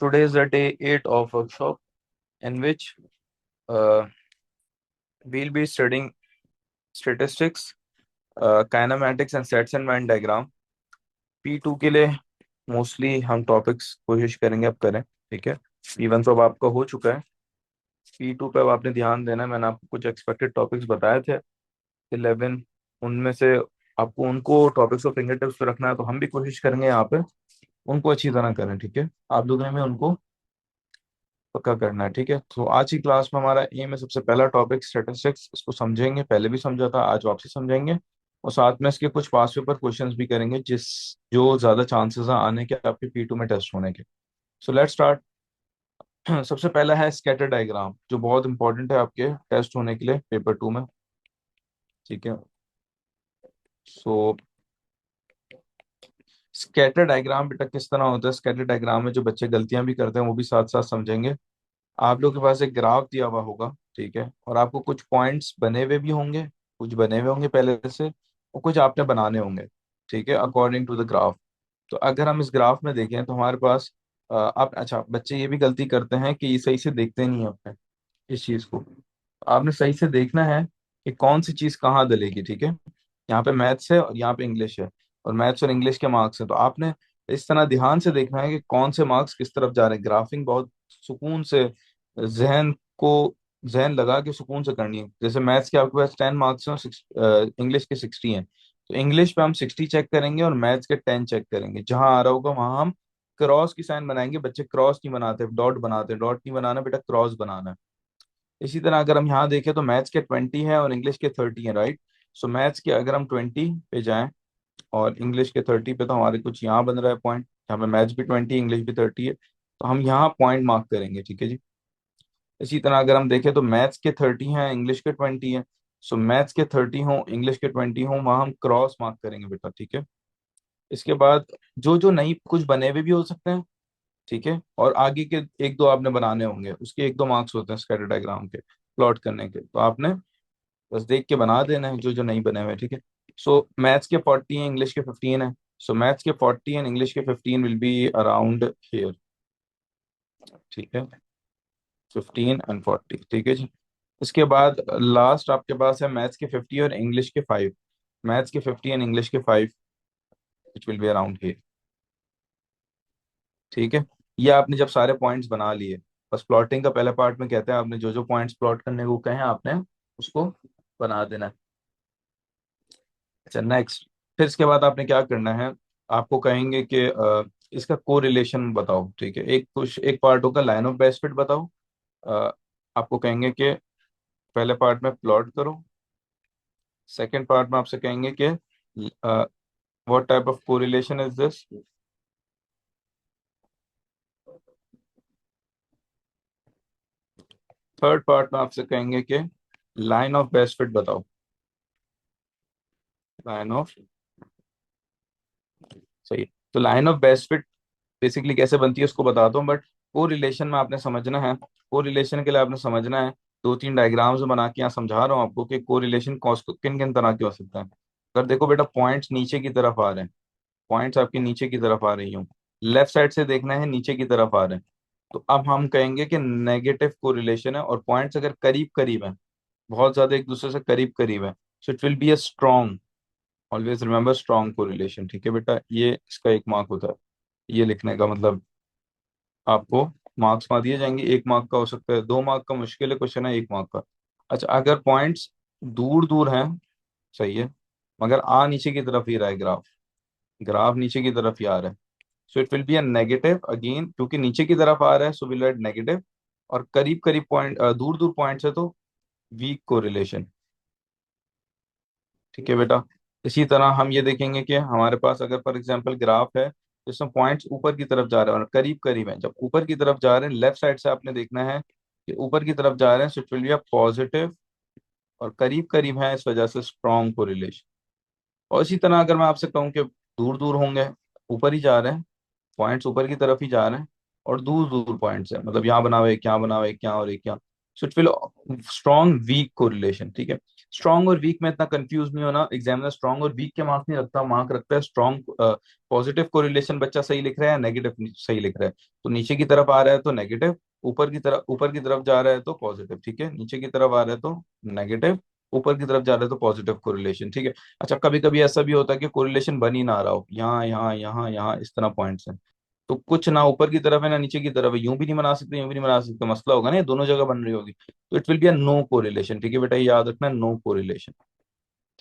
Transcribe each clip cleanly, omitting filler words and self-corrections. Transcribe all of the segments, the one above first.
Today is the day 8 of workshop in which uh, we'll be studying statistics, kinematics and sets and Venn diagram. P2 के लिए mostly हम topics कोशिश करेंगे अब करें, ठीक है। इवन तो अब आपका हो चुका है। P2 पे अब आपने ध्यान देना है। मैंने आपको कुछ एक्सपेक्टेड टॉपिक्स बताए थे 11, उनमें से आपको उनको टॉपिक्स को फिंगर टिप्स पे रखना है, तो हम भी कोशिश करेंगे यहाँ पे उनको अच्छी तरह करें, ठीक है। आप लोगों ने में उनको पक्का करना है, ठीक है। तो आज की क्लास में हमारा एम है, सबसे पहला टॉपिक स्टैटिस्टिक्स, इसको समझेंगे। पहले भी समझा था, आज वापसी समझेंगे। और साथ में इसके कुछ पास पेपर क्वेश्चंस भी करेंगे, जिस जो ज्यादा चांसेस हैं आने के आपके P2 में टेस्ट होने के। So let's start. सबसे पहला है स्कैटर डायग्राम, जो बहुत इंपॉर्टेंट है आपके टेस्ट होने के लिए पेपर 2 में, ठीक है। सो स्कैटर डायग्राम बेटा किस तरह होता है? स्कैटर डायग्राम में जो बच्चे गलतियां भी करते हैं वो भी साथ साथ समझेंगे। आप लोग के पास एक ग्राफ दिया हुआ होगा, ठीक है, और आपको कुछ पॉइंट्स बने हुए भी होंगे, कुछ बने हुए होंगे पहले से, और कुछ आपने बनाने होंगे, ठीक है, अकॉर्डिंग टू द ग्राफ। तो अगर हम इस ग्राफ में देखें तो हमारे पास आप अच्छा, बच्चे ये भी गलती करते हैं कि ये सही से देखते नहीं है अपने इस चीज को। आपने सही से देखना है कि कौन सी चीज कहाँ डलेगी, ठीक है। यहाँ पे मैथ्स है और यहाँ पे इंग्लिश है, और मैथ्स और इंग्लिश के मार्क्स हैं, तो आपने इस तरह ध्यान से देखना है कि कौन से मार्क्स किस तरफ जा रहे हैं। ग्राफिंग बहुत सुकून से, जहन को जहन लगा के सुकून से करनी है। जैसे मैथ्स के आपके पास 10 मार्क्स हैं और इंग्लिश के 60 हैं, तो इंग्लिश पे हम 60 चेक करेंगे और मैथ्स के 10 चेक करेंगे। जहां आ रहा होगा वहां हम क्रॉस की साइन बनाएंगे। बच्चे क्रॉस नहीं बनाते, डॉट बनाते। डॉट नहीं बनाना बेटा, क्रॉस बनाना है। इसी तरह अगर हम यहाँ देखें तो मैथ्स के 20 है और इंग्लिश के 30 है, राइट। सो मैथ्स के अगर हम 20 पे जाएं और इंग्लिश के 30 पे, तो हमारे कुछ यहाँ बन रहा है पॉइंट, यहाँ पे मैथ्स भी 20 इंग्लिश भी 30 है, तो हम यहाँ पॉइंट मार्क करेंगे, ठीक है जी। इसी तरह अगर हम देखें तो मैथ्स के 30 हैं, इंग्लिश के 20 है। सो मैथ्स के 30 हो, इंग्लिश के 20 हो, वहाँ हम क्रॉस मार्क करेंगे बेटा, ठीक है। इसके बाद जो जो नहीं, कुछ बने हुए भी हो सकते हैं, ठीक है, और आगे के एक दो आपने बनाने होंगे, उसके एक दो मार्क्स होते हैं स्कैटर डायग्राम के प्लॉट करने के, तो आपने बस देख के बना देना है जो जो नहीं बने हुए, ठीक है। सो मैथ्स के 40 हैं, इंग्लिश के 15 है। सो मैथ्स के 40 एंड इंग्लिश के 15 विल बी अराउंड हियर, ठीक है। 15 एंड 40, ठीक है जी। इसके बाद लास्ट आपके पास है मैथ्स के 50 और इंग्लिश के 5। मैथ्स के 50 एंड इंग्लिश के 5 विच विल बी अराउंड हियर, ठीक है। ये आपने जब सारे पॉइंट्स बना लिए, बस प्लॉटिंग का पहले पार्ट में कहते हैं आपने जो जो पॉइंट्स प्लॉट करने को कहे हैं आपने उसको बना देना है। अच्छा, नेक्स्ट। फिर इसके बाद आपने क्या करना है, आपको कहेंगे कि इसका कोरिलेशन बताओ, ठीक है। एक कुछ एक पार्ट होगा लाइन ऑफ बेस्ट फिट बताओ। अ, आपको कहेंगे कि पहले पार्ट में प्लॉट करो। सेकंड पार्ट में आपसे कहेंगे कि what type of correlation is this. Third part में आपसे कहेंगे कि लाइन ऑफ बेस्ट फिट बताओ। लाइन ऑफ, सही है। तो line of best fit basically कैसे बनती है उसको बताता हूँ, बट को रिलेशन में आपने समझना है। को रिलेशन के लिए आपने समझना है, दो तीन डायग्राम्स बना के यहाँ समझा रहा हूँ आपको कि को रिलेशन किन किन तरह के हो सकते हैं। अगर देखो बेटा, पॉइंट्स नीचे की तरफ आ रहे हैं, पॉइंट्स आपके नीचे की तरफ आ रही हूँ, लेफ्ट साइड से देखना है, नीचे की तरफ आ रहे हैं, तो अब हम कहेंगे कि नेगेटिव को रिलेशन है। और पॉइंट्स अगर करीब करीब हैं, बहुत ज्यादा एक दूसरे से करीब करीब है, so it will be a strong, always remember strong को रिलेशन, ठीक है बेटा। ये इसका एक मार्क होता है। ये लिखने का मतलब आपको मार्क्स वहाँ दिए जाएंगे। 1 मार्क का हो सकता है, 2 मार्क का मुश्किल है क्वेश्चन है, 1 मार्क का। अच्छा, अगर पॉइंट्स दूर दूर हैं, सही है, मगर आ नीचे की तरफ ही रहा है ग्राफ, ग्राफ नीचे की तरफ ही आ रहा है, so it will be a negative again, क्योंकि नीचे की तरफ आ रहा है, सो विल राइट नेगेटिव। और करीब करीब पॉइंट, दूर दूर पॉइंट्स है तो वीक कोरिलेशन, ठीक है बेटा। इसी तरह हम ये देखेंगे कि हमारे पास अगर फॉर एग्जांपल ग्राफ है जिसमें पॉइंट्स ऊपर की तरफ जा रहे हैं और करीब करीब हैं, जब ऊपर की तरफ जा रहे हैं लेफ्ट साइड से आपने देखना है कि ऊपर की तरफ जा रहे हैं, so it will be a positive, और करीब करीब है इस वजह से स्ट्रॉन्ग कोरिलेशन। और इसी तरह अगर मैं आपसे कहूँ कि दूर दूर होंगे, ऊपर ही जा रहे हैं, पॉइंट्स ऊपर की तरफ ही जा रहे हैं, और दूर दूर पॉइंट्स है, मतलब यहाँ बना हुआ एक, यहाँ बना हुआ एक, यहाँ और एक यहाँ, so it will strong week correlation, ठीक है। स्ट्रॉन्ग और वीक में इतना कंफ्यूज नहीं होना, एग्जामिनर स्ट्रॉन्ग और वीक के मार्क्स नहीं रखता, मार्क रखता है स्ट्रॉन्ग पॉजिटिव कोरिलेशन बच्चा सही लिख रहा है, नेगेटिव सही लिख रहा है। तो नीचे की तरफ आ रहा है तो नेगेटिव, ऊपर की तरफ जा रहा है तो पॉजिटिव, ठीक है। नीचे की तरफ आ रहा है तो नेगेटिव, ऊपर की तरफ जा रहा है तो पॉजिटिव कोरिलेशन, ठीक है। अच्छा, कभी कभी ऐसा भी होता है कि कोरिलेशन बन ही ना रहा हो, यहाँ यहाँ यहाँ यहाँ इस तरह पॉइंट्स हैं, तो कुछ ना ऊपर की तरफ है ना नीचे की तरफ है, यूं भी नहीं बना सकते, यूं भी नहीं बना सकते, मसला होगा ना, ये दोनों जगह बन रही होगी, तो it will be a no correlation, ठीक है बेटा, ये याद रखना, नो कोरिलेशन,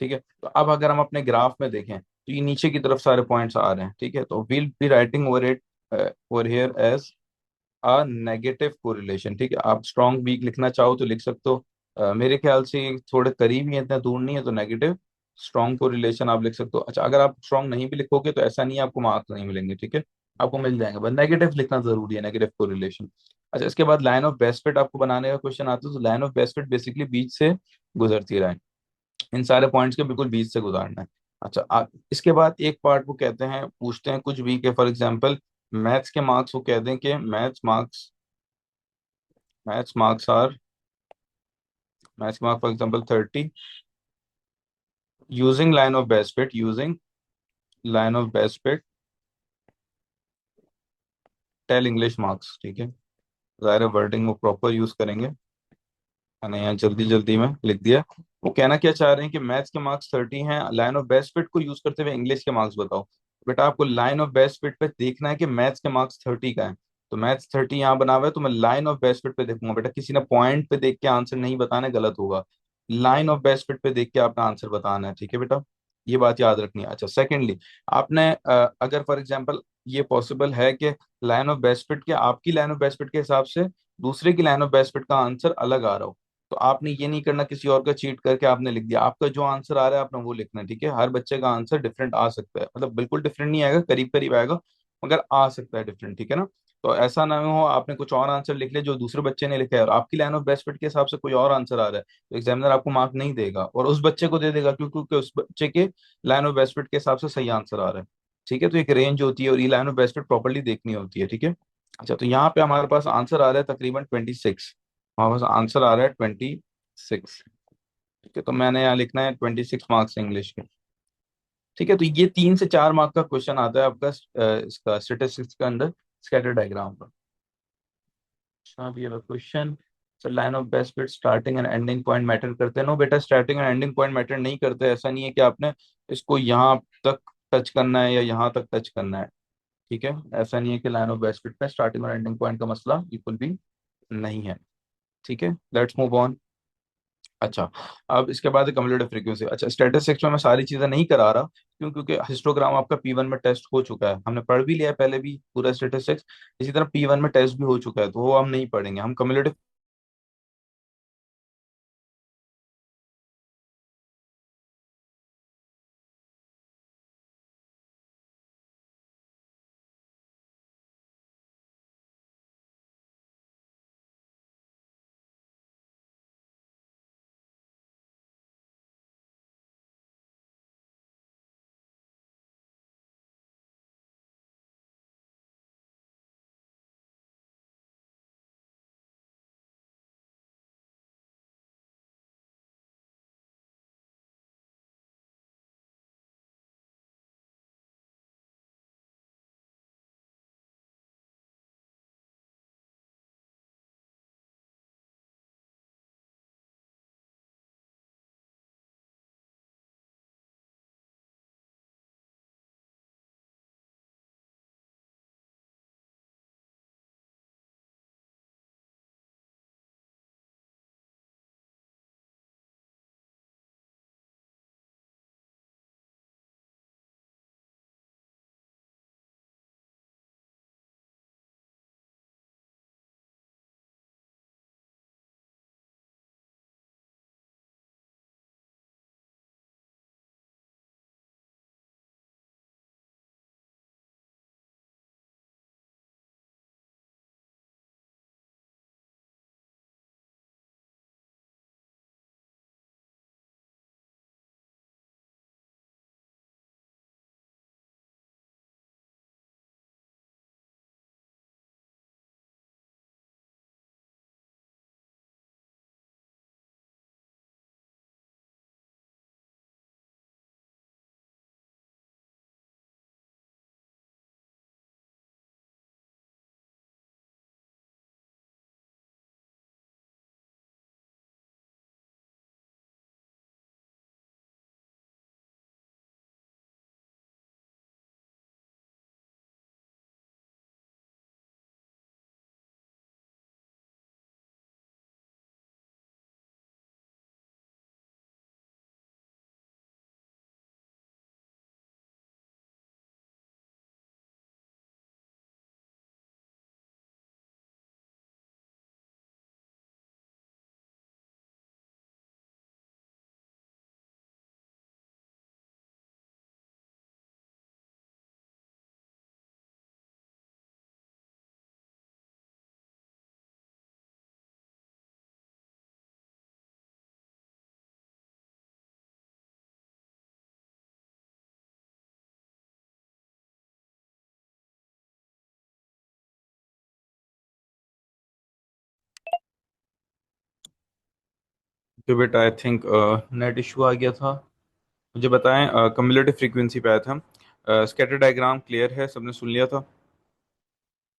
ठीक है। तो अब अगर हम अपने ग्राफ में देखें तो ये नीचे की तरफ सारे पॉइंट्स आ रहे हैं, ठीक है, तो will be writing over it over here as a negative correlation, ठीक है। आप स्ट्रॉन्ग वीक लिखना चाहो तो लिख सकते हो, मेरे ख्याल से ये थोड़े करीब ही है, इतना दूर नहीं है, तो नेगेटिव स्ट्रॉन्ग कोरिलेशन आप लिख सकते हो। अच्छा, अगर आप स्ट्रॉन्ग नहीं भी लिखोगे तो ऐसा नहीं है आपको मार्क्स नहीं मिलेंगे, ठीक है, आपको मिल जाएंगे, बस नेगेटिव लिखना जरूरी है, नेगेटिव कोरिलेशन। अच्छा, इसके बाद लाइन ऑफ बेस्ट फिट आपको बनाने का क्वेश्चन आता है, तो line of best fit basically बीच से गुजरती रहे, इन सारे पॉइंट्स के बिल्कुल बीच से गुजारना है। अच्छा, इसके बाद एक पार्ट वो कहते हैं, पूछते हैं कुछ भी, के फॉर एग्जांपल मैथ्स के मार्क्स, वो कह दें कि maths are maths mark for example 30 using line of best fit, using line of best fit tell English marks, ठीक है। ज़ाहिर है वर्डिंग वो प्रॉपर यूज करेंगे, मैंने यहाँ जल्दी जल्दी में लिख दिया। वो कहना क्या चाह रहे हैं कि मैथ्स के मार्क्स 30 हैं, लाइन ऑफ बेस्ट फिट को यूज करते हुए इंग्लिश के मार्क्स बताओ। बेटा आपको लाइन ऑफ बेस्ट फिट पे देखना है कि मैथ्स के मार्क्स 30 का है, तो मैथ्स 30 यहाँ बना हुआ है, तो मैं लाइन ऑफ बेस्ट फिट पे देखूंगा। बेटा किसी ने पॉइंट पे देख के आंसर नहीं बताना है, गलत होगा, लाइन ऑफ बेस्ट फिट पे देख के आपने आंसर बताना है, ठीक है बेटा, ये बात याद रखनी है। अच्छा, सेकेंडली आपने अगर फॉर एग्जाम्पल ये पॉसिबल है कि लाइन ऑफ बेस्ट फिट के, आपकी लाइन ऑफ बेस्ट फिट के हिसाब से दूसरे की लाइन ऑफ बेस्ट फिट का आंसर अलग आ रहा हो, तो आपने ये नहीं करना किसी और का चीट करके आपने लिख दिया, आपका जो आंसर आ रहा है आपने वो लिखना है, ठीक है। हर बच्चे का आंसर डिफरेंट आ सकता है, मतलब बिल्कुल डिफरेंट नहीं आएगा, करीब करीब आएगा, मगर आ सकता है डिफरेंट, ठीक है ना। तो ऐसा ना हो आपने कुछ और आंसर लिख लिया जो दूसरे बच्चे ने लिखा है, और आपकी लाइन ऑफ बेस्ट फिट के हिसाब से कोई और आंसर आ रहा है, तो एग्जामिनर आपको मार्क नहीं देगा और उस बच्चे को दे देगा, क्योंकि उस बच्चे के लाइन ऑफ बेस्ट फिट के हिसाब से सही आंसर आ रहा है, ठीक है। तो एक रेंज होती है और ये line of best fit properly देखनी होती है, ठीक है। अच्छा, तो यहाँ पे हमारे पास आंसर आ रहा है तकरीबन 26, हमारे पास आंसर आ रहा है 26, ठीक है। तो मैंने यहाँ लिखना है 26 मार्क्स इंग्लिश के, ठीक है। तो ये 3 से 4 मार्क का क्वेश्चन आता है आपका इसका स्टेटिस्टिक्स के अंदर, स्कैटर डायग्राम का। अच्छा, अब ये question, sir line of best fit starting and ending point matter करते हैं। नो बेटा, starting and ending point matter नहीं करते, ऐसा नहीं है कि आपने इसको यहाँ तक टच करना है या यहाँ तक टच करना है, ठीक है। ऐसा नहीं है कि लाइन ऑफ बेस्ट फिट में स्टार्टिंग और एंडिंग पॉइंट का मसला बिल्कुल भी नहीं है, ठीक है। Let's move on. अच्छा, अब इसके बाद कम्युलेटिव फ्रीक्वेंसी। अच्छा, स्टैटिस्टिक्स में मैं सारी चीजें नहीं करा रहा, क्योंकि हिस्टोग्राम आपका P1 में टेस्ट हो चुका है, हमने पढ़ भी लिया है पहले भी पूरा स्टैटिस्टिक्स, इसी तरह P1 में टेस्ट भी हो चुका है, तो वो हम नहीं पढ़ेंगे, हम कम्युलेटिव तो बेटा आई थिंक नेट इशू आ गया था। मुझे बताएं, कम्युलेटिव फ्रीक्वेंसी पे आया था। स्कैटर डायग्राम क्लियर है, सबने सुन लिया था?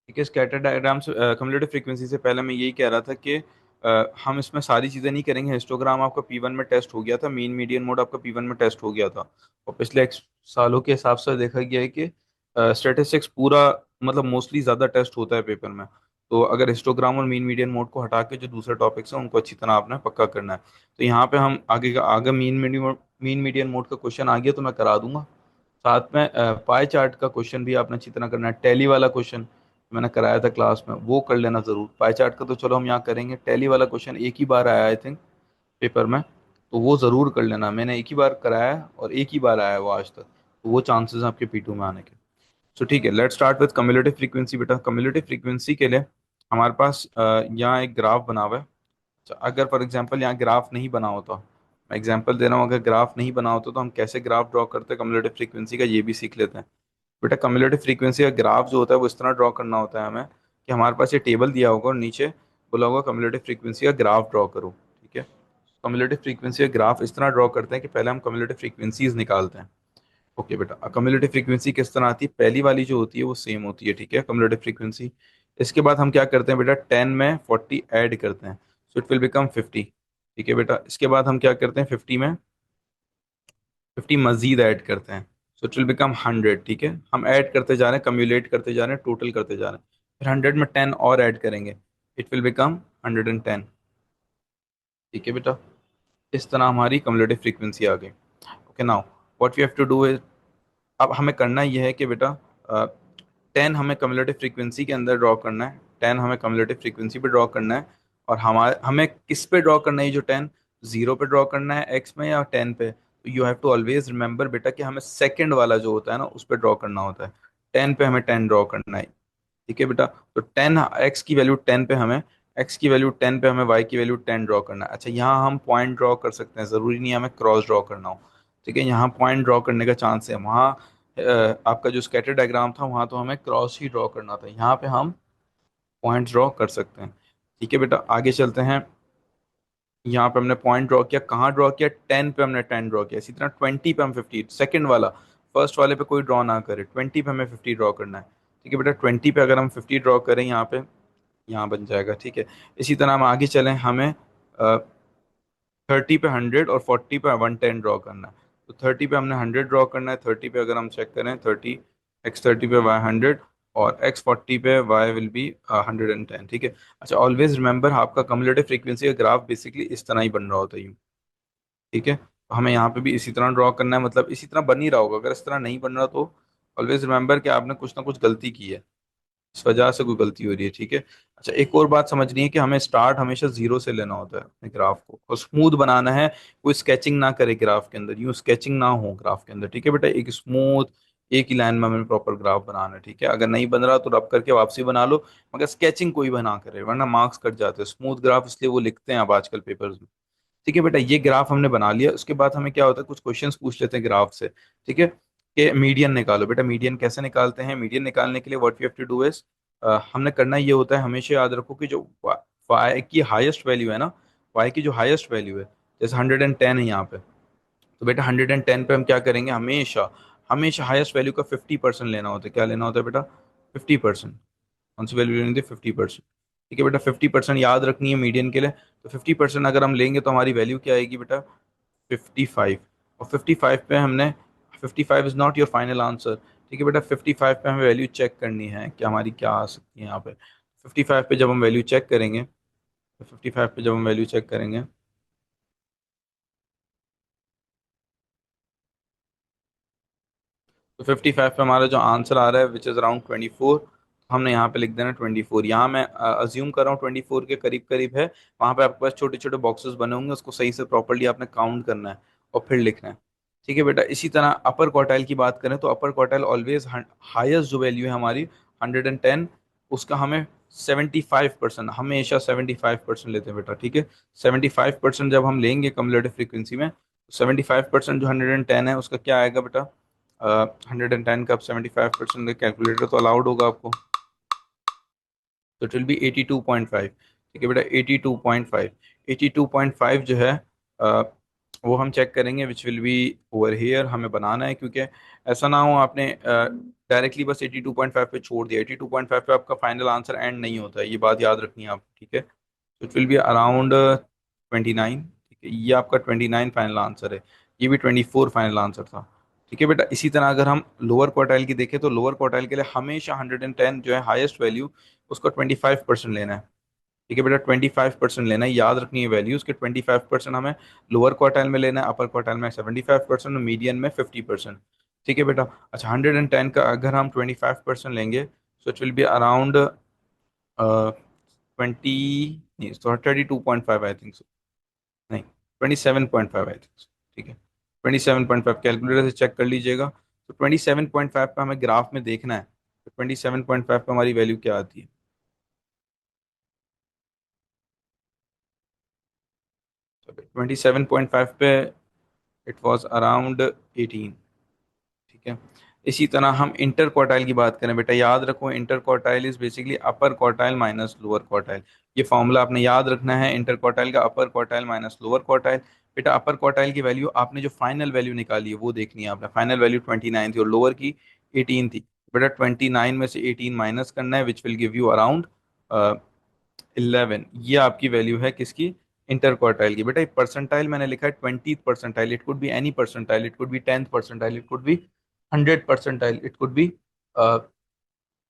ठीक है, स्कैटर डायग्राम से कम्युलेटिव फ्रीक्वेंसी से पहले मैं यही कह रहा था कि हम इसमें सारी चीज़ें नहीं करेंगे। हिस्टोग्राम आपका P1 में टेस्ट हो गया था, मीन मीडियन मोड आपका P1 में टेस्ट हो गया था। और पिछले सालों के हिसाब से देखा गया है कि स्टैटिस्टिक्स पूरा मतलब मोस्टली ज़्यादा टेस्ट होता है पेपर में। तो अगर हिस्टोग्राम और मीन मीडियन मोड को हटा के जो दूसरे टॉपिक्स हैं उनको अच्छी तरह आपने पक्का करना है। तो यहाँ पे हम आगे मीन मीडियन मोड का क्वेश्चन आ गया तो मैं करा दूंगा। साथ में पाई चार्ट का क्वेश्चन भी आपने अच्छी तरह करना है। टैली वाला क्वेश्चन मैंने कराया था क्लास में, वो कर लेना जरूर। पाई चार्ट का तो चलो हम यहाँ करेंगे, टैली वाला क्वेश्चन एक ही बार आया आई थिंक पेपर में, तो वो जरूर कर लेना। मैंने एक ही बार कराया है और एक ही बार आया है वो आज तक, तो वो चांसेस हैं आपके P2 में आने के। सो ठीक है, let's start with cumulative frequency. बेटा कम्युलेटिव फ्रीक्वेंसी के लिए हमारे पास यहाँ एक ग्राफ बना हुआ है। अच्छा, अगर फॉर एग्जांपल यहाँ ग्राफ नहीं बना होता, मैं एग्जांपल दे रहा हूँ, अगर ग्राफ नहीं बना होता तो हम कैसे ग्राफ ड्रॉ करते हैं कम्युलेटिव फ्रीक्वेंसी का, ये भी सीख लेते हैं। बेटा कम्युलेटिव फ्रीक्वेंसी का ग्राफ जो होता है वो इस तरह ड्रॉ करना होता है हमें कि हमारे पास ये टेबल दिया होगा और नीचे बोला होगा कम्युलेटिव फ्रीक्वेंसी का ग्राफ ड्रॉ करो। ठीक है, कम्युलेटिव फ्रीक्वेंसी का ग्राफ इस तरह ड्रॉ करते हैं कि पहले हम कम्युलेटिव फ्रीक्वेंसीज निकालते हैं। ओके बेटा, कम्युलेटिव फ्रीक्वेंसी किस तरह आती है? पहली वाली जो होती है वो सेम होती है, ठीक है, कम्युलेटिव फ्रीक्वेंसी। इसके बाद हम क्या करते हैं बेटा, 10 में 40 ऐड करते हैं, सो इट विल बिकम 50। ठीक है बेटा, इसके बाद हम क्या करते हैं, 50 में 50 मजीद ऐड करते हैं, सो इट विल बिकम 100। ठीक है, हम ऐड करते जा रहे हैं, कम्युलेट करते जा रहे हैं, टोटल करते जा रहे हैं। फिर 100 में 10 और ऐड करेंगे, इट विल बिकम 110। ठीक है बेटा, इस तरह हमारी कम्युलेटिव फ्रीक्वेंसी आ गई। Okay, now what we have to do is, अब हमें करना यह है कि बेटा 10 हमें कम्युलेटिव फ्रीक्वेंसी के अंदर ड्रॉ करना है, 10 हमें कम्युलेटिव फ्रीक्वेंसी पे ड्रॉ करना है। और हमारे हमें किस पे ड्रॉ करना है ये जो 10, जीरो पे ड्रॉ करना है एक्स में या 10 पे? तो you have to always remember बेटा कि हमें सेकंड वाला जो होता है ना उस पे ड्रॉ करना होता है। 10 पे हमें 10 ड्रॉ करना है। ठीक है बेटा, तो 10 एक्स की वैल्यू 10 पे हमें, एक्स की वैल्यू 10 पे हमें वाई की वैल्यू 10 ड्रॉ करना है। अच्छा, यहाँ हम पॉइंट ड्रॉ कर सकते हैं, ज़रूरी नहीं है हमें क्रॉस ड्रॉ करना हो। ठीक है, यहाँ पॉइंट ड्रॉ करने का चांस है। वहाँ आपका जो स्कैटर डायग्राम था वहाँ तो हमें क्रॉस ही ड्रॉ करना था, यहाँ पे हम पॉइंट ड्रॉ कर सकते हैं। ठीक है बेटा, आगे चलते हैं। यहाँ पे हमने पॉइंट ड्रॉ किया, कहाँ ड्रॉ किया? 10 पे हमने 10 ड्रॉ किया। इसी तरह 20 पे हम 50, सेकंड वाला, फर्स्ट वाले पे कोई ड्रॉ ना करे, 20 पे हमें 50 ड्रॉ करना है। ठीक है बेटा, 20 पे अगर हम 50 ड्रॉ करें यहाँ पे, यहाँ बन जाएगा। ठीक है, इसी तरह हम आगे चलें, हमें 30 पे 100 और 40 पे 110 ड्रॉ करना है। तो 30 पे हमने 100 ड्रॉ करना है, 30 पे अगर हम चेक करें, 30 x 30 पे y 100 और x 40 पे y विल बी 110। ठीक है। अच्छा, ऑलवेज रिमेंबर आपका कम्युलेटिव फ्रीक्वेंसी का ग्राफ बेसिकली इस तरह ही बन रहा होता है यूं। ठीक है, तो हमें यहाँ पे भी इसी तरह ड्रॉ करना है, मतलब इसी तरह बन ही रहा होगा। अगर इस तरह नहीं बन रहा तो ऑलवेज रिमेंबर कि आपने कुछ ना कुछ गलती की है, इस वजह से कोई गलती हो रही है। ठीक है। अच्छा, एक और बात समझनी है कि हमें स्टार्ट हमेशा जीरो से लेना होता है अपने ग्राफ को, और स्मूथ बनाना है। कोई स्केचिंग ना करे ग्राफ के अंदर, यूं स्केचिंग ना हो ग्राफ के अंदर। ठीक है बेटा, एक स्मूथ एक ही लाइन में हमें प्रॉपर ग्राफ बनाना है। ठीक है, अगर नहीं बन रहा तो रब करके वापसी बना लो, मगर स्केचिंग कोई भी ना करे वरना मार्क्स कट जाते हैं। स्मूथ ग्राफ इसलिए वो लिखते हैं अब आजकल पेपर्स में। ठीक है बेटा, ये ग्राफ हमने बना लिया। उसके बाद हमें क्या होता है, कुछ क्वेश्चंस पूछ लेते हैं ग्राफ से। ठीक है, कि मीडियन निकालो। बेटा मीडियन कैसे निकालते हैं? मीडियन निकालने के लिए what we have to do is, हमने करना ये होता है, हमेशा याद रखो कि जो वाई की हाईएस्ट वैल्यू है ना, वाई की जो हाईएस्ट वैल्यू है, जैसे 110 है यहाँ पे, तो बेटा 110 पे हम क्या करेंगे, हमेशा हमेशा हाईएस्ट वैल्यू का 50% लेना होता है। क्या लेना होता है बेटा? 50%। कौन सी वैल्यू लेनी थी? 50%। ठीक है बेटा, 50% याद रखनी है मीडियन के लिए। तो 50% अगर हम लेंगे तो हमारी वैल्यू क्या आएगी बेटा? 55। और 55 पे हमने, 55 is not your final answer. ठीक है बेटा, 55 पे हमें वैल्यू चेक करनी है कि हमारी क्या आ सकती है यहाँ पे। 55 पे जब हम वैल्यू चेक करेंगे, तो 55 पे जब हम वैल्यू चेक करेंगे, तो 55 पे हमारा जो आंसर आ रहा है विच इज़ अराउंड 24, हमने यहाँ पे लिख देना 24। यहाँ मैं अज्यूम कर रहा हूँ 24 के करीब करीब है। वहाँ पे आपके पास छोटे छोटे बॉक्सेस बने होंगे, उसको सही से प्रॉपरली आपने काउंट करना है और फिर लिखना है। ठीक है बेटा, इसी तरह अपर क्वार्टाइल की बात करें तो अपर क्वार्टाइल ऑलवेज हाईएस्ट जो वैल्यू है हमारी 110, उसका हमें 75%, हमेशा 75% लेते हैं बेटा। ठीक है, 75% जब हम लेंगे कम्युलेटिव फ्रीक्वेंसी में, 75% जो 110 है उसका क्या आएगा बेटा? 110 का 75% कैलकुलेटर तो अलाउड होगा आपको, तो इट विल बी 82.5। ठीक है बेटा, 82.5, 82.5 जो है वो हम चेक करेंगे विच विल बी ओवर हेयर, हमें बनाना है, क्योंकि ऐसा ना हो आपने डायरेक्टली बस 82.5 पे छोड़ दिया। 82.5 पे आपका फाइनल आंसर एंड नहीं होता है, ये बात याद रखनी है आप, ठीक है। तो इट विल बी अराउंड 29, ठीक है, ये आपका 29 फाइनल आंसर है। ये भी 24 फाइनल आंसर था, ठीक है बेटा। इसी तरह अगर हम लोअर क्वार्टाइल की देखें तो लोअर क्वार्टाइल के लिए हमेशा 110 जो है हाईएस्ट वैल्यू, उसको 25% लेना है, ठीक है बेटा। 25% लेना है, याद रखनी है वैल्यूज के। 25% हमें लोअर क्वार्टाइल में लेना है, अपर क्वार्टाइल में 75% और मीडियन में 50%, ठीक है बेटा। अच्छा, 110 का अगर हम 25% लेंगे तो इट विल बी अराउंड 20, नहीं, 32.5 आई थिंक, नहीं, 27.5 आई थिंक, ठीक है। 27.5 कैलकुलेटर से चेक कर लीजिएगा। तो 27.5 पे हमें ग्राफ में देखना है, तो 27.5 पे हमारी वैल्यू क्या आती है। 27.5 पे इट वॉज अराउंड 18, ठीक है। इसी तरह हम इंटर क्वार्टाइल की बात करें बेटा, याद रखो inter quartile is basically upper quartile minus lower quartile. ये फॉर्मूला आपने याद रखना है, इंटर क्वार्टाइल का अपर क्वार्टाइल माइनस लोअर क्वार्टाइल। बेटा अपर क्वार्टाइल की वैल्यू आपने जो फाइनल वैल्यू निकाली है वो देखनी है आपने। फाइनल वैल्यू 29 थी और लोअर की 18 थी। बेटा 29 में से 18 माइनस करना है, which will give you around 11। ये आपकी वैल्यू है किसकी, इंटर क्वार्टाइल की। बेटा परसेंटाइल मैंने लिखा है 20th percentile, it could be any percentile, it could be 10th percentile, it could be 100 percentile, it could be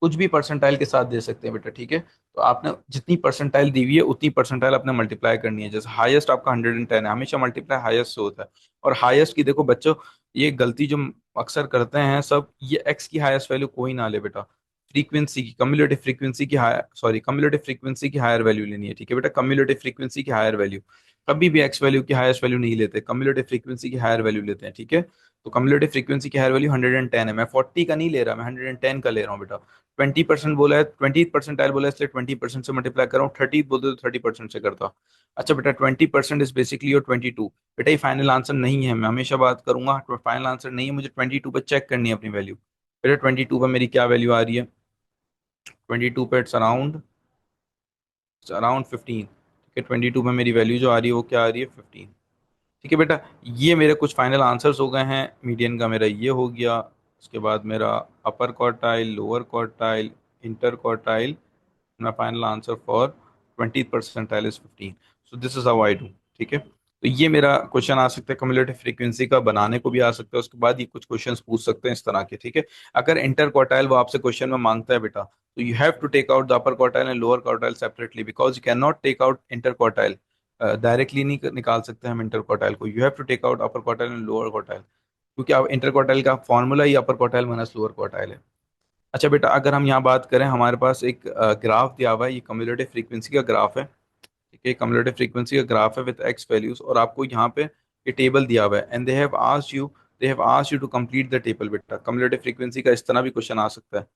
कुछ भी परसेंटाइल के साथ दे सकते हैं बेटा, ठीक है। तो आपने जितनी परसेंटाइल दी हुई है उतनी परसेंटाइल आपने मल्टीप्लाई करनी है। जैसे हाईएस्ट आपका 110 है, हमेशा मल्टीप्लाई हाईएस्ट से होता है। और हाईएस्ट की देखो बच्चों, ये गलती जो अक्सर करते हैं सब, ये एक्स की हाईएस्ट वैल्यू कोई ना ले बेटा, फ्रीक्वेंसी की, कम्युलेटिव फ्रीक्वेंसी की हायर, सॉरी, कम्युलेटिव फ्रीक्वेंसी की हायर वैल्यू लेनी है, ठीक है बेटा। कम्युलेटिव फ्रीक्वेंसी की हायर वैल्यू, कभी भी एक्स वैल्यू की हाईएस्ट वैल्यू नहीं लेते, कम्युलेटिव फ्रीक्वेंसी की हायर वैल्यू लेते हैं, ठीक है। तो कम्युलेटिव फ्रीक्वेंसी की हायर वैल्यू 110 है, मैं 40 का नहीं ले रहा, मैं 110 का ले रहा हूँ बेटा। 20% बोला है, 20 परसेंटाइल बोला है, इसलिए 20% से मल्टीप्लाई कर रहा हूँ। 30 बोलते तो 30% से करता। अच्छा बेटा 20% इज बेसिकली योर 22। बेटा ये फाइनल आंसर नहीं है, मैं हमेशा बात करूंगा, फाइनल आंसर नहीं है, मुझे 22 पे चेक करनी है अपनी वैल्यू। बेटा 22 पे मेरी क्या वैल्यू आ रही है, 22 पे इट्स अराउंड 15, ठीक है। 22 पे मेरी वैल्यू जो आ रही है वो क्या आ रही है, 15, ठीक है बेटा। ये मेरे कुछ फाइनल आंसर्स हो गए हैं। मीडियन का मेरा ये हो गया, उसके बाद मेरा अपर quartile, lower quartile, inter quartile, my final answer for 20th percentile is 15, so this is how I do, ठीक है। तो ये मेरा क्वेश्चन आ सकता है, कम्युलेटिव फ्रीक्वेंसी का बनाने को भी आ सकता है, उसके बाद ये कुछ क्वेश्चंस पूछ सकते हैं इस तरह के, ठीक है। अगर इंटर क्वार्टाइल वो आपसे क्वेश्चन में मांगता है बेटा, तो you have to take out the upper quartile and lower quartile separately, because you can not take out inter quartile directly, नहीं निकाल सकते हम इंटर क्वार्टाइल को। You have to take out upper quartile and lower quartile, क्योंकि आप inter quartile का formula ही upper quartile minus lower quartile है। अच्छा बेटा अगर हम यहाँ बात करें, हमारे पास एक ग्राफ दिया हुआ है, ये कम्युलेटिव फ्रीक्वेंसी का ग्राफ है, ठीक है। कम्युलेटिव फ्रीक्वेंसी का ग्राफ है विद एक्स वैल्यूज, और आपको यहाँ पे ये टेबल दिया हुआ है, and they have asked you to complete the table. बेटा कम्युलेटिव फ्रीक्वेंसी का इस तरह भी क्वेश्चन आ सकता है,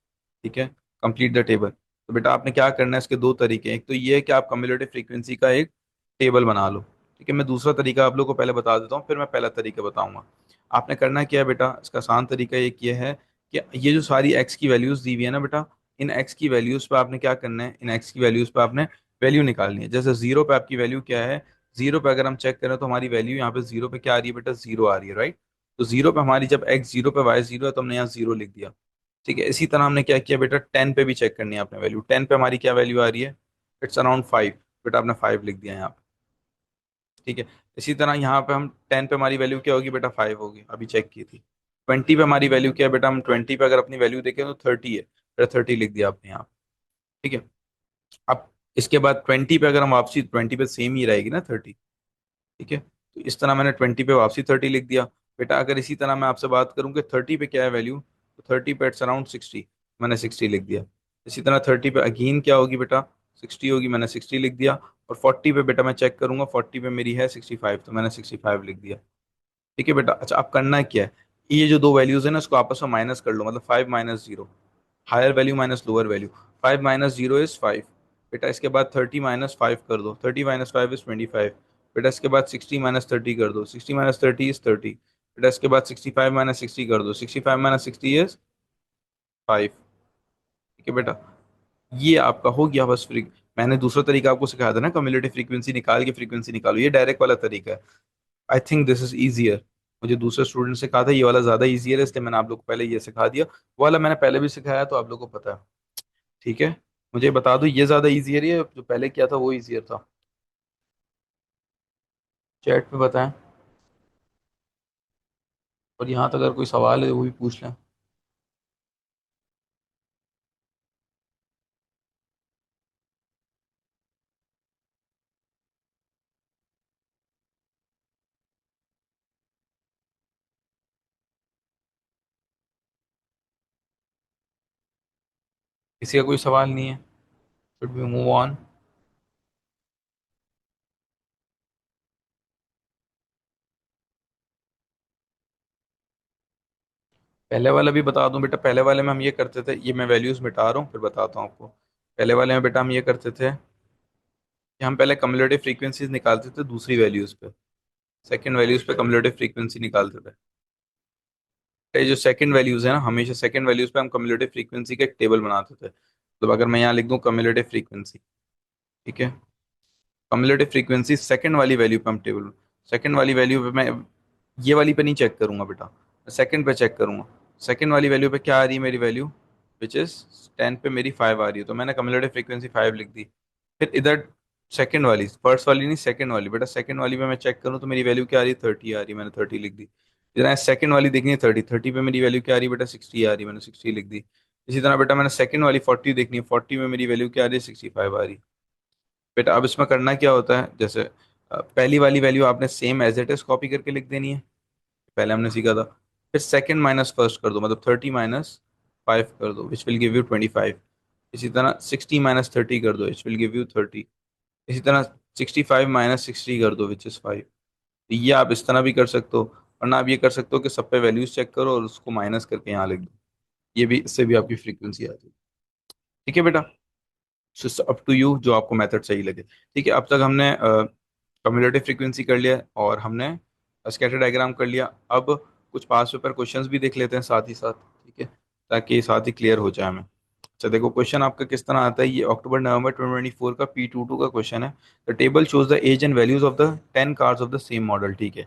ठीक है। कंप्लीट द टेबल, तो बेटा आपने क्या करना है, इसके दो तरीके हैं। एक तो ये है कि आप कम्युलेटिव फ्रीक्वेंसी का एक टेबल बना लो, ठीक है। मैं दूसरा तरीका आप लोग को पहले बता देता हूँ, फिर मैं पहला तरीका बताऊंगा। आपने करना क्या है बेटा, इसका आसान तरीका एक ये है कि ये जो सारी एक्स की वैल्यूज दी हुई है ना बेटा, इन एक्स की वैल्यूज पे आपने क्या करना है, इन एक्स की वैल्यूज पे आपने वैल्यू निकालनी है। जैसे जीरो पे आपकी वैल्यू क्या है, जीरो पे अगर हम चेक करें तो हमारी वैल्यू यहाँ पे जीरो पे क्या आ रही है बेटा, जीरो आ रही है, राइट। तो जीरो पे हमारी जब एक्स जीरो पे वाई जीरो है तो हमने यहाँ जीरो लिख दिया, ठीक है। इसी तरह हमने क्या किया बेटा, 10 पे भी चेक करनी है अपने वैल्यू। 10 पे हमारी क्या वैल्यू आ रही है, इट्स अराउंड 5, बेटा आपने 5 लिख दिया यहाँ पे, ठीक है। इसी तरह यहाँ पे हम 10 पे हमारी वैल्यू क्या होगी बेटा, 5 होगी, अभी चेक की थी। 20 पे हमारी वैल्यू क्या है बेटा, हम 20 पे अगर अपनी वैल्यू देखें तो 30 है, बेटा 30 लिख दिया आपने यहाँ, ठीक है। अब इसके बाद 20 पे अगर हम वापसी, 20 पे सेम ही रहेगी ना 30, ठीक है। तो इस तरह मैंने 20 पे वापसी 30 लिख दिया। बेटा अगर इसी तरह मैं आपसे बात करूं कि 30 पे क्या है वैल्यू, तो 30 पे इट्स अराउंड 60, मैंने 60 लिख दिया। इसी तरह 30 पे अगेन क्या होगी बेटा, 60 होगी, मैंने 60 लिख दिया। और 40 पे बेटा मैं चेक करूंगा, 40 पे मेरी है 65, तो मैंने 65 लिख दिया, ठीक है बेटा। अच्छा अब करना है क्या है, ये जो दो वैल्यूज है ना इसको आपस में माइनस कर लो, मतलब 5 - 0, higher value minus lower value. 5 - 0 is 5, बेटा इसके बाद 30 - 5 कर दो, 30 - 5 इज 25। बेटा इसके बाद 60 - 30 कर दो, 60 - 30 इज 30। बेटा इसके बाद 65 - 60 कर दो, 65 - 60 इज 5, ठीक है बेटा। ये आपका हो गया बस फ्री। मैंने दूसरा तरीका आपको सिखाया था ना, कम्युलेटिव फ्रीक्वेंसी निकाल के फ्रीक्वेंसी निकालो, ये डायरेक्ट वाला तरीका है। I think this is easier. मुझे दूसरे स्टूडेंट से कहा था ये वाला ज्यादा ईजियर है, इसलिए मैंने आप लोग को पहले ये सिखा दिया। वो वाला मैंने पहले भी सिखाया तो आप लोग को पता है। ठीक है, मुझे बता दो ये ज्यादा ईजियर है, जो पहले किया था वो ईजियर था। चैट पे बताएं। और यहाँ तक अगर कोई सवाल है वो भी पूछ लें। किसी का कोई सवाल नहीं है? Should we move on? पहले वाला भी बता दूं बेटा, पहले वाले में हम ये करते थे, ये मैं वैल्यूज मिटा रहा हूँ फिर बताता हूँ आपको। पहले वाले में बेटा हम ये करते थे कि हम पहले कम्युलेटिव फ्रीक्वेंसीज निकालते थे दूसरी वैल्यूज पे, सेकंड वैल्यूज पे कम्युलेटिव फ्रीक्वेंसी निकालते थे। ये जो सेकंड वैल्यूज है ना, हमेशा सेकंड वैल्यूज पे हम कम्युलेटिव फ्रीक्वेंसी का एक टेबल बनाते थे। मतलब अगर मैं यहाँ लिख दूं कम्युलेटिव फ्रीक्वेंसी, ठीक है, कम्युलेटिव फ्रीक्वेंसी सेकंड वाली वैल्यू पे हम टेबल, सेकंड वाली वैल्यू पे मैं ये वाली पे नहीं चेक करूंगा बेटा, सेकंड पे चेक करूंगा। सेकंड वाली वैल्यू पे क्या आ रही है मेरी वैल्यू, विच इज 10 पे मेरी 5 आ रही है, तो मैंने कम्युलेटिव फ्रीक्वेंसी 5 लिख दी। फिर इधर सेकंड वाली, फर्स्ट वाली नहीं सेकंड वाली, बेटा सेकंड वाली पे मैं चेक करूँ तो मेरी वैल्यू क्या आ रही है, 30 आ रही है, मैंने 30 लिख दी। इधर सेकंड वाली देखनी है 30, 30 पे मेरी वैल्यू क्या आ रही है बेटा, 60 आ रही है, मैंने 60 लिख दी। इसी तरह बेटा मैंने सेकंड वाली 40 देखनी है, 40 में मेरी वैल्यू क्या आ रही है, 65 आ रही है। बेटा अब इसमें करना क्या होता है, जैसे पहली वाली वैल्यू आपने same as it is copy करके लिख देनी है, पहले हमने सीखा था। फिर सेकंड माइनस फर्स्ट कर दो, मतलब 30 माइनस 5 कर दो, विच विल गिव यू 25। इसी तरह 60 माइनस 30 कर दो, विच विल गिव यू 30। इसी तरह 65 माइनस 60 कर दो, विच इज 5। ये आप इस तरह भी कर सकते हो, वरना आप ये कर सकते हो कि सब पे वैल्यूज चेक करो और उसको माइनस करके यहाँ लिख दो। ये भी, इससे भी आपकी फ्रीक्वेंसी आती है। ठीक है बेटा, सो अप टू यू, जो आपको मेथड सही लगे। ठीक है, अब तक हमने कम्युलेटिव फ्रीक्वेंसी कर लिया और हमने स्कैटर डायग्राम कर लिया। अब कुछ पास पेपर क्वेश्चंस भी देख लेते हैं साथ ही साथ, ठीक है, ताकि साथ ही क्लियर हो जाए हमें। अच्छा देखो, क्वेश्चन आपका किस तरह आता है, ये अक्टूबर नवंबर 2024 का P22 का क्वेश्चन है। The table shows the age and values of the 10 cars of the same model. ठीक है,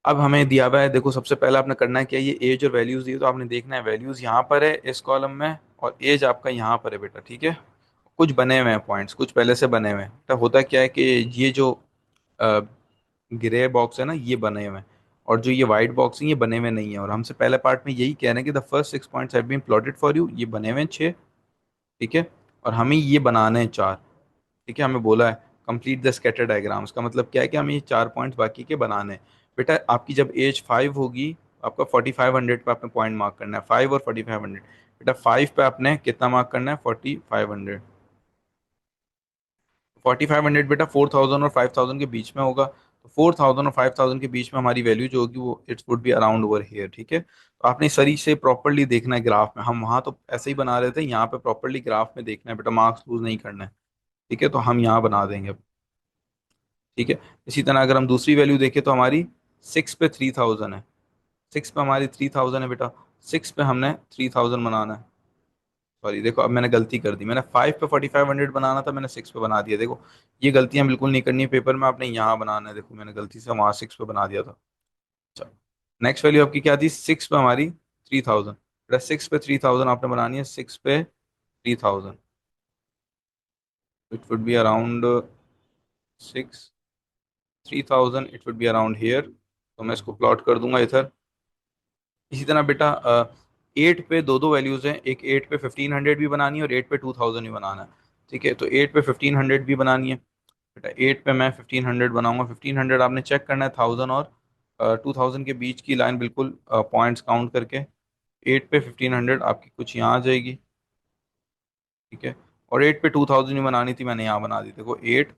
अब हमें दिया हुआ है, देखो सबसे पहले आपने करना है क्या, ये एज और वैल्यूज दी है, तो आपने देखना है वैल्यूज यहाँ पर है इस कॉलम में, और एज आपका यहाँ पर है बेटा। ठीक है, कुछ बने हुए हैं पॉइंट्स, कुछ पहले से बने हुए हैं। तो होता क्या है कि ये जो ग्रे बॉक्स है ना, ये बने हुए हैं, और जो ये व्हाइट बॉक्स है ये बने हुए नहीं है। और हमसे पहले पार्ट में यही कह रहे हैं कि the first 6 points have been plotted for you, ये बने हुए हैं 6। ठीक है, और हमें ये बनाने हैं 4। ठीक है, हमें बोला है कंप्लीट द स्कैटर डायग्राम्स, का मतलब क्या है कि हमें ये 4 पॉइंट्स बाकी के बनाने हैं। बेटा आपकी जब एज 5 होगी, आपका 4500 पे आपने पॉइंट मार्क करना है, 5 और 4500। बेटा 5 पे आपने कितना मार्क करना है, 4500। 4500 बेटा 4000 और 5000 के बीच में होगा, तो 4000 और 5000 के बीच में हमारी वैल्यू जो होगी वो it's would be around over here. ठीक है, तो आपने सही से प्रॉपरली देखना है ग्राफ में, हम वहाँ तो ऐसे ही बना रहे थे, यहाँ पे प्रॉपरली ग्राफ में देखना है बेटा, मार्क्स लूज नहीं करना है। ठीक है, तो हम यहाँ बना देंगे अब। ठीक है, इसी तरह अगर हम दूसरी वैल्यू देखें तो हमारी 6 पे 3000 है, 6 पे हमारी 3000 है बेटा, 6 पे हमने 3000 बनाना है। सॉरी देखो, अब मैंने गलती कर दी, मैंने 5 पे 4500 बनाना था, मैंने 6 पे बना दिया। देखो ये गलतियां बिल्कुल नहीं करनी है पेपर में, आपने यहाँ बनाना है। देखो मैंने गलती से वहाँ 6 पे बना दिया था। अच्छा, नेक्स्ट वैल्यू आपकी क्या थी, 6 पे हमारी 3000। बेटा 6 पे 3000 आपने बनानी है, 6 पे 3000, it would be around 6, 3000 it would be around here. तो मैं इसको प्लॉट कर दूंगा इधर। इसी तरह बेटा 8 पे दो दो वैल्यूज हैं, एक 8 पे 1500 भी बनानी है और 8 पे 2000 भी बनाना है। ठीक है, तो 8 पे 1500 भी बनानी है। बेटा 8 पे मैं 1500 बनाऊंगा, 1500 आपने चेक करना है 1000 और 2000 के बीच की लाइन, बिल्कुल पॉइंट्स काउंट करके। 8 पे 1500 आपकी कुछ यहाँ आ जाएगी। ठीक है, और 8 पे 2000 ही बनानी थी, मैंने यहाँ बना दी। देखो 8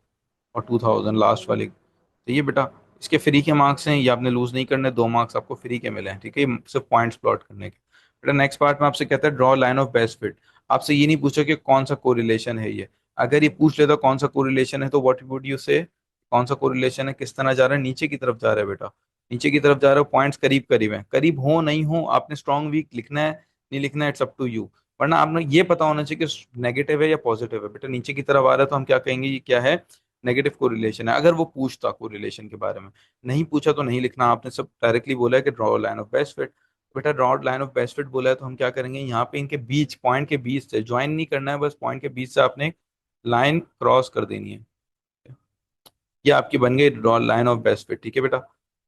और 2000 लास्ट वाली, तो ये बेटा इसके फ्री के मार्क्स हैं, ये आपने लूज नहीं करने, 2 मार्क्स आपको फ्री के मिले हैं। ठीक है, ये सिर्फ पॉइंट्स प्लॉट करने के। बेटा नेक्स्ट पार्ट में आपसे कहता है draw line of best fit. आपसे ये नहीं पूछा कि कौन सा कोरिलेशन है ये, अगर ये पूछ लेता कौन सा कोरिलेशन है तो व्हाट वुड यू से, कौन सा कोरिलेशन है, किस तरह जा रहा है, नीचे की तरफ जा रहा है बेटा, नीचे की तरफ जा रहा है, पॉइंट्स करीब करीब हैं, करीब हो नहीं हो आपने स्ट्रॉन्ग वीक लिखना है, नहीं लिखना है, इट्स अप टू यू। वरना आपने ये पता होना चाहिए कि नेगेटिव है या पॉजिटिव है। बेटा नीचे की तरफ आ रहा है तो हम क्या कहेंगे, ये क्या है, नेगेटिव कोरिलेशन है, अगर वो पूछता कोरिलेशन के बारे में। नहीं पूछा तो नहीं लिखना, आपने सब डायरेक्टली बोला है कि draw line of best fit. बेटा draw line of best fit बोला है तो हम क्या करेंगे, यहाँ पे इनके बीच, पॉइंट के बीच से ज्वाइन नहीं करना है, बस पॉइंट के बीच से आपने लाइन क्रॉस कर देनी है। ये आपकी बन गई draw line of best fit. ठीक है बेटा,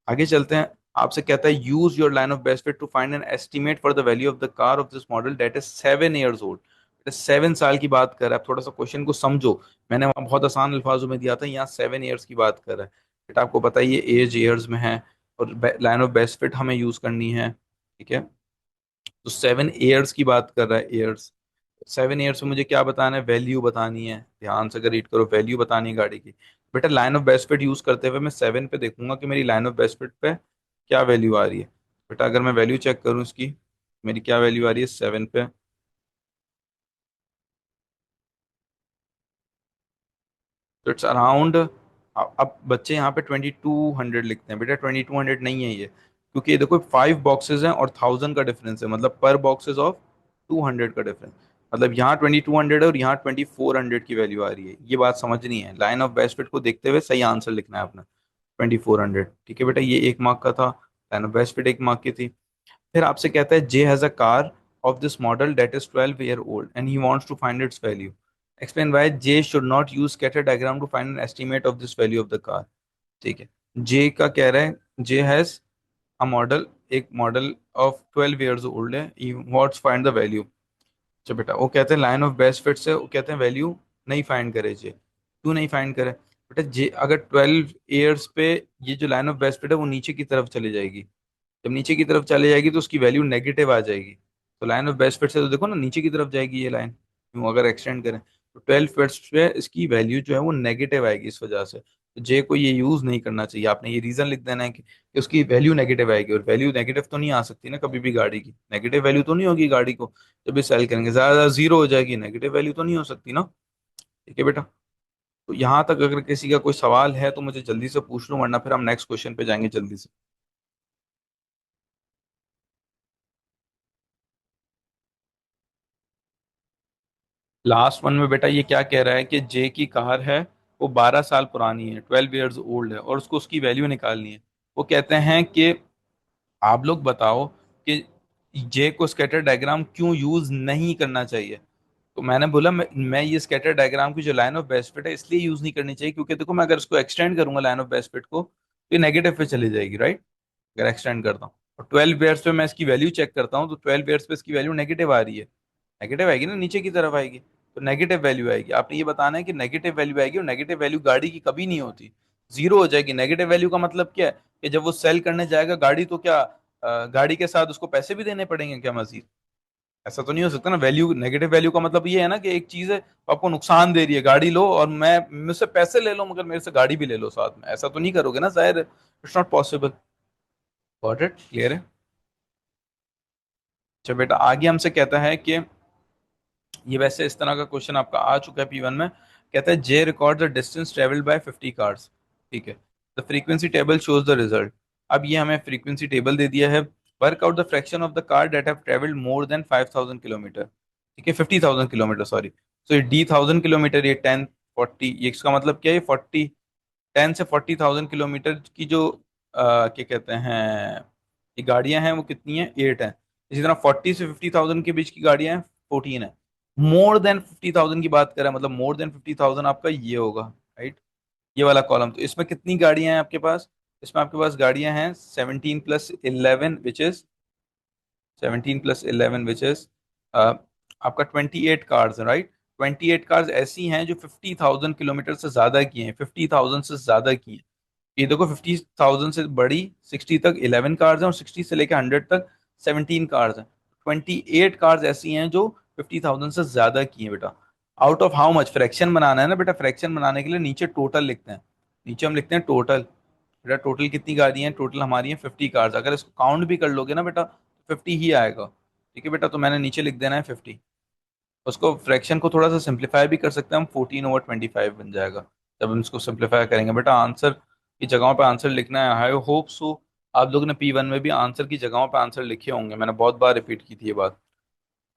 आगे चलते हैं। आपसे कहता है use your line of best fit to find an estimate for the value of the car of this model that is 7 years old. 7 साल की बात कर रहा है, आप थोड़ा सा क्वेश्चन को समझो। मैंने वहाँ बहुत आसान अल्फाजों में दिया था, यहाँ 7 years की बात कर रहा है। बेटा आपको पता है ये एज ईयर्स में है, और लाइन ऑफ बेस्ट फिट हमें यूज करनी है। ठीक है, तो 7 years की बात कर रहा है, ईयर्स। 7 years में मुझे क्या बताना है, वैल्यू बतानी है। ध्यान से अगर रीड करो, वैल्यू बतानी है गाड़ी की। बेटा line of best fit use करते हुए मैं 7 पे देखूंगा कि मेरी लाइन ऑफ बेस्ट फिट पे क्या वैल्यू आ रही है। बेटा अगर मैं वैल्यू चेक करूँ इसकी, मेरी क्या वैल्यू आ रही है 7 पे, तो इट्स अराउंड। अब बच्चे यहाँ पे 2200 लिखते हैं, बेटा 2200 नहीं है ये, क्योंकि ये देखो 5 बॉक्सेस हैं और 1000 का डिफरेंस है, मतलब पर बॉक्सेस ऑफ 200 का डिफरेंस। मतलब यहाँ 2200 है और यहाँ 2400 की वैल्यू आ रही है, ये बात समझनी है। लाइन ऑफ बेस्ट फिट को देखते हुए सही आंसर लिखना है अपना, 2400। ठीक है बेटा, ये 1 मार्क का था, line of best fit 1 mark की थी। फिर आपसे कहता है J has a car of this model that is 12 year old and he wants to find its value. Explain why J should not use scatter diagram to find an estimate of this value of the car. ठीक है, J का कह रहा है, J has a model, एक model of 12 years old है, he wants find the value. अच्छा बेटा, वो कहते हैं लाइन ऑफ बेस्ट फिट से वो कहते हैं वैल्यू नहीं फाइंड करे जे। क्यों नहीं फाइंड करे बेटा, जे अगर 12 years पे ये जो लाइन ऑफ बेस्ट फिट है वो नीचे की तरफ चली जाएगी। जब नीचे की तरफ चले जाएगी तो उसकी वैल्यू नेगेटिव आ जाएगी। तो लाइन ऑफ बेस्ट फिट से तो देखो ना नीचे की तरफ जाएगी ये लाइन, यूं अगर एक्सटेंड करें तो 12 फीट पे इसकी वैल्यू जो है वो नेगेटिव आएगी, इस वजह से तो जे को ये यूज नहीं करना चाहिए। आपने ये रीजन लिख देना है कि उसकी वैल्यू नेगेटिव आएगी, और वैल्यू नेगेटिव तो नहीं आ सकती ना कभी भी, गाड़ी की नेगेटिव वैल्यू तो नहीं होगी गाड़ी को जब भी सेल करेंगे, ज्यादा जीरो हो जाएगी, नेगेटिव वैल्यू तो नहीं हो सकती ना। ठीक है बेटा, तो यहाँ तक अगर किसी का कोई सवाल है तो मुझे जल्दी से पूछ लो, वरना फिर हम नेक्स्ट क्वेश्चन पे जाएंगे जल्दी से। लास्ट वन में बेटा ये क्या कह रहा है कि जे की कार है, वो 12 साल पुरानी है, 12 years ओल्ड है, और उसको उसकी वैल्यू निकालनी है। वो कहते हैं कि आप लोग बताओ कि जे को स्कैटर डायग्राम क्यों यूज नहीं करना चाहिए। तो मैंने बोला मैं ये स्कैटर डायग्राम की जो लाइन ऑफ बेस्ट फिट है इसलिए यूज नहीं करनी चाहिए, क्योंकि देखो मैं अगर इसको एक्सटेंड करूंगा लाइन ऑफ बेस्ट फिट को तो ये नेगेटिव पे चली जाएगी, राइट। अगर एक्सटेंड करता हूँ और 12 years पे मैं इसकी वैल्यू चेक करता हूँ तो 12 years पे इसकी वैल्यू नेगेटिव आ रही है। नेगेटिव आएगी ना, नीचे की तरफ आएगी, तो नेगेटिव वैल्यू आएगी। आपने ये बताना है कि नेगेटिव वैल्यू आएगी, और नेगेटिव वैल्यू गाड़ी की कभी नहीं होती, जीरो हो जाएगी। नेगेटिव वैल्यू का मतलब क्या है कि जब वो सेल करने जाएगा गाड़ी तो क्या गाड़ी के साथ उसको पैसे भी देने पड़ेंगे क्या मजीद। ऐसा तो नहीं हो सकता ना। वैल्यू, नेगेटिव वैल्यू का मतलब ये है ना कि एक चीज है आपको नुकसान दे रही है, गाड़ी लो और मैं मुझसे पैसे ले लो मगर मेरे से गाड़ी भी ले लो साथ में, ऐसा तो नहीं करोगे ना, जाहिर है it's not possible. Got it, clear है। अच्छा बेटा, आगे हमसे कहता है कि ये वैसे इस तरह का क्वेश्चन आपका आ चुका है P1 में। कहता है J record the distance travelled by 50 cars. ठीक है, the frequency table shows the result. अब ये हमें फ्रीक्वेंसी टेबल दे दिया है। Work out the fraction of the car that have travelled more than 5000 kilometre. ठीक है, 50,000 किलोमीटर सॉरी। सो ये D 1000 किलोमीटर, ये 1040, ये इसका मतलब क्या है, 10 से 40,000 किलोमीटर की जो क्या कहते हैं ये गाड़ियां हैं वो कितनी हैं, 8 हैं। इसी तरह 40 से 50,000 के बीच की गाड़ियां हैं, 14 है। मोर देन 50,000 की बात करें, मतलब मोर देन 50,000 आपका ये होगा, राइट। ये वाला कॉलम, तो इसमें कितनी गाड़ियां हैं आपके पास, इसमें आपके पास गाड़ियां हैं 17 प्लस 11 विच इज आपका 28 कार्स है, राइट। 28 कार्स ऐसी हैं जो 50,000 किलोमीटर से ज्यादा की हैं, 50,000 से ज्यादा की हैं। ये देखो 50,000 से बड़ी 60 तक 11 कार्स हैं, और 60 से लेकर 100 तक 17 कार्स हैं। 28 कार्स ऐसी हैं जो 50,000 से ज्यादा की हैं बेटा। Out of how much, fraction बनाना है ना बेटा, फ्रैक्शन बनाने के लिए नीचे टोटल लिखते हैं। नीचे हम लिखते हैं टोटल। बेटा टोटल कितनी गाड़ियां हैं, टोटल हमारी हैं 50 कार्स। अगर इसको काउंट भी कर लोगे ना बेटा तो 50 ही आएगा। ठीक है बेटा, तो मैंने नीचे लिख देना है 50। उसको फ्रैक्शन को थोड़ा सा सिंप्लीफाई भी कर सकते हैं हम, 14/25 बन जाएगा जब हम इसको सिंप्लीफाई करेंगे। बेटा आंसर की जगहों पे आंसर लिखना है। आई होप सो आप लोगों ने P1 में भी आंसर की जगहों पे आंसर लिखे होंगे, मैंने बहुत बार रिपीट की थी ये बात।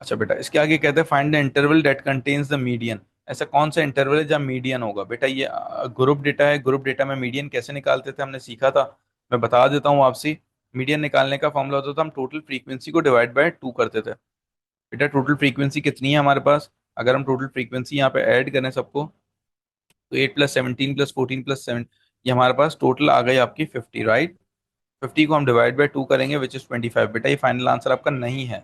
अच्छा बेटा, इसके आगे कहते हैं find the interval that contains the median. ऐसा कौन सा इंटरवल है जहाँ मीडियन होगा? बेटा ये ग्रुप डेटा है। ग्रुप डेटा में मीडियन कैसे निकालते थे हमने सीखा था, मैं बता देता हूँ आपसे। मीडियन निकालने का फॉर्मूला होता था, हम टोटल फ्रीक्वेंसी को डिवाइड बाय 2 करते थे। बेटा टोटल फ्रीक्वेंसी कितनी है हमारे पास? अगर हम टोटल फ्रीक्वेंसी यहाँ पे ऐड करें सबको, तो 8 + 17 + 14 + 7, ये हमारे पास टोटल आ गई आपकी 50, राइट। 50 को हम डिवाइड बाय 2 करेंगे, विच इज 25। बेटा ये फाइनल आंसर आपका नहीं है।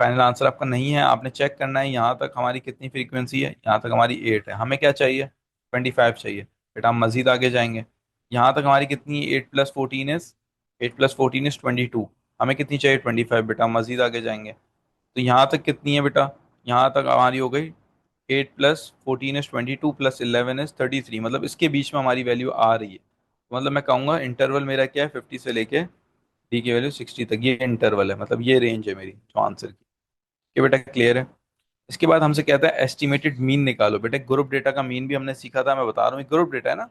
फाइनल आंसर आपका नहीं है। आपने चेक करना है यहाँ तक हमारी कितनी फ्रीक्वेंसी है, यहाँ तक हमारी 8 है, हमें क्या चाहिए? 25 चाहिए। बेटा हम मजीद आगे जाएंगे। यहाँ तक हमारी कितनी? 8 + 14 इज 22। हमें कितनी चाहिए? 25। बेटा हम मजीद आगे जाएंगे। तो यहाँ तक कितनी है बेटा? यहाँ तक हमारी हो गई 8 + 14 इज 22 + 11 इज 33। मतलब इसके बीच में हमारी वैल्यू आ रही है। मतलब मैं कहूँगा इंटरवल मेरा क्या है, 50 से लेके डी की वैल्यू 60 तक, ये इंटरवल है, मतलब ये रेंज है मेरी जो आंसर की। ये बेटा क्लियर है? इसके बाद हमसे कहता है एस्टिमेटेड मीन निकालो। बेटा ग्रुप डेटा का मीन भी हमने सीखा था, मैं बता रहा हूँ, ये ग्रुप डेटा है ना,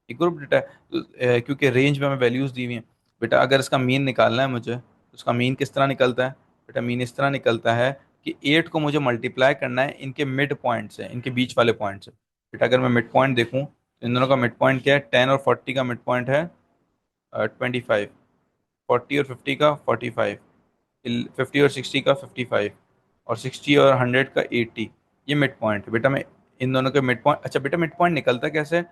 ये ग्रुप डेटा है। तो, क्योंकि रेंज में हमें वैल्यूज दी हुई हैं। बेटा अगर इसका मीन निकालना है मुझे, तो उसका मीन किस तरह निकलता है? बेटा मीन इस तरह निकलता है कि 8 को मुझे मल्टीप्लाई करना है इनके मिड पॉइंट से, इनके बीच वाले पॉइंट से। बेटा अगर मैं मिड पॉइंट देखूँ तो इन दोनों का मिड पॉइंट क्या है? 10 और 40 का मिड पॉइंट है 25। 40 और 50 का 45। 50 और 60 का 55। और 60 और 100 का 80। ये मिड पॉइंट है। बेटा मैं इन दोनों के मिड पॉइंट, अच्छा बेटा मिड पॉइंट निकलता कैसे?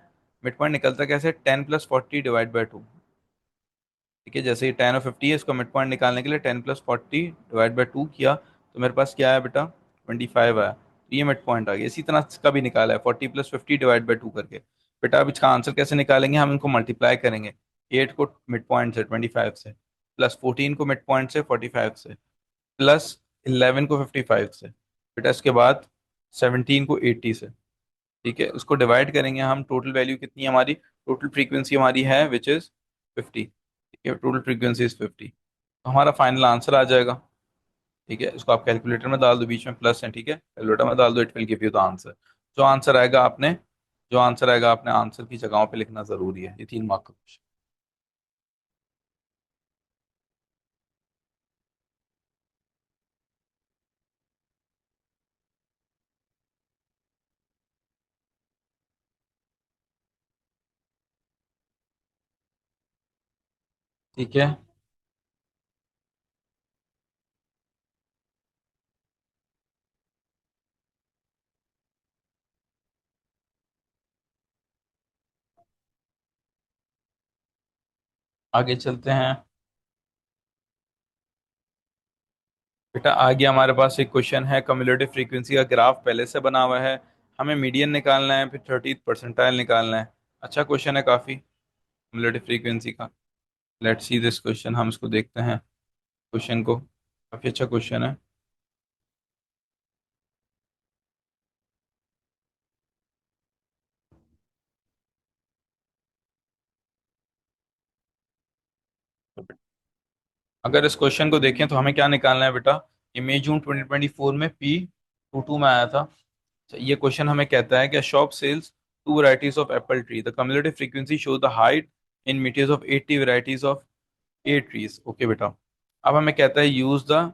मिड पॉइंट निकलता कैसे? 10 + 40 डिवाइड बाई 2। ठीक है, जैसे ये 10 और 50 है, इसको मिड पॉइंट निकालने के लिए 10 + 40 डिवाइड बाई 2 किया, तो मेरे पास क्या आया बेटा? 25 आया। तो ये मिड पॉइंट आ गया। इसी तरह इसका भी निकाला है, 40 + 50 डिवाइड बाई 2 करके। बेटा अब इसका आंसर कैसे निकालेंगे? हम इनको मल्टीप्लाई करेंगे। 8 को मिड पॉइंट से 25 से, +14 को मिड पॉइंट से 45 से, +11 को 55 से, बेटा इसके बाद 17 को 80 से। ठीक है, उसको डिवाइड करेंगे हम। टोटल वैल्यू कितनी है हमारी? टोटल फ्रीक्वेंसी हमारी है विच इज 50। ठीक है, टोटल फ्रीक्वेंसी इज 50। तो हमारा फाइनल आंसर आ जाएगा। ठीक है, इसको आप कैलकुलेटर में डाल दो, बीच में प्लस है, ठीक है, कैलकुलेटर में डाल दो, it will give you the answer. जो आंसर आएगा आपने, जो आंसर आएगा आपने आंसर की जगहों पे लिखना जरूरी है। ये 3 मार्क का क्वेश्चन। ठीक है, आगे चलते हैं। बेटा आगे हमारे पास एक क्वेश्चन है, कम्युलेटिव फ्रीक्वेंसी का ग्राफ पहले से बना हुआ है, हमें मीडियन निकालना है, फिर 30th परसेंटाइल निकालना है। अच्छा क्वेश्चन है काफ़ी, कम्युलेटिव फ्रीक्वेंसी का। लेट्स सी दिस क्वेश्चन, हम इसको देखते हैं क्वेश्चन को। काफ़ी अच्छा क्वेश्चन है। अगर इस क्वेश्चन को देखें तो हमें क्या निकालना है बेटा? ये मई जून 2024 में P22 में आया था। तो ये क्वेश्चन हमें कहता है कि shop sells 2 varieties of apple tree, the cumulative frequency show the height in metres of 80 varieties of a trees. Okay बेटा, अब हमें कहता है use the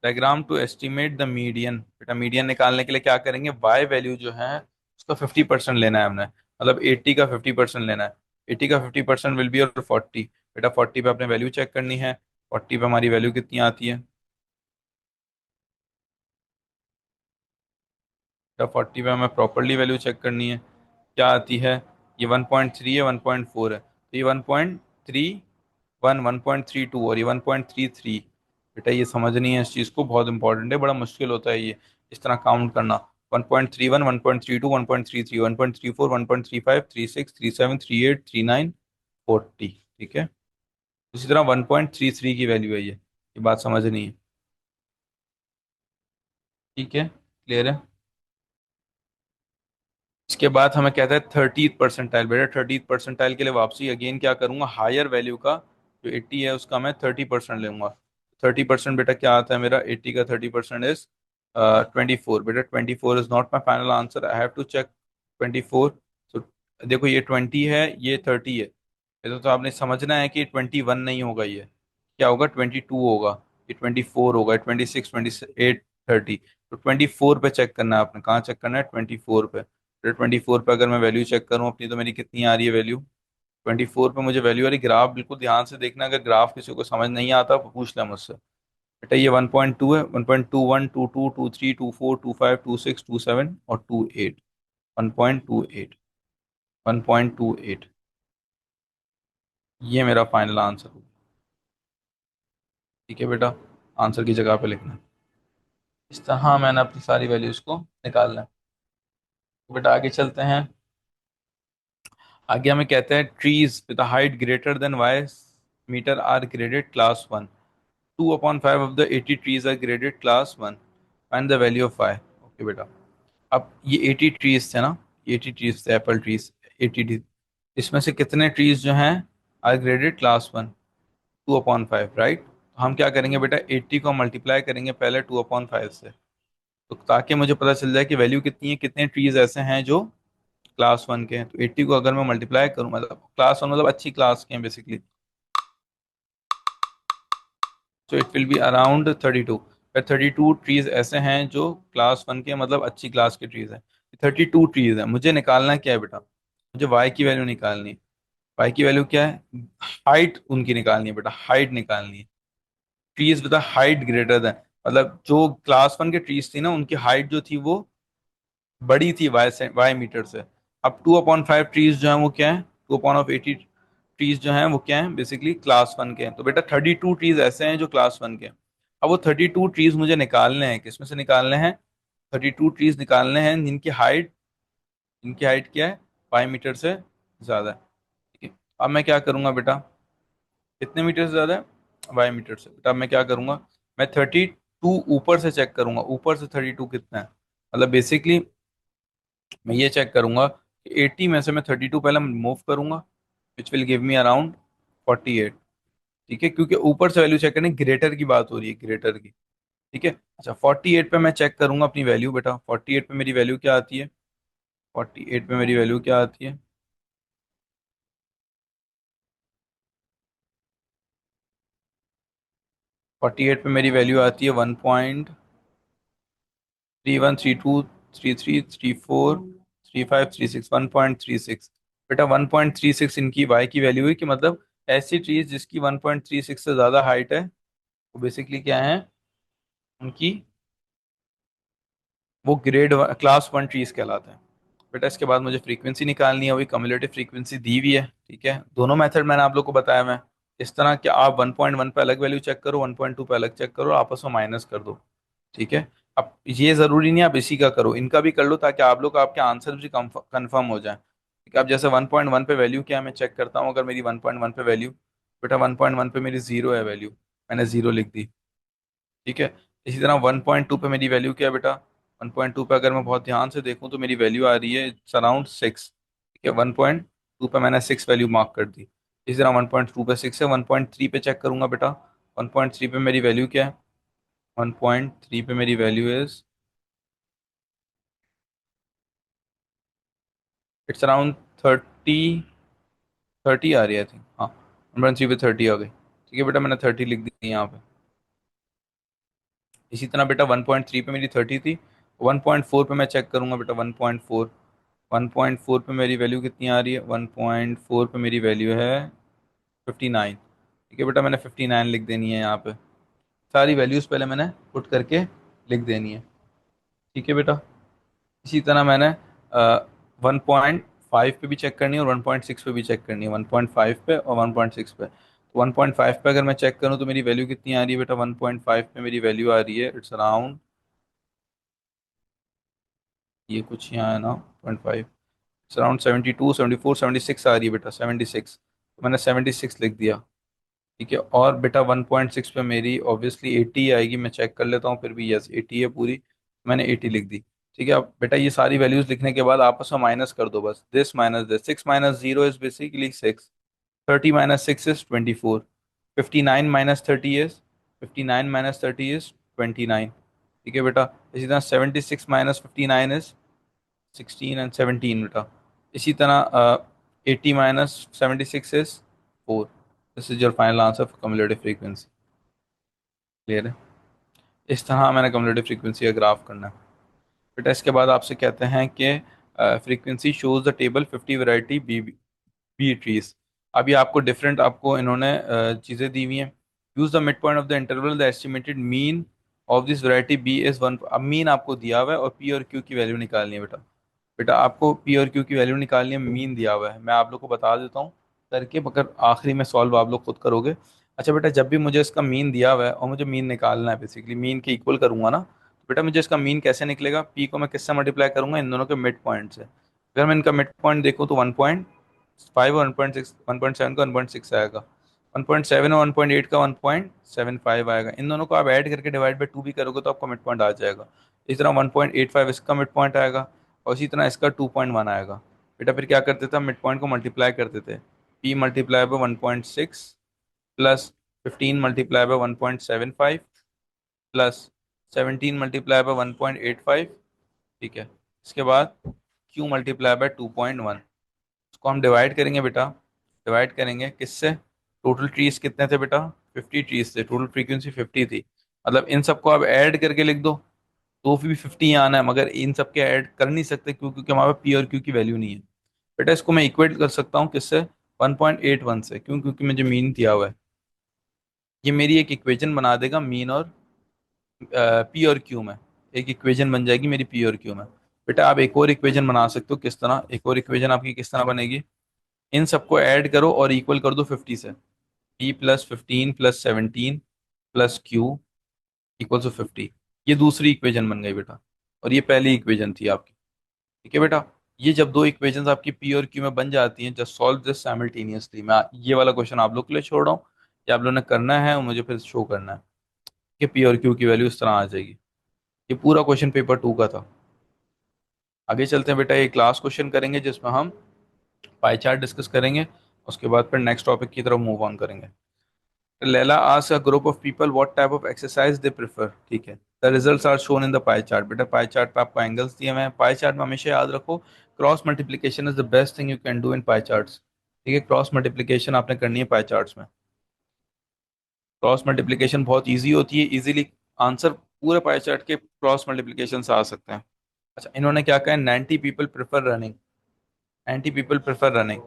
diagram to estimate the median. बेटा मीडियन निकालने के लिए क्या करेंगे? वाई वैल्यू जो है उसका 50% लेना है हमने, मतलब 80 का 50% लेना है। 80 का 50% विल बी और 40। बेटा 40 पे अपने वैल्यू चेक करनी है। 40 पे हमारी वैल्यू कितनी आती है? बेटा 40 पे हमें प्रॉपरली वैल्यू चेक करनी है, क्या आती है? ये 1.3 है, 1.4 है, तो ये 1.31, 1.32 और ये 1.33। बेटा ये समझनी है इस चीज़ को, बहुत इंपॉर्टेंट है, बड़ा मुश्किल होता है ये इस तरह काउंट करना। 1.31, 1.32, 1.33, 1.34, 1.35, 36, 37, 38, 39, 40। ठीक है, इसी तरह 1.33 की वैल्यू है ये बात समझनी है। ठीक है, क्लियर है? इसके बाद हमें कहता है 30th परसेंटाइल। बेटा 30th परसेंटाइल के लिए वापसी अगेन क्या करूंगा? हायर वैल्यू का जो 80 है उसका मैं 30% लूंगा। 30% बेटा क्या आता है मेरा? 80 का 30% इज 24। बेटा 24 is not my final answer, I have to check 24। तो देखो ये 20 है, ये 30 है, तो आपने समझना है कि 21 नहीं होगा, ये क्या होगा? 22 होगा, ये 24 होगा, 26, 28, 30। तो 24 पे चेक करना है आपने, कहाँ चेक करना है? 24 पे। फिर 24 पे अगर मैं वैल्यू चेक करूँ अपनी, तो मेरी कितनी आ रही है वैल्यू? 24 पे मुझे वैल्यू आ रही। ग्राफ बिल्कुल ध्यान से देखना, अगर ग्राफ किसी को समझ नहीं आता तो पूछ लें मुझसे। बेटा ये 1.2 है, 1.21, 22, 23, 24, 25, 26, 27 और 28। 1.28, 1.28, ये मेरा फाइनल आंसर होगा। ठीक है बेटा, आंसर की जगह पे लिखना है। इस तरह मैंने अपनी सारी वैल्यूज को निकालना है। तो बेटा आगे चलते हैं। आगे हमें कहते हैं trees with height greater than y metre are graded class one. 2/5 of the 80 trees are graded class one. Find the value of y. Okay बेटा, अब ये 80 ट्रीज थे ना, 80 ट्रीज थे, एप्पल ट्रीज, 80 ट्रीज। इसमें से कितने ट्रीज जो हैं are graded class one? 2/5, right. हम क्या करेंगे बेटा, 80 को मल्टीप्लाई करेंगे पहले 2/5 से, तो ताकि मुझे पता चल जाए कि वैल्यू कितनी है, कितने ट्रीज ऐसे हैं जो क्लास वन के हैं। तो 80 को अगर मैं मल्टीप्लाई करूँ, मतलब क्लास वन मतलब अच्छी क्लास के हैं बेसिकली, तो it will be around 32। 32 trees ऐसे हैं जो क्लास वन के, मतलब अच्छी क्लास के ट्रीज हैं। 32 ट्रीज है, मुझे निकालना क्या है बेटा? मुझे वाई की वैल्यू निकालनी है। वाई की वैल्यू क्या है? हाइट उनकी निकालनी है बेटा, हाइट निकालनी है। Trees with height greater then, मतलब जो क्लास वन के ट्रीज थी ना, उनकी हाइट जो थी वो बड़ी थी वाई से, वाई मीटर से। अब 2/5 ट्रीज जो है वो क्या है? 2/80 ट्रीज जो हैं वो क्या है? बेसिकली क्लास वन के हैं। तो बेटा 32 ट्रीज ऐसे हैं जो क्लास वन के हैं। अब वो 32 ट्रीज मुझे निकालने हैं, किसमें से निकालने हैं? 32 ट्रीज निकालने हैं जिनकी हाइट, इनकी हाइट क्या है? 5 मीटर से ज्यादा है। ठीक है, अब मैं क्या करूंगा बेटा? कितने मीटर से ज्यादा है? 5 मीटर से। बेटा अब मैं क्या करूंगा, मैं 32 ऊपर से चेक करूंगा, ऊपर से 32 कितना है। मतलब बेसिकली मैं ये चेक करूंगा कि 80 में से मैं 32 पहले मूव करूंगा, which will give me around 48। ठीक है, क्योंकि ऊपर से वैल्यू चेक करने, ग्रेटर की बात हो रही है, ग्रेटर की। ठीक है, अच्छा 48 पे मैं चेक करूंगा अपनी वैल्यू बेटा। 48 पे मेरी वैल्यू क्या आती है? 48 पे मेरी वैल्यू क्या आती है? 48 पे मेरी वैल्यू आती है 1.313233343536, 1.36। बेटा 1.36 इनकी वाई की वैल्यू है, कि मतलब ऐसी ट्रीज जिसकी 1.36 से ज़्यादा हाइट है, वो बेसिकली क्या है उनकी, वो ग्रेड क्लास वन ट्रीज कहलाते हैं। बेटा इसके बाद मुझे फ्रीक्वेंसी निकालनी है, वही कम्युलेटिव फ्रीक्वेंसी दी हुई है। ठीक है, दोनों मेथड मैंने आप लोग को बताया। मैं इस तरह कि आप 1.1 पे अलग वैल्यू चेक करो, 1.2 पे अलग चेक करो, आपस में माइनस कर दो। ठीक है, अब ये जरूरी नहीं आप इसी का करो, इनका भी कर लो, ताकि आप लोग आपके आंसर भी कंफर्म हो जाए। ठीक है, अब जैसे 1.1 पे वैल्यू क्या है मैं चेक करता हूँ। अगर मेरी 1.1 पे वैल्यू, बेटा 1.1 पे मेरी जीरो है वैल्यू, मैंने जीरो लिख दी। ठीक है, इसी तरह 1.2 पे मेरी वैल्यू क्या है बेटा? 1.2 पे अगर मैं बहुत ध्यान से देखूं तो मेरी वैल्यू आ रही है अराउंड 6। ठीक है, 1.2 पे मैंने 6 वैल्यू मार्क कर दी। इसी तरह 1.2 पे 6 है। 1.3 पे चेक करूंगा बेटा। 1.3 पे मेरी वैल्यू क्या है? 1.3 पे मेरी वैल्यू इज, इट्स अराउंड 30। 30 आ रही है थी, हाँ 1.3 पे 30 आ गई। ठीक है बेटा, मैंने 30 लिख दी यहाँ पे। इसी तरह बेटा 1.3 पे मेरी 30 थी। 1.4 पे मैं चेक करूंगा बेटा। 1.4, 1.4 पे मेरी वैल्यू कितनी आ रही है? 1.4 पे मेरी वैल्यू है 59। ठीक है बेटा, मैंने 59 लिख देनी है यहाँ पे। सारी वैल्यूज़ पहले मैंने पुट करके लिख देनी है। ठीक है बेटा, इसी तरह मैंने 1.5 पे भी चेक करनी है और 1.6 पे भी चेक करनी है। 1.5 पे और 1.6 पे। तो 1.5 पे अगर मैं चेक करूँ तो मेरी वैल्यू कितनी आ रही है बेटा? 1.5 पे मेरी वैल्यू आ रही है, इट्स अराउंड, ये कुछ यहाँ है ना 0.5, अराउंड 72, 74, 76 आ रही है बेटा, 76। तो मैंने 76 लिख दिया। ठीक है, और बेटा 1.6 पे मेरी ऑब्वियसली 80 आएगी, मैं चेक कर लेता हूँ फिर भी। यस 80 है पूरी, मैंने 80 लिख दी। ठीक है, अब बेटा ये सारी वैल्यूज लिखने के बाद आपस में माइनस कर दो बस। This minus this, 6 minus 0 is basically 6, 30 minus 6 is 24, 59 minus 30 is, 59 minus 30 is 29। ठीक है बेटा, इसी तरह 76 माइनस 59 इज 16 एंड 17 बेटा। इसी तरह 80 minus 76 is 4। This is your final answer for cumulative frequency. Clear है? इस तरह मैंने कम्युलेटिव फ्रीक्वेंसी का ग्राफ करना है बेटा। इसके बाद आपसे कहते हैं कि frequency shows the table 50 variety B trees. अभी आपको डिफरेंट आपको इन्होंने चीज़ें दी हुई हैं। Use the mid point of the interval the estimated mean of this variety B is one. अब मीन आपको दिया हुआ है और पी और क्यू की वैल्यू निकालनी है बेटा। बेटा आपको पी और क्यू की वैल्यू निकालनी है, मीन दिया हुआ है। मैं आप लोग को बता देता हूँ करके, मगर आखिरी में सॉल्व आप लोग खुद करोगे। अच्छा बेटा, जब भी मुझे इसका मीन दिया हुआ है और मुझे मीन निकालना है, बेसिकली मीन के इक्वल करूंगा ना, तो बेटा मुझे इसका मीन कैसे निकलेगा? पी को मैं किससे मल्टीप्लाई करूंगा? इन दोनों के मिड पॉइंट से। अगर मैं इनका मिड पॉइंट देखूँ तो 1.5 और 1.6, 1.7 का 1.6 आएगा, 1.7 और 1.8 का 1.75 आएगा। इन दोनों को आप ऐड करके डिवाइड बाई 2 भी करोगे तो आपका मिड पॉइंट आ जाएगा। इस तरह 1.85 इसका मिड पॉइंट आएगा और इसी तरह इसका 2.1 आएगा। बेटा फिर क्या करते थे हम? मिड पॉइंट को मल्टीप्लाई करते थे। P multiply by 1.6 plus 15 multiply by 1.75 plus 17 multiply by 1.85। ठीक है, इसके बाद क्यू मल्टीप्लाई बाय 2.1। इसको हम डिवाइड करेंगे बेटा। डिवाइड करेंगे किससे? टोटल ट्रीज कितने थे बेटा? 50 ट्रीज थे, टोटल फ्रीक्वेंसी 50 थी। मतलब इन सबको आप ऐड करके लिख दो तो भी 50 आना है, मगर इन सबके ऐड कर नहीं सकते क्योंकि हमारे पास पी और क्यू की वैल्यू नहीं है। बेटा इसको मैं इक्वेट कर सकता हूँ किससे? 1.81 से। क्यों? क्योंकि मुझे मीन दिया हुआ है। ये मेरी एक इक्वेशन बना देगा मीन और पी और क्यू में। एक इक्वेशन बन जाएगी मेरी पी और क्यू में। बेटा आप एक और इक्वेशन बना सकते हो। किस तरह? एक और इक्वेशन आपकी किस तरह बनेगी? इन सबको ऐड करो और इक्वल कर दो 50 से। P plus 15 plus 17 plus q equal to 50। ये दूसरी इक्वेशन बन गई बेटा, और ये पहली इक्वेशन थी आपकी। ठीक है बेटा, ये जब दो इक्वेशंस आपकी पी और क्यू में बन जाती हैं, जस्ट सॉल्व दिस साइमल्टेनियसली। मैं ये वाला क्वेश्चन आप लोग के लिए छोड़ रहा हूँ, ये आप लोगों ने करना है और मुझे फिर शो करना है कि पी और क्यू की वैल्यू इस तरह आ जाएगी। ये पूरा क्वेश्चन पेपर 2 का था। आगे चलते हैं बेटा, ये क्लास क्वेश्चन करेंगे जिसमें हम पाई चार्ट डिस्कस करेंगे। उसके बाद फिर नेक्स्ट टॉपिक की तरफ मूव ऑन करेंगे। Leila asks a group of people what type of exercise they prefer। ठीक है, the results are shown in the pie chart. बेटा पाई चार्ट पे आपको एंगल्स दिए हुए हैं। पाई चार्ट में हमेशा याद रखो, cross multiplication is the best thing you can do in pie charts. ठीक है, क्रॉस मल्टीप्लिकेशन आपने करनी है पाई चार्ट्स में। क्रॉस मल्टीप्लिकेशन बहुत ईजी होती है, इजीली आंसर पूरे पाई चार्ट के क्रॉस मल्टीप्लिकेशन से आ सकते हैं। अच्छा, इन्होंने क्या कहा है? 90 people prefer running. 90 people prefer running.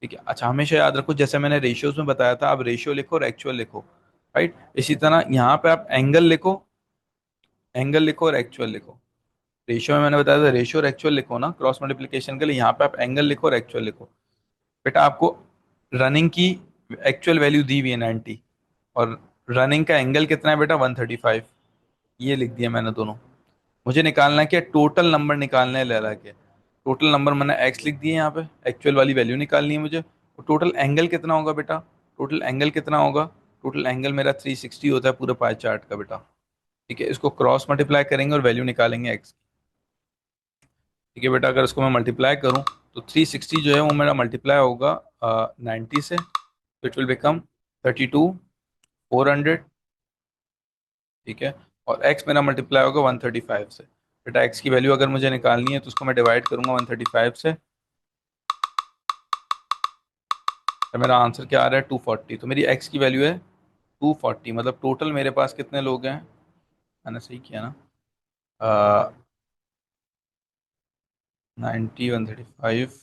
ठीक है, अच्छा हमेशा याद रखो, जैसे मैंने रेशियोज में बताया था, आप रेशियो लिखो और एक्चुअल लिखो। राइट, इसी तरह यहाँ पे आप एंगल लिखो, एंगल लिखो और एक्चुअल लिखो। रेशियो में मैंने बताया था रेशियो और एक्चुअल लिखो ना क्रॉस मल्टीप्लिकेशन के लिए। यहाँ पे आप एंगल लिखो और एक्चुअल लिखो। बेटा आपको रनिंग की एक्चुअल वैल्यू दी हुई है 90, और रनिंग का एंगल कितना है बेटा? 135। ये लिख दिया मैंने दोनों। मुझे निकालना है कि टोटल नंबर निकालना है लैला के। टोटल नंबर मैंने एक्स लिख दिए यहाँ पे, एक्चुअल वाली वैल्यू निकालनी है मुझे। और टोटल एंगल कितना होगा बेटा? टोटल एंगल कितना होगा? टोटल एंगल मेरा 360 होता है पूरे पाई चार्ट का बेटा। ठीक है, इसको क्रॉस मल्टीप्लाई करेंगे और वैल्यू निकालेंगे एक्स। ठीक है बेटा, अगर इसको मैं मल्टीप्लाई करूँ तो 360 जो है वो मेरा मल्टीप्लाई होगा 90 से, तो इट विल बिकम 32 400। ठीक है, और x मेरा मल्टीप्लाई होगा 135 से। बेटा x की वैल्यू अगर मुझे निकालनी है तो उसको मैं डिवाइड करूंगा 135 से, तो मेरा आंसर क्या आ रहा है? 240। तो मेरी x की वैल्यू है 240। मतलब टोटल मेरे पास कितने लोग हैं? मैंने सही किया ना? 90 135,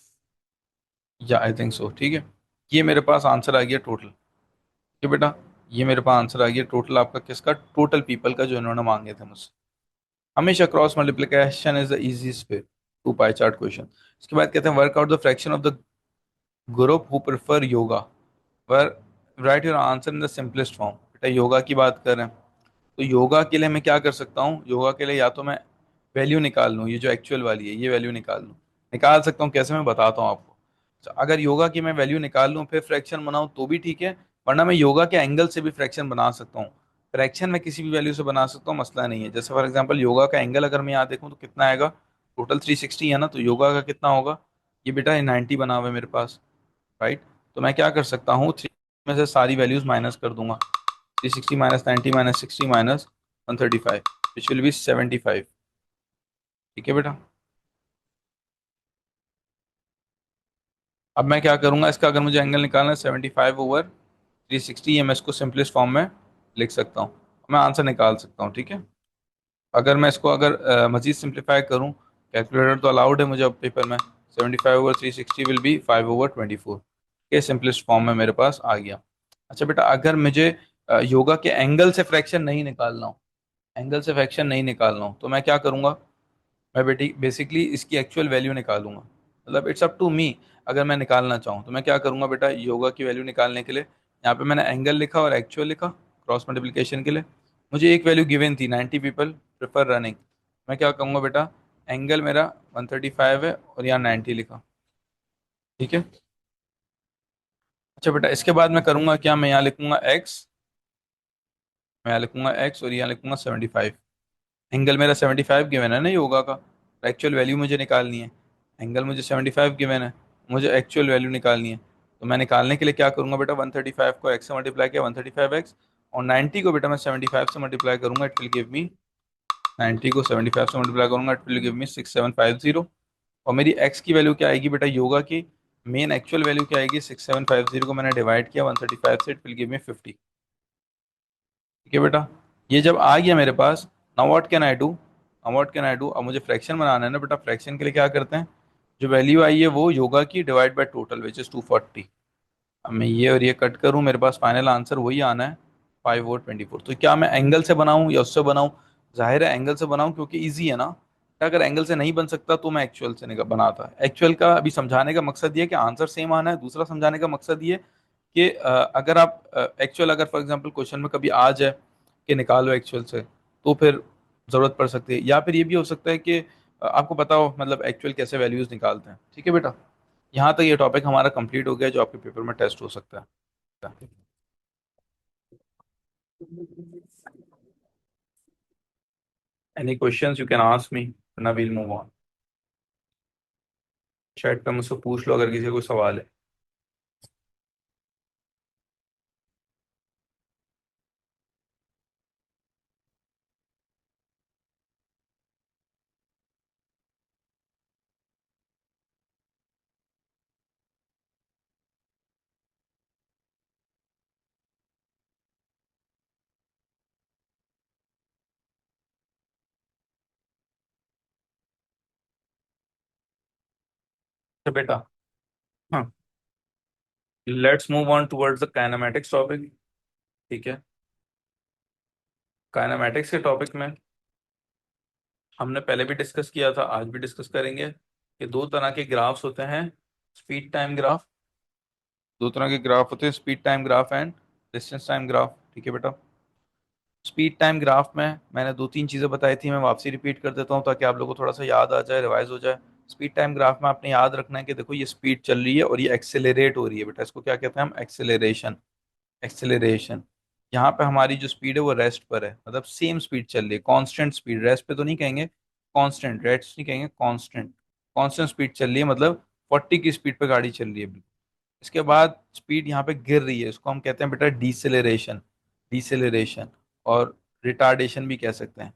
या आई थिंक सो। ठीक है, ये मेरे पास आंसर आ गया टोटल। ठीक है बेटा, ये मेरे पास आंसर आ गया टोटल आपका किसका? टोटल पीपल का जो इन्होंने मांगे थे मुझसे। हमेशा cross multiplication is the easiest way to pie chart question. इसके बाद कहते हैं work out the fraction of the group who prefer yoga, पर write your answer in the simplest form. बेटा योगा की बात कर रहे हैं, तो योगा के लिए मैं क्या कर सकता हूँ? योगा के लिए या तो मैं वैल्यू निकाल लूँ, ये जो एक्चुअल वाली है ये वैल्यू निकाल लूँ। निकाल सकता हूँ कैसे, मैं बताता हूँ आपको। तो अगर योगा की मैं वैल्यू निकाल लूँ फिर फ्रैक्शन बनाऊँ तो भी ठीक है, वरना मैं योगा के एंगल से भी फ्रैक्शन बना सकता हूँ। फ्रैक्शन में किसी भी वैल्यू से बना सकता हूँ, मसला नहीं है। जैसे फॉर एग्जाम्पल योगा का एंगल अगर मैं यहाँ देखूँ तो कितना आएगा? टोटल 360 है ना, तो योगा का कितना होगा? ये बेटा 90 बना हुआ है मेरे पास। राइट, तो मैं क्या कर सकता हूँ, 3 में से सारी वैल्यूज माइनस कर दूंगा। 360 minus 90 minus 60 minus 135, which will B 75। ठीक है बेटा, अब मैं क्या करूंगा, इसका अगर मुझे एंगल निकालना है 75 ओवर 360, ये मैं इसको सिंपलेस्ट फॉर्म में लिख सकता हूँ। मैं आंसर निकाल सकता हूँ, ठीक है। अगर मैं इसको अगर मजीद सिंप्लीफाई करूँ, कैलकुलेटर तो अलाउड है मुझे अब पेपर में, 75/360 विल बी 5/24 के सिंपलेस्ट फॉर्म में मेरे पास आ गया। अच्छा बेटा, अगर मुझे योगा के एंगल से फ्रैक्शन नहीं निकालना हो, एंगल से फ्रैक्शन नहीं निकालना हो, तो मैं क्या करूंगा? मैं बेटी बेसिकली इसकी एक्चुअल वैल्यू निकालूंगा, मतलब इट्स अप टू मी। अगर मैं निकालना चाहूँ तो मैं क्या करूंगा बेटा, योगा की वैल्यू निकालने के लिए यहाँ पे मैंने एंगल लिखा और एक्चुअल लिखा क्रॉस मल्टीप्लिकेशन के लिए। मुझे एक वैल्यू गिवन थी, 90 पीपल प्रेफर रनिंग। मैं क्या कहूँगा बेटा, एंगल मेरा 135 है और यहाँ 90 लिखा, ठीक है। अच्छा बेटा, इसके बाद मैं करूँगा क्या, मैं यहाँ लिखूंगा एक्स, मैं यहाँ लिखूंगा एक्स और यहाँ लिखूंगा 75। एंगल मेरा 75 गिवन है ना योगा का, एक्चुअल वैल्यू मुझे निकालनी है। एंगल मुझे 75 गिवन है, मुझे एक्चुअल वैल्यू निकालनी है। तो मैं निकालने के लिए क्या करूंगा बेटा, 135 को एक्स से मल्टीप्लाई किया 135x, और 90 को बेटा मैं 75 से मल्टीप्लाई करूंगा, इट विल गिव मी, 90 को 75 से मल्टीप्लाई करूंगा इट विल गिव मी 6750। और मेरी एक्स की वैल्यू क्या आएगी बेटा, योगा की मेन एक्चुअल वैल्यू क्या आएगी, 6750 को मैंने डिवाइड किया 135 से, इट विल गिव मी 50। ठीक है बेटा, ये जब आ गया मेरे पास, now what can I do, now what can I do, अब मुझे फ्रैक्शन बनाना है ना बेटा। फ्रैक्शन के लिए क्या करते हैं, जो वैल्यू आई है वो योगा की divide by total which is 240। अब मैं ये और ये कट करूं, मेरे पास फाइनल आंसर वही आना है, 5/24। तो क्या मैं एंगल से बनाऊं या उससे बनाऊं? जाहिर है एंगल से बनाऊं, क्योंकि ईजी है ना। अगर एंगल से नहीं बन सकता तो मैं एक्चुअल से निकल बनाता। एक्चुअल का अभी समझाने का मकसद ये है कि आंसर सेम आना है, दूसरा समझाने का मकसद ये कि अगर आप एक्चुअल, अगर फॉर एग्जांपल क्वेश्चन में कभी आ जाए कि निकालो एक्चुअल से, तो फिर ज़रूरत पड़ सकती है। या फिर ये भी हो सकता है कि आपको पता हो मतलब एक्चुअल कैसे वैल्यूज़ निकालते हैं। ठीक है बेटा, यहाँ तक ये टॉपिक हमारा कंप्लीट हो गया जो आपके पेपर में टेस्ट हो सकता है। Any questions you can ask me, वरना वील मूव ऑन। चैट पे मुझसे पूछ लो अगर किसी को कोई सवाल है। तो बेटा, हाँ, let's move on towards the kinematics topic. ठीक है, काइनेमेटिक्स के टॉपिक में हमने पहले भी डिस्कस किया था, आज भी डिस्कस करेंगे कि दो तरह के ग्राफ्स होते हैं, स्पीड टाइम ग्राफ। दो तरह के ग्राफ होते हैं, speed time graph and distance time graph. ठीक है बेटा, स्पीड टाइम ग्राफ में मैंने दो तीन चीज़ें बताई थी, मैं वापसी रिपीट कर देता हूँ ताकि आप लोगों को थोड़ा सा याद आ जाए, रिवाइज हो जाए। स्पीड टाइम ग्राफ में आपने याद रखना है कि देखो ये स्पीड चल रही है और ये एक्सेलरेट हो रही है बेटा, इसको क्या कहते हैं हम, एक्सेलरेशन। एक्सेलरेशन, यहाँ पे हमारी जो स्पीड है वो रेस्ट पर है, मतलब सेम स्पीड चल रही है, कांस्टेंट स्पीड, रेस्ट पे तो नहीं कहेंगे, कांस्टेंट, रेस्ट नहीं कहेंगे, कांस्टेंट, कांस्टेंट स्पीड चल रही है, मतलब 40 की स्पीड पे गाड़ी चल रही है। इसके बाद स्पीड यहाँ पे गिर रही है, इसको हम कहते हैं बेटा डिसेलरेशन, डिसेलरेशन, और रिटार्डेशन भी कह सकते हैं।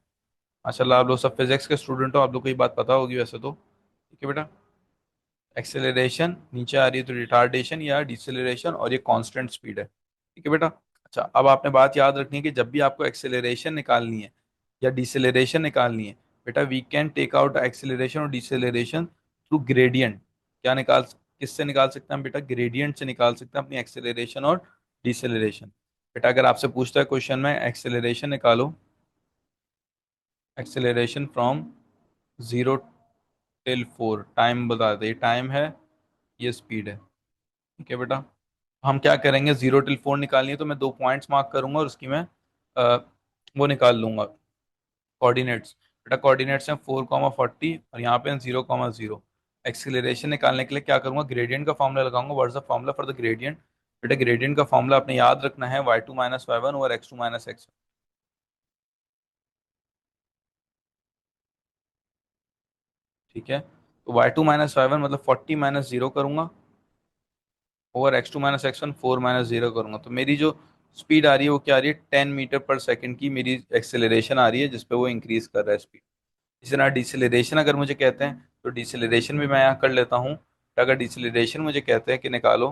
माशाल्लाह आप लोग सब फिजिक्स के स्टूडेंट हो, आप लोग को ये बात पता होगी वैसे तो। ठीक है बेटा, एक्सेलरेशन नीचे आ रही है तो रिटार्डेशन या डिसेलरेशन, और ये कांस्टेंट स्पीड है। ठीक है बेटा। अच्छा, अब आपने बात याद रखनी है कि जब भी आपको एक्सेलरेशन निकालनी है या डिसेलरेशन निकालनी है बेटा, we can take out acceleration और डिसेलरेशन थ्रू ग्रेडियंट। क्या निकाल, किससे निकाल सकते हैं हम बेटा, ग्रेडियंट से निकाल सकते हैं अपनी एक्सेलरेशन और डिसेलरेशन। बेटा अगर आपसे पूछता है क्वेश्चन में एक्सेलरेशन निकालो, एक्सेलरेशन फ्रॉम 0 till 4, टाइम बता दे, ये टाइम है, ये स्पीड है। ठीक है बेटा, हम क्या करेंगे, 0 till 4 निकालनी है तो मैं दो पॉइंट्स मार्क करूंगा और उसकी मैं अ, वो निकाल लूंगा, कोऑर्डिनेट्स। बेटा कोऑर्डिनेट्स हैं 4, 40 और यहाँ पे 0, 0। एक्सीलरेशन निकालने के लिए क्या करूंगा, ग्रेडियंट का फॉर्मूला लगाऊंगा। What's the formula for the gradient? बेटा ग्रेडियंट का फॉर्मूला आपने याद रखना है, y2 - y1 over x2 - x। ठीक है, तो y2 - y1 मतलब 40 - 0 करूंगा, ओवर x2 - x1 4 - 0 करूंगा। तो मेरी जो स्पीड आ रही है वो क्या आ रही है, 10 मीटर पर सेकेंड की मेरी एक्सेलरेशन आ रही है, जिसपे वो इंक्रीज कर रहा है स्पीड। इसी तरह डिसलेरेशन अगर मुझे कहते हैं तो डिसलेरेशन भी मैं यहाँ कर लेता हूँ। तो अगर डिसलेरेशन मुझे कहते हैं कि निकालो,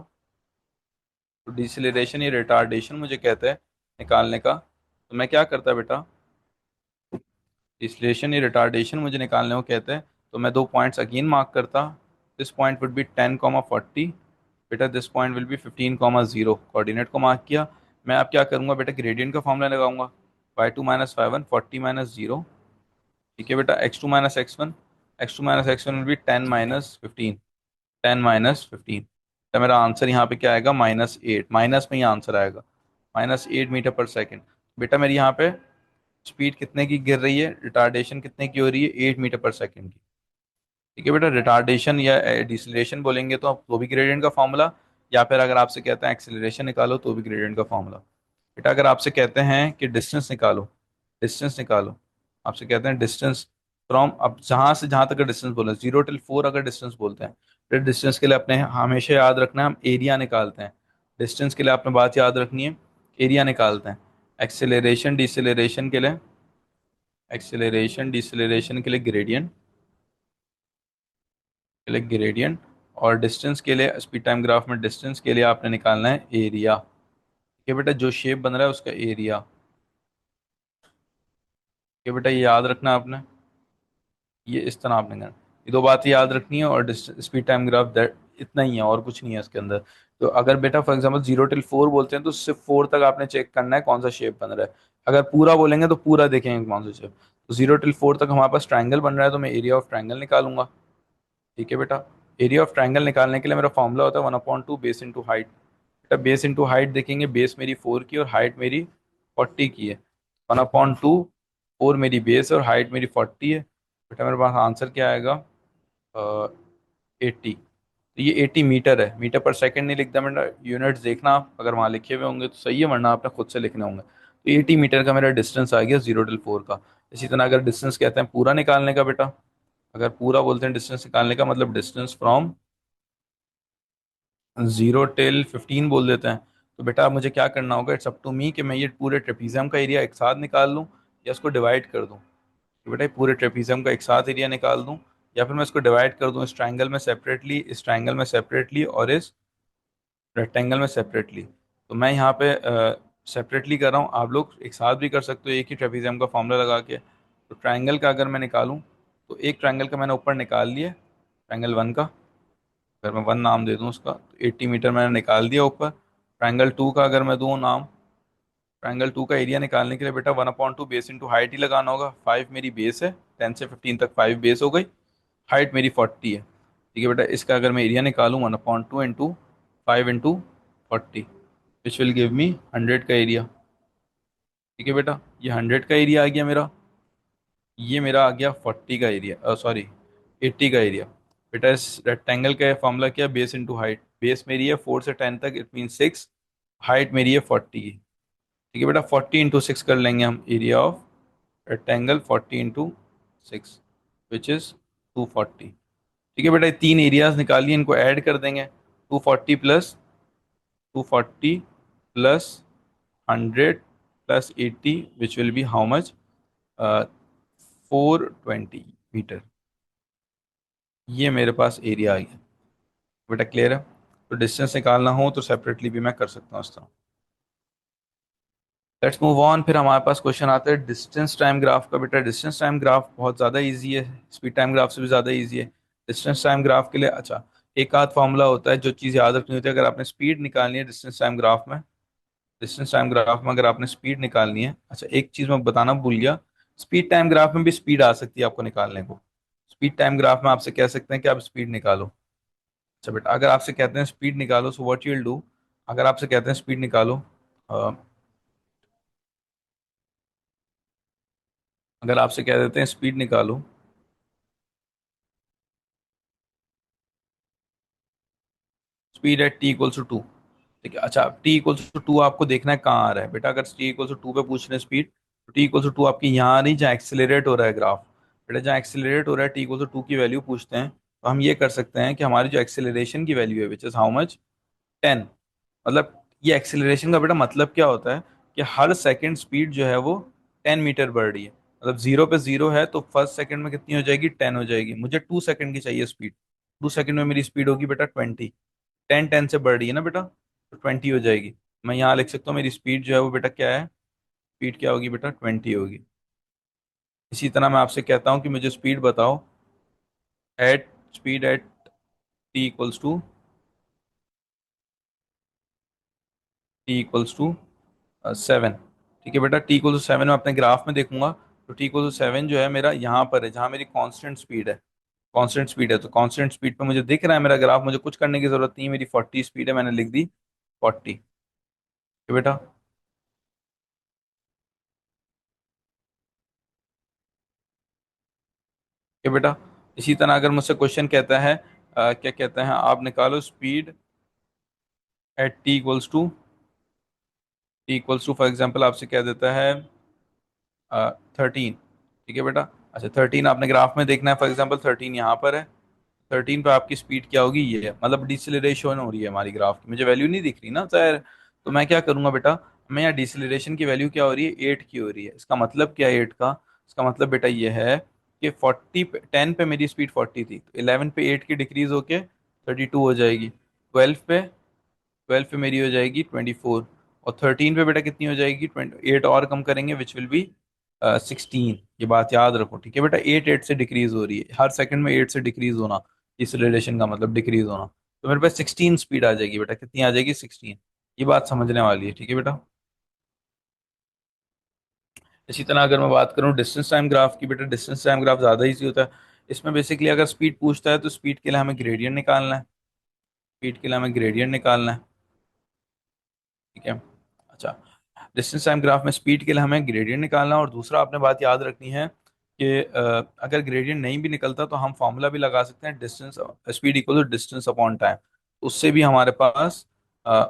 तो डिसलेरेशन या रिटार्डेशन मुझे कहते हैं निकालने का, तो मैं क्या करता बेटा, डिसलेशन या रिटार्डेशन मुझे निकालने को कहते हैं, तो मैं दो पॉइंट्स अगेन मार्क करता। This point would be 10,40। बेटा this point will be 15,0। Coordinate को मार्क किया। मैं अब क्या करूंगा बेटा, ग्रेडियंट का फॉर्मूला लगाऊंगा। y2 - 5 40 - 0। ठीक है बेटा, x2 - x1 विल बी 10 - 15। 10 - 15। तो मेरा आंसर यहाँ पे क्या आएगा, -8। माइनस में ही आंसर आएगा, -8 मीटर पर सेकेंड। बेटा मेरी यहाँ पे स्पीड कितने की गिर रही है, रिटार्डेशन कितने की हो रही है, 8 मीटर पर सेकेंड की। ठीक है बेटा, रिटार्डेशन या डिसलेशन बोलेंगे तो भी ग्रेडियंट का फॉर्मूला, या फिर अगर आपसे कहते हैं एक्सेलरेशन निकालो तो भी ग्रेडियंट का फॉर्मूला। बेटा अगर आपसे कहते हैं कि डिस्टेंस निकालो, डिस्टेंस निकालो, आपसे कहते हैं डिस्टेंस फ्रॉम, अब जहां से जहां तक का डिस्टेंस बोले 0 till 4 अगर डिस्टेंस बोलते हैं, फिर डिस्टेंस के लिए अपने हमेशा याद रखना है हम एरिया निकालते हैं। डिस्टेंस के लिए आपने बात याद रखनी है, एरिया निकालते हैं। एक्सेलरेशन डिसलेरेशन के लिए, एक्सेलरेशन डिसलेरेशन के लिए ग्रेडियंट, और डिस्टेंस के लिए स्पीड टाइम ग्राफ में डिस्टेंस के लिए आपने निकालना है एरिया। ठीक है बेटा, जो शेप बन रहा है उसका एरिया। ठीक है बेटा, ये याद रखना आपने, ये इस तरह आपने करना, ये दो बातें याद रखनी है। और स्पीड टाइम ग्राफ दैट इतना ही है, और कुछ नहीं है इसके अंदर। तो अगर बेटा फॉर एग्जांपल 0 till 4 बोलते हैं तो सिर्फ 4 तक आपने चेक करना है कौन सा शेप बन रहा है। अगर पूरा बोलेंगे तो पूरा देखेंगे कौन सा शेप। तो 0 till 4 तक हमारे पास ट्राइंगल बन रहा है, तो मैं एरिया ऑफ ट्राइंगल निकालूंगा। ठीक है बेटा, एरिया ऑफ ट्राइंगल निकालने के लिए मेरा फॉर्मूला होता है 1/2 बेस इंटू हाइट। बेटा बेस इंटू हाइट देखेंगे, बेस मेरी 4 की और हाइट मेरी 40 की है। 1/2, 4 मेरी बेस और हाइट मेरी 40 है। बेटा मेरे पास आंसर क्या आएगा, 80। तो ये 80 मीटर है, मीटर पर सेकंड नहीं लिखता बेटा, यूनिट्स देखना आप, अगर वहाँ लिखे हुए होंगे तो सही है, वरना आपने खुद से लिखने होंगे। तो 80 मीटर का मेरा डिस्टेंस आ गया 0 till 4 का। इसी तरह अगर डिस्टेंस कहते हैं पूरा निकालने का बेटा, अगर पूरा बोलते हैं डिस्टेंस निकालने का मतलब डिस्टेंस फ्रॉम 0 till 15 बोल देते हैं। तो बेटा अब मुझे क्या करना होगा, इट्स अप टू मी कि मैं ये पूरे ट्रेपीजियम का एरिया एक साथ निकाल लूँ या इसको डिवाइड कर दूँ। तो बेटा ये पूरे ट्रेपीजियम का एक साथ एरिया निकाल दूँ, या फिर मैं इसको डिवाइड कर दूँ इस ट्राइंगल में सेपरेटली, इस ट्राइंगल में सेपरेटली और इस रेक्टेंगल में सेपरेटली। तो मैं यहाँ पे सेपरेटली कर रहा हूँ, आप लोग एक साथ भी कर सकते हो एक ही ट्रेपीजियम का फॉर्मूला लगा के। तो ट्राइंगल का अगर मैं निकालूँ, तो एक ट्राइंगल का मैंने ऊपर निकाल लिया, ट्राइंगल 1 का, अगर मैं 1 नाम दे दूँ उसका, तो 80 मीटर मैंने निकाल दिया ऊपर। ट्राइंगल 2 का अगर मैं दूँ नाम, ट्राइंगल 2 का एरिया निकालने के लिए बेटा 1/2 बेस इंटू हाइट ही लगाना होगा। 5 मेरी बेस है, 10 से 15 तक 5 बेस हो गई, हाइट मेरी 40 है। ठीक है बेटा, इसका अगर मैं एरिया निकालूँ 1/2 into 5 into 40, which will give me 100 का एरिया। ठीक है बेटा, ये 100 का एरिया आ गया मेरा, ये मेरा आ गया 40 का एरिया, सॉरी 80 का एरिया। बेटा इस रेक्टेंगल का फॉर्मूला क्या है, बेस इंटू हाइट। बेस मेरी है 4 से 10 तक, इट मीन 6। हाइट मेरी है 40 की। ठीक है बेटा, 40 इंटू 6 कर लेंगे हम area of rectangle, 40 into 6 which is 240। ठीक है बेटा, ये तीन एरियाज निकालिए, इनको ऐड कर देंगे। 240 plus 100 which will be how much, 420 metre. ये मेरे पास एरिया आ गया। बेटा क्लियर है? तो डिस्टेंस निकालना हो तो सेपरेटली भी मैं कर सकता हूँ इस तरह। लेट्स मूव ऑन, फिर हमारे पास क्वेश्चन आता है डिस्टेंस टाइम ग्राफ का। बेटा डिस्टेंस टाइम ग्राफ बहुत ज़्यादा इजी है, स्पीड टाइम ग्राफ से भी ज़्यादा इजी है। डिस्टेंस टाइम ग्राफ के लिए अच्छा एक आध फॉर्मूला होता है जो चीज़ याद रखनी होती है। अगर आपने स्पीड निकालनी है डिस्टेंस टाइम ग्राफ में, डिस्टेंस टाइम ग्राफ में अगर आपने स्पीड निकालनी है, अच्छा एक चीज़ मैं बताना भूल गया, स्पीड टाइम ग्राफ में भी स्पीड आ सकती है आपको निकालने को। स्पीड टाइम ग्राफ में आपसे कह सकते हैं कि आप स्पीड निकालो। अच्छा बेटा, अगर आपसे कहते हैं स्पीड निकालो, so what you will do, अगर आपसे कहते हैं स्पीड निकालो, अ, अगर आपसे कह देते हैं स्पीड निकालो, स्पीड एट t = 2। ठीक है, अच्छा t = 2 आपको देखना है कहाँ आ रहा है बेटा। अगर t = 2 पे पूछ रहे हैं स्पीड, तो t = 2 आपकी यहाँ आ रही जहाँ एक्सेलरेट हो रहा है ग्राफ। बेटा जहाँ एक्सेलरेट हो रहा है t = 2 की वैल्यू पूछते हैं, तो हम ये कर सकते हैं कि हमारी जो एक्सेलरेशन की वैल्यू है विच इज़ हाउ मच, 10। मतलब ये एक्सेलरेशन का बेटा मतलब क्या होता है कि हर सेकंड स्पीड जो है वो 10 मीटर बढ़ रही है। मतलब 0 पे 0 है तो फर्स्ट सेकंड में कितनी हो जाएगी, 10 हो जाएगी। मुझे 2 सेकंड की चाहिए स्पीड, 2 सेकंड में मेरी स्पीड होगी बेटा 20। 10 10 से बढ़ रही है ना बेटा, तो 20 हो जाएगी। मैं यहाँ लिख सकता हूँ मेरी स्पीड जो है वो बेटा क्या है, स्पीड क्या होगी बेटा, 20 होगी। इसी तरह मैं आपसे कहता हूँ कि मुझे स्पीड बताओ at speed at t equals to 7। ठीक है बेटा, टी इक्वल टू 7 मैं अपने ग्राफ में देखूंगा, तो टी इक्वल टू 7 जो है मेरा यहाँ पर है, जहाँ मेरी कांस्टेंट स्पीड है। कांस्टेंट स्पीड है तो कांस्टेंट स्पीड पे मुझे दिख रहा है मेरा ग्राफ, मुझे कुछ करने की जरूरत नहीं है, मेरी 40 स्पीड है, मैंने लिख दी 40। ठीक है बेटा। ठीक है बेटा। इसी तरह अगर मुझसे क्वेश्चन कहता है क्या कहते हैं, आप निकालो speed at t equals to for example आपसे क्या देता है 13। ठीक है बेटा। अच्छा 13 आपने ग्राफ में देखना है, फॉर एग्जाम्पल 13 यहाँ पर है। 13 पे आपकी स्पीड क्या होगी, ये है, मतलब डिसलेरेशन हो रही है हमारी ग्राफ की, मुझे वैल्यू नहीं दिख रही ना सर। तो मैं क्या करूंगा बेटा, मैं यहाँ डिसलेरेशन की वैल्यू क्या हो रही है, 8 की हो रही है। इसका मतलब क्या है 8 का, इसका मतलब बेटा ये है कि 40 पे 10 पे मेरी स्पीड 40 थी, तो 11 पे 8 की डिक्रीज होके 32 हो जाएगी। 12 पे मेरी हो जाएगी 24। और 13 पे बेटा कितनी हो जाएगी, 8 और कम करेंगे विच विल बी 16। ये बात याद रखो, ठीक है बेटा। 8 8 से डिक्रीज हो रही है हर सेकंड में, 8 से डिक्रीज होना, इस रिलेशन का मतलब डिक्रीज होना। तो मेरे पास 16 स्पीड आ जाएगी बेटा, कितनी आ जाएगी, 16। ये बात समझने वाली है, ठीक है बेटा। इसी तरह अगर मैं बात करूँ डिस्टेंस टाइम ग्राफ की, बेटा डिस्टेंस टाइम ग्राफ ज़्यादा इजी होता है। इसमें बेसिकली अगर स्पीड पूछता है तो स्पीड के लिए हमें ग्रेडियंट निकालना है। स्पीड के लिए हमें ग्रेडियंट निकालना है। ठीक है। अच्छा, डिस्टेंस टाइम ग्राफ में स्पीड के लिए हमें ग्रेडियंट निकालना है, और दूसरा आपने बात याद रखनी है कि अगर ग्रेडियंट नहीं भी निकलता तो हम फॉर्मूला भी लगा सकते हैं, distance speed equal to distance upon time. उससे भी हमारे पास अ,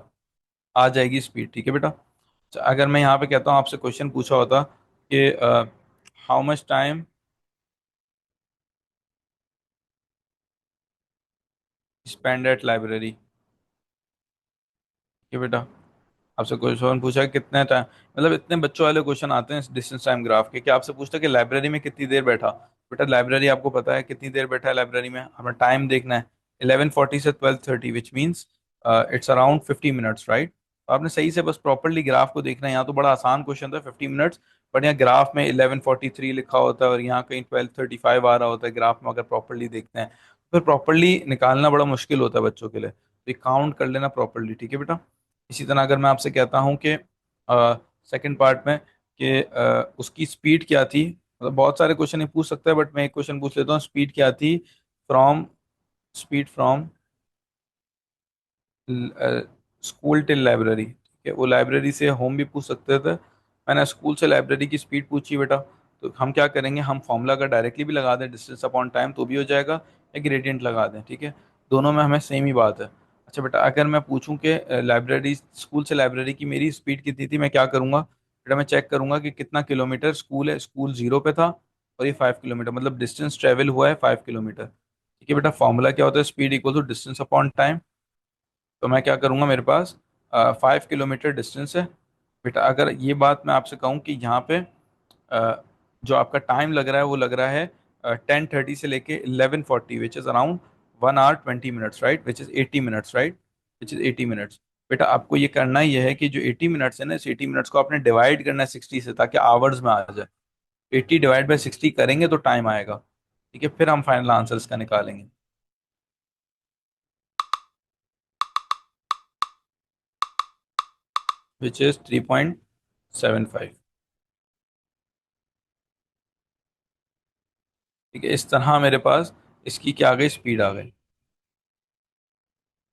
आ जाएगी स्पीड। ठीक है बेटा। अच्छा, अगर मैं यहाँ पे कहता हूँ, आपसे क्वेश्चन पूछा होता कि how much time spend at library. ठीक है बेटा। आपसे क्वेश्चन पूछा है कितने टाइम, मतलब इतने बच्चों वाले क्वेश्चन आते हैं डिस्टेंस टाइम ग्राफ के, कि आपसे पूछता है कि लाइब्रेरी में कितनी देर बैठा। बेटा लाइब्रेरी आपको पता है कितनी देर बैठा है लाइब्रेरी में, हमें टाइम देखना है 11:40 से 12:30, which means it's around 50 minutes, right. तो आपने सही से बस प्रॉपरली ग्राफ को देखना है। यहाँ तो बड़ा आसान क्वेश्चन था 50 मिनट्स, बट यहाँ ग्राफ में 11:43 लिखा होता है और यहाँ कहीं 12:35 आ रहा होता है ग्राफ में, अगर प्रॉपरली देखते हैं तो फिर प्रॉपरली निकालना बड़ा मुश्किल होता है बच्चों के लिए, तो काउंट कर लेना प्रॉपरली। ठीक है बेटा। इसी तरह अगर मैं आपसे कहता हूँ कि सेकंड पार्ट में कि उसकी स्पीड क्या थी, मतलब बहुत सारे क्वेश्चन ये पूछ सकता है, बट मैं एक क्वेश्चन पूछ लेता हूँ, स्पीड क्या थी from speed from school till library. ठीक है, वो लाइब्रेरी से होम भी पूछ सकते थे। मैंने स्कूल से लाइब्रेरी की स्पीड पूछी बेटा, तो हम क्या करेंगे, हम फॉर्मूला का डायरेक्टली भी लगा दें डिस्टेंस अपॉन टाइम तो भी हो जाएगा, या ग्रेडियंट लगा दें। ठीक है, दोनों में हमें सेम ही बात है। अच्छा बेटा, अगर मैं पूछूं कि लाइब्रेरी स्कूल से लाइब्रेरी की मेरी स्पीड कितनी थी, मैं क्या करूंगा बेटा, मैं चेक करूंगा कि कितना किलोमीटर स्कूल है, स्कूल 0 पे था और ये 5 किलोमीटर, मतलब डिस्टेंस ट्रेवल हुआ है 5 किलोमीटर। ठीक है बेटा, फॉर्मूला क्या होता है, speed equal to distance upon time. तो मैं क्या करूंगा, मेरे पास 5 किलोमीटर डिस्टेंस है। बेटा अगर ये बात मैं आपसे कहूँ कि यहाँ पे जो आपका टाइम लग रहा है वो लग रहा है 10:30 से लेके 11:40, which is around 1 hour 20 minutes, right, which is 80 minutes, right, which is 80 minutes. बेटा आपको ये करना ही है कि जो 80 मिनट्स है ना, इस 80 मिनट्स को आपने डिवाइड करना है 60 से, ताकि आवर्स में आ जाए। 80 डिवाइड बाई 60 करेंगे तो टाइम आएगा। ठीक है, फिर हम फाइनल आंसर इसका निकालेंगे, विच इज़ 3.75। ठीक है, इस तरह मेरे पास इसकी क्या आ गई, स्पीड आ गई।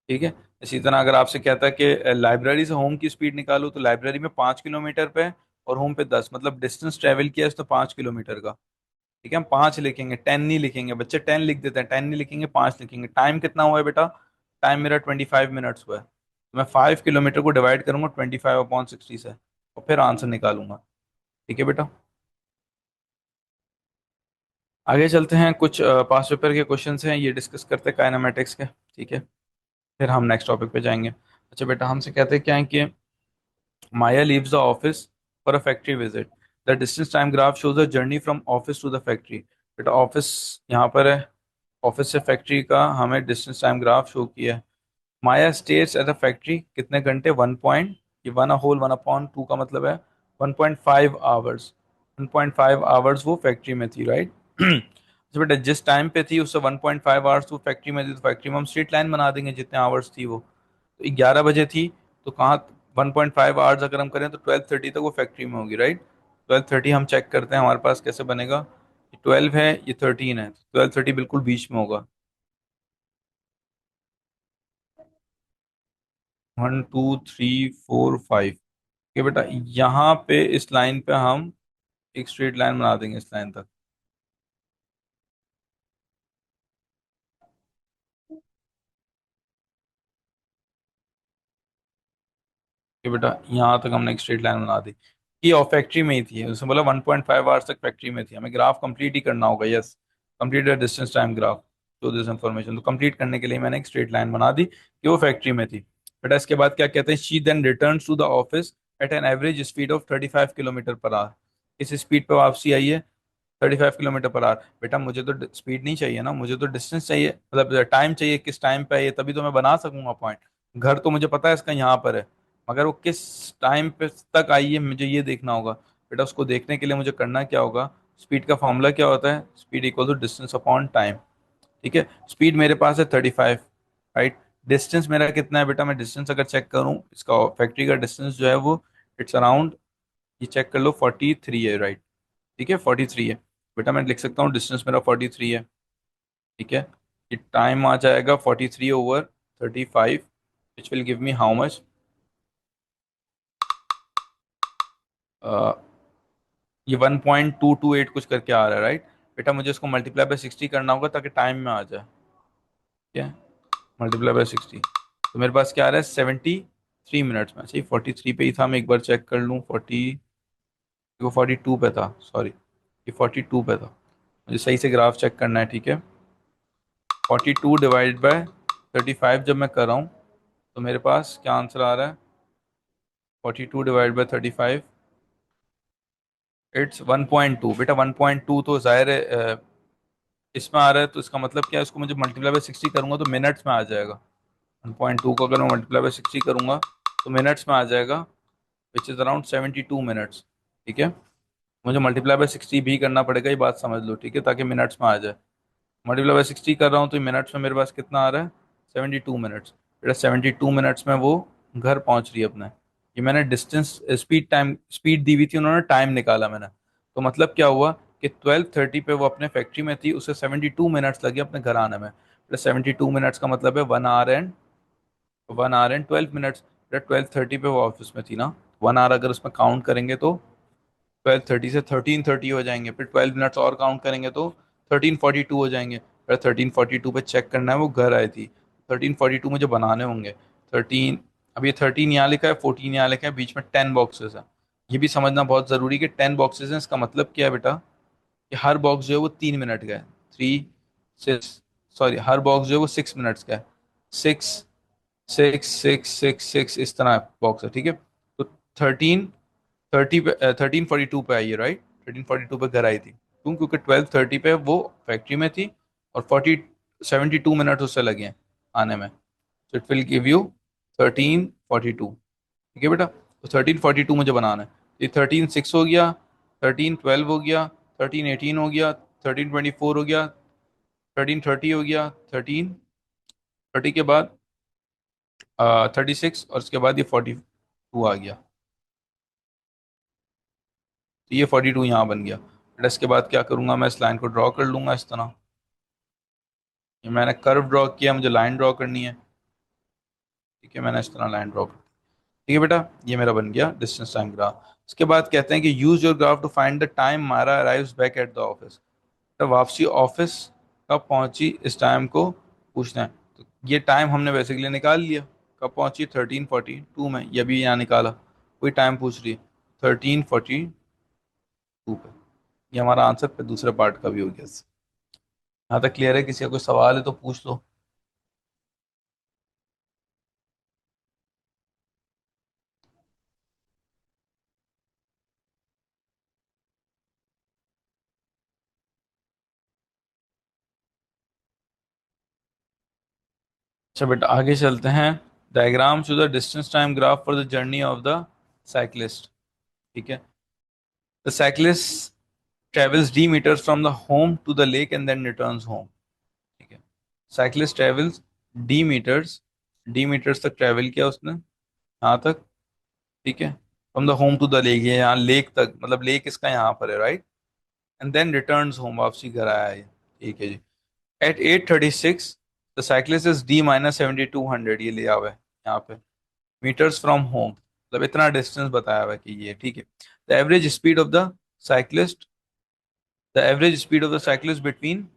ठीक है। इसी तरह अगर आपसे कहता है कि लाइब्रेरी से होम की स्पीड निकालो, तो लाइब्रेरी में 5 किलोमीटर पे है और होम पे 10, मतलब डिस्टेंस ट्रेवल किया है तो 5 किलोमीटर का। ठीक है, हम 5 लिखेंगे, 10 नहीं लिखेंगे, बच्चे 10 लिख देते हैं, 10 नहीं लिखेंगे, 5 लिखेंगे। टाइम कितना हुआ है बेटा, टाइम मेरा 25 मिनट्स हुआ है, तो मैं 5 किलोमीटर को डिवाइड करूंगा 25/60 से, और फिर आंसर निकालूंगा। ठीक है बेटा। आगे चलते हैं, कुछ पास पेपर के क्वेश्चन हैं, ये डिस्कस करते हैं काइनेमेटिक्स के। ठीक है, फिर हम नेक्स्ट टॉपिक पे जाएंगे। अच्छा बेटा, हमसे कहते हैं क्या है कि Maya leaves the office for a factory visit, the distance time graph shows the journey from office to the factory. बेटा ऑफिस यहाँ पर है, ऑफिस से फैक्ट्री का हमें डिस्टेंस टाइम ग्राफ शो किया है। माया स्टेज एट द फैक्ट्री कितने घंटे, 1 पॉइंट, ये 1 होल 1/2 का मतलब है 1.5 आवर्स, 1.5 आवर्स वो फैक्ट्री में थी, राइट। तो बेटा जिस टाइम पे थी उससे 1.5 आवर्स वो फैक्ट्री में थी, तो फैक्ट्री में हम स्ट्रेट लाइन बना देंगे जितने आवर्स थी वो। तो 11 बजे थी, तो कहाँ 1.5 आवर्स अगर हम करें तो 12:30 तक वो फैक्ट्री में होगी, राइट। 12:30 हम चेक करते हैं हमारे पास कैसे बनेगा। ये 12 है, ये 13 है, 12:30 बिल्कुल बीच में होगा। 1 2 3 4 5। ये बेटा यहाँ पे इस लाइन पे हम एक स्ट्रेट लाइन बना देंगे इस लाइन तक। कि बेटा यहाँ तक हमने एक स्ट्रेट लाइन बना दी। ये और फैक्ट्री में ही थी, उसने बोला 1.5 आवर्स तक फैक्ट्री में थी, हमें ग्राफ कंप्लीट ही करना होगा। Yes, complete distance time graph to this information. तो कंप्लीट करने के लिए मैंने एक स्ट्रेट लाइन बना दी कि वो फैक्ट्री में थी। बेटा इसके बाद क्या कहते हैं, she then return to the office at an average speed of 35 kilometre per hour. इस स्पीड पर वापसी आई है 35 किलोमीटर पर आवर। बेटा मुझे तो स्पीड नहीं चाहिए ना, मुझे तो डिस्टेंस चाहिए, मतलब टाइम चाहिए, किस टाइम पे है ये, तभी तो मैं बना सकूंगा पॉइंट। घर तो मुझे पता है इसका यहाँ पर है, मगर वो किस टाइम पे तक आई है मुझे ये देखना होगा। बेटा उसको देखने के लिए मुझे करना क्या होगा, स्पीड का फॉर्मूला क्या होता है, speed equal to distance upon time. ठीक है, स्पीड मेरे पास है 35, राइट। डिस्टेंस मेरा कितना है बेटा, मैं डिस्टेंस अगर चेक करूँ इसका फैक्ट्री का डिस्टेंस जो है वो इट्स अराउंड, ये चेक कर लो 43 है, राइट। ठीक है 43 है। बेटा मैं लिख सकता हूँ डिस्टेंस मेरा 43 है। ठीक है, ये टाइम आ जाएगा 43/35, which will give me how much, ये 1.228 कुछ करके आ रहा है, राइट। बेटा मुझे इसको मल्टीप्लाई बाय 60 करना होगा ताकि टाइम में आ जाए। ठीक है, मल्टीप्लाई बाय 60, तो मेरे पास क्या आ रहा है 73 मिनट्स में। अच्छा ये 43 पे ही था, मैं एक बार चेक कर लूँ। 42 पे था, सॉरी, ये 42 पे था, मुझे सही से ग्राफ चेक करना है। ठीक है, 42 डिवाइड बाय 35 जब मैं कर रहा हूँ तो मेरे पास क्या आंसर आ रहा है, 42 डिवाइड बाय 35, इट्स 1.2। बेटा 1.2 तो जाहिर है इसमें आ रहा है, तो इसका मतलब क्या है, इसको मुझे मल्टीप्लाई बाय 60 करूंगा तो मिनट्स में आ जाएगा। 1.2 को अगर मैं मल्टीप्लाई बाय 60 करूंगा तो मिनट्स में आ जाएगा, विच इज अराउंड 72 मिनट्स। ठीक है, मुझे मल्टीप्लाई बाय 60 भी करना पड़ेगा, ये बात समझ लो, ठीक है, ताकि मिनट्स में आ जाए। मल्टीप्लाई बाय 60 कर रहा हूँ तो मिनट्स में मेरे पास कितना आ रहा है, 72 मिनट्स। बेटा 72 मिनट्स में वो घर पहुंच रही है अपने। ये मैंने डिस्टेंस, स्पीड टाइम, स्पीड दी हुई थी उन्होंने, टाइम निकाला मैंने। तो मतलब क्या हुआ कि 12:30 पे वो अपने फैक्ट्री में थी, उसे 72 मिनट्स लगे अपने घर आने में। बेटा 72 मिनट्स का मतलब है 1 आवर एंड 12 मिनट्स। 12:30 पे वो ऑफिस में थी ना, 1 आवर अगर उसमें काउंट करेंगे तो 12:30 से 13:30 हो जाएंगे, फिर 12 मिनट्स और काउंट करेंगे तो 13:42 हो जाएंगे। फिर 13:42 पे चेक करना है वो घर आई थी, 13:42 मुझे बनाने होंगे। 13, अब ये 13 यहाँ लिखा है, 14 यहाँ लिखा है, बीच में 10 बॉक्सेस है। ये भी समझना बहुत ज़रूरी है कि 10 बॉक्सेस हैं, इसका मतलब क्या है बेटा कि हर बॉक्स जो है वो 3 मिनट का है। 3 6, सॉरी हर बॉक्स जो है वो 6 मिनट्स का है। 6 6 6 6 6 इस तरह बॉक्स है, ठीक है। तो 13:42 पे आई है, राइट। 13:42 पे घर आई थी, क्यों, क्योंकि 12:30 पे वो फैक्ट्री में थी और 72 मिनट उससे लगे हैं आने में। तो इट विल गिव यू 13:42। ठीक है बेटा, तो 13:42 मुझे बनाना है। ये 13:06 हो गया, 13:12 हो गया, 13:18 हो गया, 13:24 हो गया, 13:30 हो गया, 13:30 के बाद 36, और उसके बाद ये 42 आ गया। तो ये 42 यहाँ बन गया। फिर इसके बाद क्या करूंगा, मैं इस लाइन को ड्रॉ कर लूंगा इस तरह। ये मैंने कर्व ड्रॉ किया, मुझे लाइन ड्रॉ करनी है। ठीक है, मैंने इस तरह लाइन ड्रॉ कर, ठीक है बेटा, ये मेरा बन गया डिस्टेंस टाइम ग्राफ। इसके बाद कहते हैं कि use your graph to find the time Mara arrives back at the office. तो वापसी ऑफिस कब पहुंची इस टाइम को पूछना है। तो ये टाइम हमने बेसिकली निकाल लिया, कब पहुंची 13:42 में, ये भी यहाँ निकाला, कोई टाइम पूछ रही है 13:42 पे। ये हमारा आंसर पे दूसरे पार्ट का भी हो गया। यहाँ तक क्लियर है, किसी का कोई सवाल है तो पूछ लो। अच्छा बेटा आगे चलते हैं। Diagram show the distance time graph for the journey of the cyclist. ठीक है। The cyclist travels d metres from the home to the lake and then returns home. ठीक है। साइक्लिस्ट ट्रेवल्स डी मीटर्स तक travel किया उसने, यहाँ तक। ठीक है। From the home to the lake, ये यहाँ लेक तक, मतलब लेक इसका यहाँ पर है, right. And then returns home, वापसी घर आया है। ठीक है जी। At 8:36 the cyclist is D minus 7200, ये लिया हुआ है यहाँ पे, मीटर्स फ्रॉम होम, मतलब इतना डिस्टेंस बताया हुआ है कि ये। ठीक है। The average speed of the cyclist, the average speed of the cyclist between,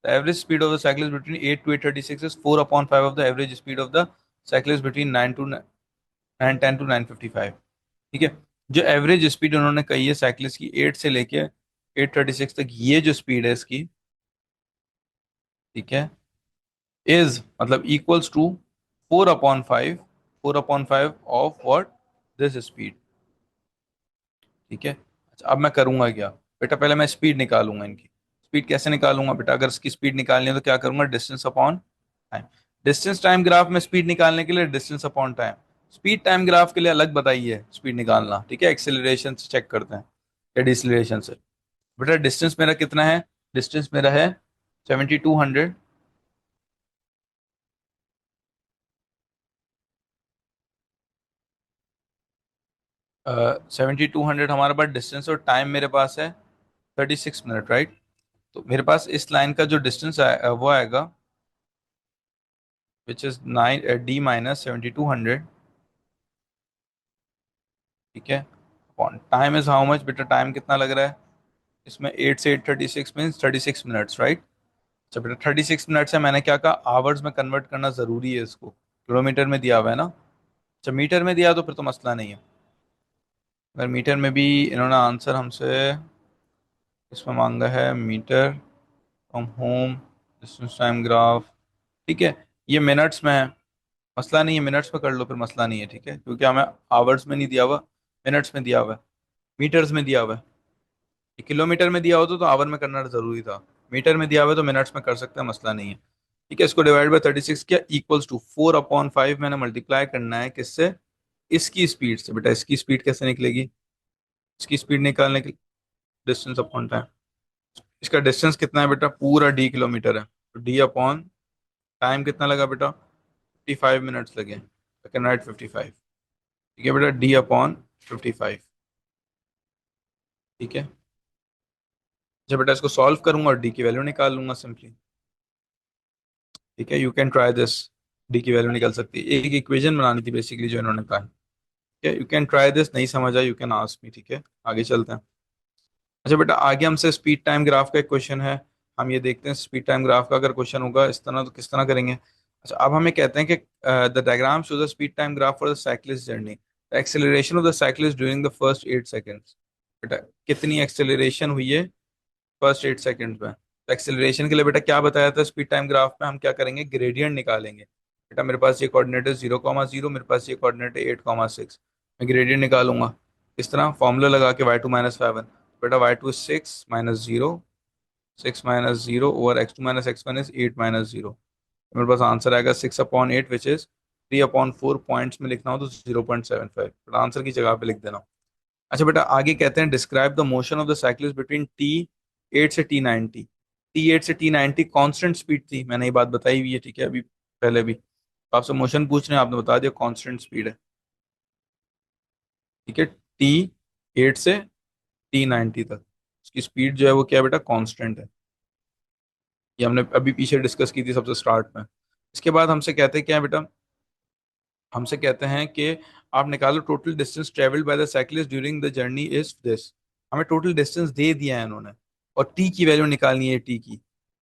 the average speed of the cyclist between 8 to 8:36 is 4/5 of the average speed of the cyclist between 9:10 to 9:55। ठीक है। जो average speed उन्होंने कही है cyclist की 8 से लेके 8:36 तक, ये जो स्पीड है इसकी, ठीक है, इज मतलब equals to 4/5, 4/5 of what, this speed. ठीक है। अच्छा, अब मैं करूंगा क्या बेटा, पहले मैं स्पीड निकालूंगा इनकी। स्पीड कैसे निकालूंगा बेटा, अगर इसकी स्पीड निकालनी है तो क्या करूंगा, distance upon time. Distance time graph में स्पीड निकालने के लिए distance upon time, speed time graph के लिए अलग बताइए स्पीड निकालना। ठीक है। एक्सेलरेशन से चेक करते हैं या डिसलेरेशन से। बेटा डिस्टेंस मेरा कितना है, डिस्टेंस मेरा है 7200। 7200 हमारे पास डिस्टेंस, और टाइम मेरे पास है 36 मिनट, राइट। तो मेरे पास इस लाइन का जो डिस्टेंस है वो आएगा, विच इज 9 D - 7200। ठीक है। Upon time is how much बेटा, टाइम कितना लग रहा है इसमें, 8 से 8:36 मीन्स 36 मिनट्स, राइट। अच्छा बेटा 36 मिनट्स है, मैंने क्या कहा, आवर्स में कन्वर्ट करना जरूरी है इसको, किलोमीटर में दिया हुआ है ना। अच्छा मीटर में दिया तो फिर तो मसला नहीं है। अगर मीटर में भी इन्होंने आंसर हमसे इसमें मांगा है, metre from home distance time graph, ठीक है, ये मिनट्स में है, मसला नहीं है, मिनट्स में कर लो फिर, मसला नहीं है। ठीक है, क्योंकि हमें आवर्स में नहीं दिया हुआ, मिनट्स में दिया हुआ है, मीटर्स में दिया हुआ है। ये किलोमीटर में दिया होता तो आवर में करना जरूरी था, मीटर में दिया हुआ है तो मिनट्स में कर सकते हैं, मसला नहीं है। ठीक है। इसको डिवाइड बाय 36 किया, इक्वल्स टू 4/5, मैंने मल्टीप्लाई करना है किससे, इसकी स्पीड से। बेटा इसकी स्पीड कैसे निकलेगी, इसकी स्पीड निकालने के, डिस्टेंस अपॉन टाइम। इसका डिस्टेंस कितना है बेटा, पूरा डी किलोमीटर है, तो डी अपॉन टाइम कितना लगा बेटा, 55 मिनट्स लगे, सेकेंड राइट 55। ठीक है बेटा, डी अपॉन 55। ठीक है। जब बेटा इसको सॉल्व करूंगा और डी की वैल्यू निकाल लूंगा सिंपली। ठीक है, you can try this, D की वैल्यू निकल सकती है, एक इक्वेशन बनानी थी बेसिकली जो इन्होंने कहा है। ठीक है, यू कैन ट्राई दिस, नहीं समझ आया यू कैन आस्क मी। ठीक है, आगे चलते हैं। अच्छा बेटा आगे हमसे स्पीड टाइम ग्राफ का एक क्वेश्चन है, हम ये देखते हैं स्पीड टाइम ग्राफ का अगर क्वेश्चन होगा इस तरह तो किस तरह करेंगे। अच्छा अब हमें कहते हैं कि the diagram show the speed time graph for the cyclist journey, the acceleration of the cyclist during the first 8 seconds. बेटा कितनी एक्सेलरेशन हुई है फर्स्ट 8 सेकेंड्स में, तो एक्सेलरेशन के लिए बेटा क्या बताया था, स्पीड टाइम ग्राफ में हम क्या करेंगे, ग्रेडियंट निकालेंगे। बेटा मेरे पास ये कोऑर्डिनेट है 0,0, मेरे पास ये कोऑर्डिनेट है 8,6, मैं ग्रेडियंट निकालूंगा इस तरह, फॉर्मूला लगा के y2 - 7, बेटा y2 is 6 - 0, 6 - 0 over x2 - x1 is 8 - 0। मेरे पास आंसर आएगा 6/8 विच इज 3/4, पॉइंट्स में लिखना हो तो 0.75, बेटा आंसर की जगह पे लिख देना। अच्छा बेटा आगे कहते हैं describe the motion of the cyclist between T8 से T90। T8 से T90 कांस्टेंट स्पीड थी, मैंने ये बात बताई हुई है। ठीक है, अभी पहले भी तो आपसे मोशन पूछ रहे हैं, आपने बता दिया कांस्टेंट स्पीड है। ठीक है, T8 से T90 तक उसकी स्पीड जो है वो क्या है बेटा, कांस्टेंट है। ये हमने अभी पीछे डिस्कस की थी सबसे स्टार्ट में। इसके बाद हमसे कहते हैं क्या है बेटा, हमसे कहते हैं कि आप निकालो total distance travelled by the cyclist during the journey is this. हमें टोटल डिस्टेंस दे दिया है इन्होंने, और टी की वैल्यू निकालनी है, टी की,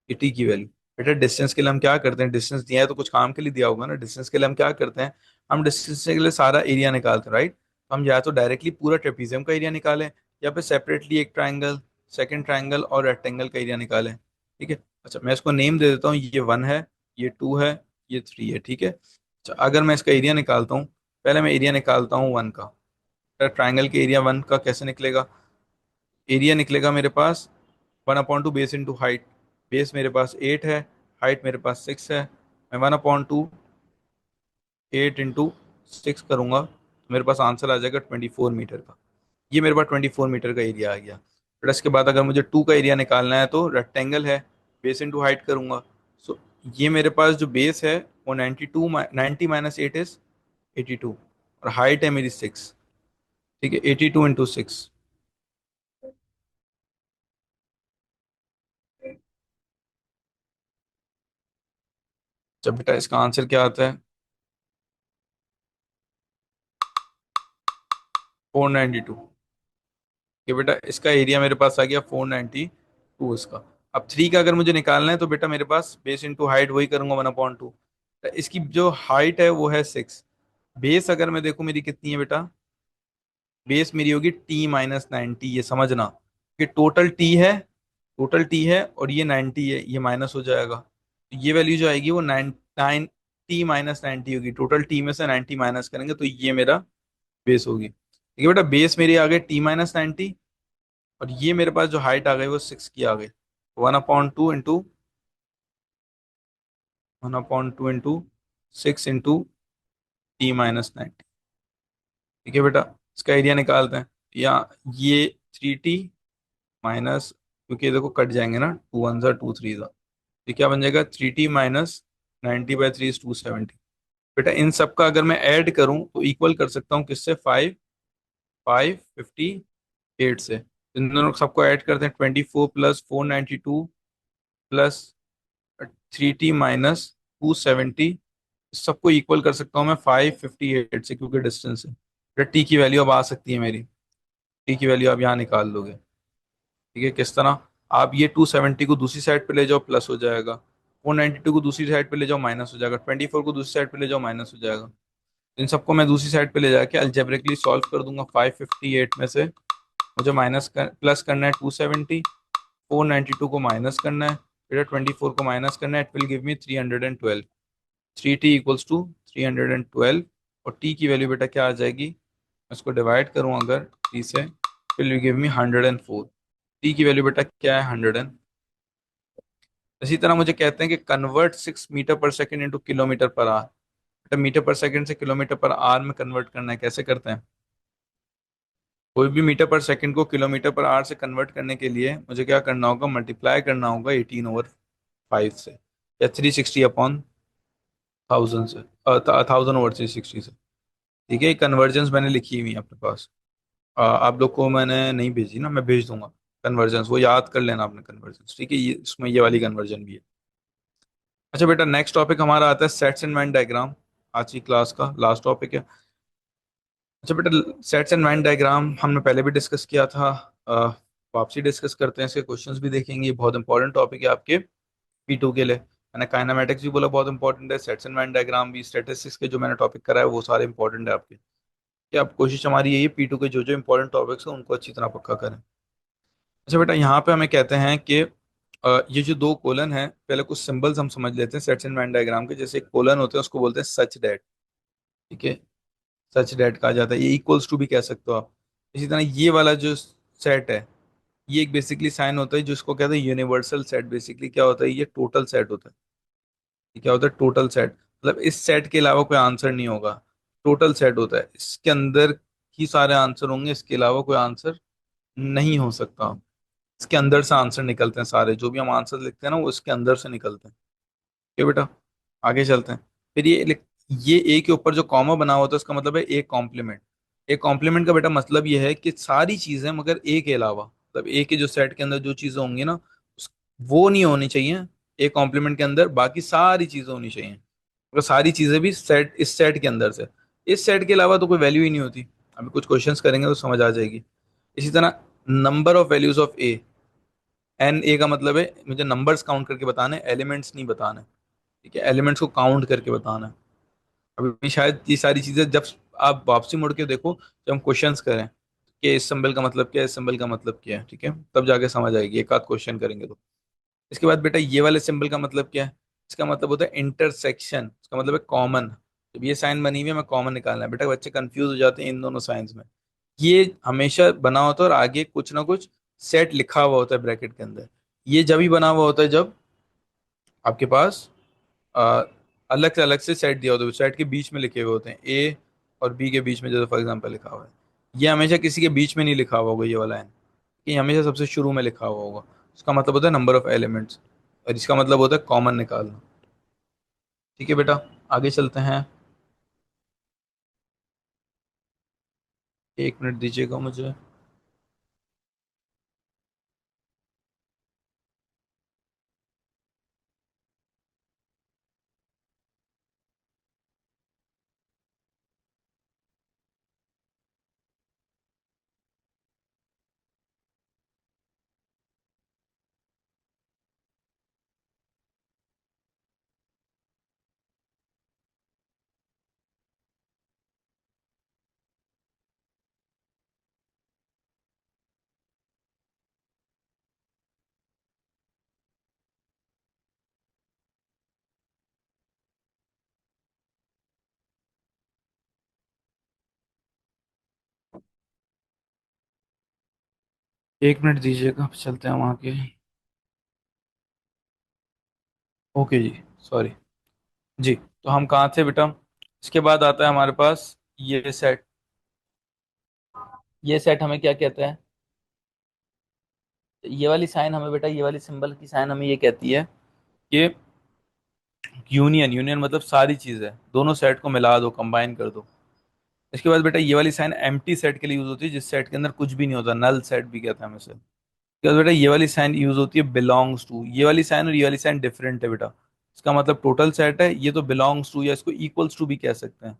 ये टी की वैल्यू। बेटा डिस्टेंस के लिए हम क्या करते हैं, डिस्टेंस दिया है तो कुछ काम के लिए दिया होगा ना, डिस्टेंस के लिए हम क्या करते हैं, हम डिस्टेंस के लिए सारा एरिया निकालते हैं, राइट। हम या तो डायरेक्टली पूरा ट्रेपीजियम का एरिया निकालें, या फिर सेपरेटली एक ट्राइंगल, सेकंड ट्राइंगल और रेक्टेंगल का एरिया निकालें। ठीक है। अच्छा मैं इसको नेम दे देता हूँ, ये 1 है, ये 2 है, ये 3 है। ठीक है। अच्छा अगर मैं इसका एरिया निकालता हूँ, पहले मैं एरिया निकालता हूँ 1 का। ट्राइंगल के एरिया 1 का कैसे निकलेगा, एरिया निकलेगा मेरे पास 1/2 बेस इंटू हाइट, बेस मेरे पास 8 है, हाइट मेरे पास 6 है, मैं 1/2 8 इंटू 6 करूंगा तो मेरे पास आंसर आ जाएगा 24 मीटर का। ये मेरे पास 24 मीटर का एरिया आ गया। फिर इसके बाद अगर मुझे 2 का एरिया निकालना है तो रेक्टेंगल है, बेस इंटू हाइट करूंगा। सो ये मेरे पास जो बेस है वो 92, 90 - 8 इज 82, और हाइट है मेरी 6। ठीक है, 82 × 6। जब बेटा इसका आंसर क्या आता है, 492। ये बेटा इसका एरिया मेरे पास आ गया 492 इसका। अब 3 का अगर मुझे निकालना है तो बेटा मेरे पास बेस इंटू हाइट वही करूंगा 1/2। इसकी जो हाइट है वो है 6। बेस अगर मैं देखूं मेरी कितनी है बेटा, बेस मेरी होगी T - 90, ये समझना कि टोटल टी है, टोटल टी है और ये 90 है, ये माइनस हो जाएगा। तो ये वैल्यू जो आएगी वो 9 T - 90 होगी। टोटल टी में से 90 माइनस करेंगे तो ये मेरा बेस होगी। ठीक है बेटा, बेस मेरी आ गई T - 90, और ये मेरे पास जो हाइट आ गई वो 6 की आ गई। 1/2 6 इंटू T - 90। ठीक है बेटा, इसका एरिया निकालते हैं। या ये 3T माइनस, क्योंकि ये देखो कट जाएंगे ना, 2 1 2 3 ये क्या बन जाएगा, 3T - 90/3 = 270। बेटा इन सब का अगर मैं ऐड करूं तो इक्वल कर सकता हूं किससे, 558 से। इन दोनों सबको ऐड करते हैं, 24 + 492 +3T - 270। सबको इक्वल कर सकता हूँ मैं 558 से, क्योंकि डिस्टेंस है। बेटा टी की वैल्यू अब आ सकती है मेरी, टी की वैल्यू आप यहाँ निकाल लोगे। ठीक है, किस तरह, आप ये 270 को दूसरी साइड पे ले जाओ, प्लस हो जाएगा। 492 को दूसरी साइड पे ले जाओ, माइनस हो जाएगा। 24 को दूसरी साइड पे ले जाओ, माइनस हो जाएगा। इन सबको मैं दूसरी साइड पे ले जाके अलजेब्रिकली सॉल्व कर दूंगा। 558 में से मुझे प्लस करना है 270, 492 को माइनस करना है, फिर 24 को माइनस करना है। It will give me 312। 3T = 312। और टी की वैल्यू बेटा क्या आ जाएगी, मैं इसको डिवाइड करूँ अगर 3 से, विल गिव मी 104। टी की वैल्यू बेटा क्या है, 100। इसी तरह मुझे कहते हैं कि कन्वर्ट 6 मीटर पर second into kilometre per our. बेटा मीटर पर सेकेंड से किलोमीटर पर आवर में कन्वर्ट करना है, कैसे करते हैं। कोई भी मीटर पर सेकंड को किलोमीटर पर आवर से कन्वर्ट करने के लिए मुझे क्या करना होगा, मल्टीप्लाई करना होगा 18/5 से, या 360/1000 से, 1000/360 से। ठीक है, कन्वर्जेंस मैंने लिखी हुई है अपने पास। आप लोग को मैंने नहीं भेजी ना, मैं भेज दूंगा कन्वर्जेंस, वो याद कर लेना आपने कन्वर्जेंस। ठीक है, ये इसमें ये वाली कन्वर्जन भी है। अच्छा बेटा, नेक्स्ट टॉपिक हमारा आता है सेट्स एंड वेन डायग्राम। आज की क्लास का लास्ट टॉपिक है। अच्छा बेटा, सेट्स एंड वेन डायग्राम हमने पहले भी डिस्कस किया था। अ, वापसी डिस्कस करते हैं, इसके क्वेश्चंस भी देखेंगे। ये बहुत इंपॉर्टेंट टॉपिक है आपके P2 के लिए। मैंने काइनेमेटिक्स भी बोला बहुत इंपॉर्टेंट है, सेट्स एंड वेन डायग्राम भी, स्टैटिस्टिक्स के जो मैंने टॉपिक कराए वो सारे इंपॉर्टेंट है आपके। कि अब कोशिश हमारी यही है P2 के जो जो इंपॉर्टेंट टॉपिक्स हैं उनको अच्छी तरह पक्का करें। अच्छा बेटा, यहाँ पे हमें कहते हैं कि ये जो दो कोलन है, पहले कुछ सिंबल्स हम समझ लेते हैं सेट्स एंड वेन डायग्राम के। जैसे एक कोलन होते हैं उसको बोलते हैं सच डेट। ठीक है, सच डेट कहा जाता है। ये इक्वल्स टू भी कह सकते हो आप। इसी तरह ये वाला जो सेट है, ये एक बेसिकली साइन होता है जिसको कहते हैं यूनिवर्सल सेट। बेसिकली क्या होता है, ये टोटल सेट होता है। ये क्या होता है, टोटल सेट। मतलब इस सेट के अलावा कोई आंसर नहीं होगा। टोटल सेट होता है, इसके अंदर ही सारे आंसर होंगे, इसके अलावा कोई आंसर नहीं हो सकता। इसके अंदर से आंसर निकलते हैं सारे, जो भी हम आंसर लिखते हैं ना वो इसके अंदर से निकलते हैं। ठीक है बेटा, आगे चलते हैं। फिर ये ए के ऊपर जो कॉमा बना हुआ था उसका मतलब है ए कॉम्प्लीमेंट। ए कॉम्प्लीमेंट का बेटा मतलब ये है कि सारी चीजें मगर ए के अलावा, मतलब ए के जो सेट के अंदर जो चीजें होंगी ना वो नहीं होनी चाहिए। ए कॉम्प्लीमेंट के अंदर बाकी सारी चीजें होनी चाहिए, अगर सारी चीजें भी सेट, इस सेट के अंदर से। इस सेट के अलावा तो कोई वैल्यू ही नहीं होती। अभी कुछ क्वेश्चंस करेंगे तो समझ आ जाएगी। इसी तरह number of values of A, n A का मतलब है मुझे नंबर्स काउंट करके बताने, एलिमेंट्स नहीं बताने। ठीक है, एलिमेंट्स को काउंट करके बताना है। अभी शायद ये सारी चीजें जब आप वापसी मुड़ के देखो, जब हम क्वेश्चंस करें कि इस सिंबल का मतलब क्या है, इस सिंबल का मतलब क्या है, ठीक है, तब जाके समझ आएगी, एक आध क्वेश्चन करेंगे तो। इसके बाद बेटा ये वाले सिंबल का मतलब क्या है, इसका मतलब होता है इंटरसेक्शन, इसका मतलब है कॉमन। जब ये साइन बनी हुई है, मैं कॉमन निकालना है। बेटा बच्चे कंफ्यूज हो जाते हैं इन दोनों साइंस में। ये हमेशा बना होता है और आगे कुछ ना कुछ सेट लिखा हुआ होता है ब्रैकेट के अंदर। ये जब ही बना हुआ होता है जब आपके पास आ, अलग से सेट दिया होता है, सेट के बीच में लिखे हुए होते हैं, ए और बी के बीच में, जैसे फॉर एग्जांपल लिखा हुआ है। ये हमेशा किसी के बीच में नहीं लिखा हुआ होगा ये वाला एन, ये हमेशा सबसे शुरू में लिखा हुआ होगा। इसका मतलब होता है नंबर ऑफ एलिमेंट्स, और इसका मतलब होता है कॉमन निकालना। ठीक है बेटा, आगे चलते हैं। 1 मिनट दीजिएगा मुझे। 1 मिनट दीजिएगा, चलते हैं वहाँ के। ओके जी, सॉरी। जी, तो हम कहाँ थे बेटा? इसके बाद आता है हमारे पास ये सेट। ये सेट हमें क्या कहता है? ये वाली साइन हमें बेटा, ये वाली सिंबल की साइन हमें ये कहती है कि यूनियन, यूनियन मतलब सारी चीजें, दोनों सेट को मिला दो, कंबाइन कर दो। इसके बाद बेटा ये वाली साइन एम्प्टी सेट के लिए यूज होती है, जिस सेट के अंदर कुछ भी नहीं होता, नल सेट भी कहते हैं हम इसे। इसके बाद बेटा ये वाली साइन यूज होती है बिलोंग्स टू। ये वाली साइन और ये वाली साइन डिफरेंट है बेटा। इसका मतलब टोटल सेट है, ये तो बिलोंग्स टू या इसको इक्वल्स टू भी कह सकते हैं।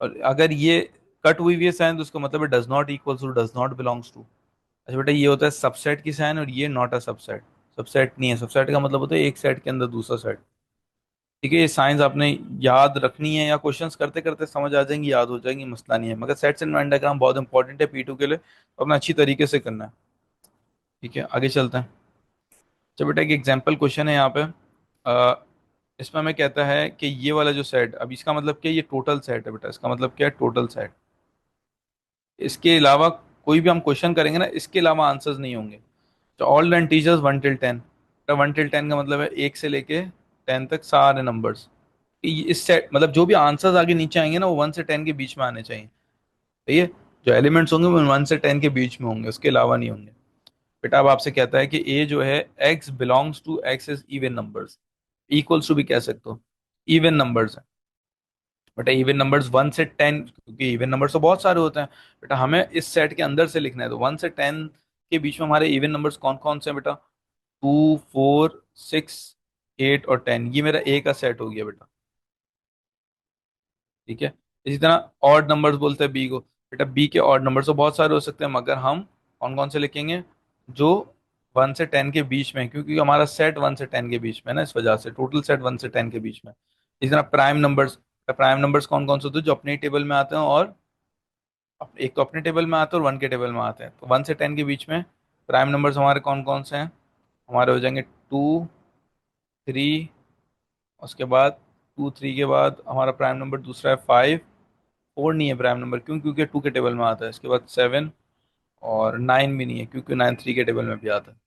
और अगर ये कट हुई हुई है साइन तो उसका मतलब है does not equals to, does not belongs to. अच्छा बेटा, ये होता है सबसेट की साइन, और ये नॉट अ सबसेट। सबसेट नहीं है, सबसेट का मतलब होता है एक सेट के अंदर दूसरा सेट। ठीक है, ये साइंस आपने याद रखनी है, या क्वेश्चंस करते करते समझ आ जाएंगी, याद हो जाएंगी, मसला नहीं है। मगर सेट्स एंड वेन डायग्राम बहुत इंपॉर्टेंट है P2 के लिए, तो अपना अच्छी तरीके से करना है। ठीक है, आगे चलते हैं। चलो बेटा, एक एग्जाम्पल क्वेश्चन है यहाँ पे। इसमें हमें कहता है कि ये वाला जो सेट, अब इसका मतलब क्या, ये टोटल सेट है बेटा। इसका मतलब क्या है? Total set. इसके अलावा कोई भी हम क्वेश्चन करेंगे ना, इसके अलावा आंसर्स नहीं होंगे। तो all the teachers 1 till 10। 1 till 10 का मतलब है 1 से लेके 10 तक सारे नंबर्स। इस सेट मतलब जो भी आंसर्स आगे नीचे आएंगे ना, वो 1 से 10 के बीच में आने चाहिए। सही है? जो एलिमेंट्स होंगे वो 1 से 10 के बीच में होंगे, उसके अलावा नहीं होंगे। बेटा अब आपसे कहता है कि ए जो है, x belongs to x is even numbers. Equals to भी कह सकते हो, इवन नंबर्स है। बेटा इवन नंबर्स 1 से 10, क्योंकि इवन नंबर्स तो बहुत सारे होते हैं। बेटा हमें इस सेट के अंदर से लिखना है, तो 1 से 10 के बीच में हमारे इवन नंबर्स कौन कौन से हैं बेटा? 2, 4, 6, 8 और 10। ये मेरा ए का सेट हो गया बेटा। ठीक है। इसी तरह ऑड नंबर्स बोलते हैं बी को। बेटा बी के ऑड नंबर्स तो बहुत सारे हो सकते हैं, मगर हम कौन कौन से लिखेंगे? जो 1 से 10 के बीच में है, क्योंकि हमारा सेट 1 से 10 के बीच में है ना, इस वजह से टोटल सेट 1 से 10 के बीच में। इसी तरह प्राइम नंबर्स। प्राइम नंबर्स कौन कौन से होते हैं? जो अपने टेबल में आते हैं, और एक तो अपने टेबल में आते हैं और 1 के टेबल में आते हैं। तो 1 से 10 के बीच में प्राइम नंबर्स हमारे कौन कौन से हैं? हमारे हो जाएंगे 2, 3। उसके बाद 2, 3 के बाद हमारा प्राइम नंबर दूसरा है 5। 4 नहीं है प्राइम नंबर, क्यों? क्योंकि 2 के टेबल में आता है। इसके बाद 7, और 9 भी नहीं है, क्योंकि 9 3 के टेबल में भी आता है।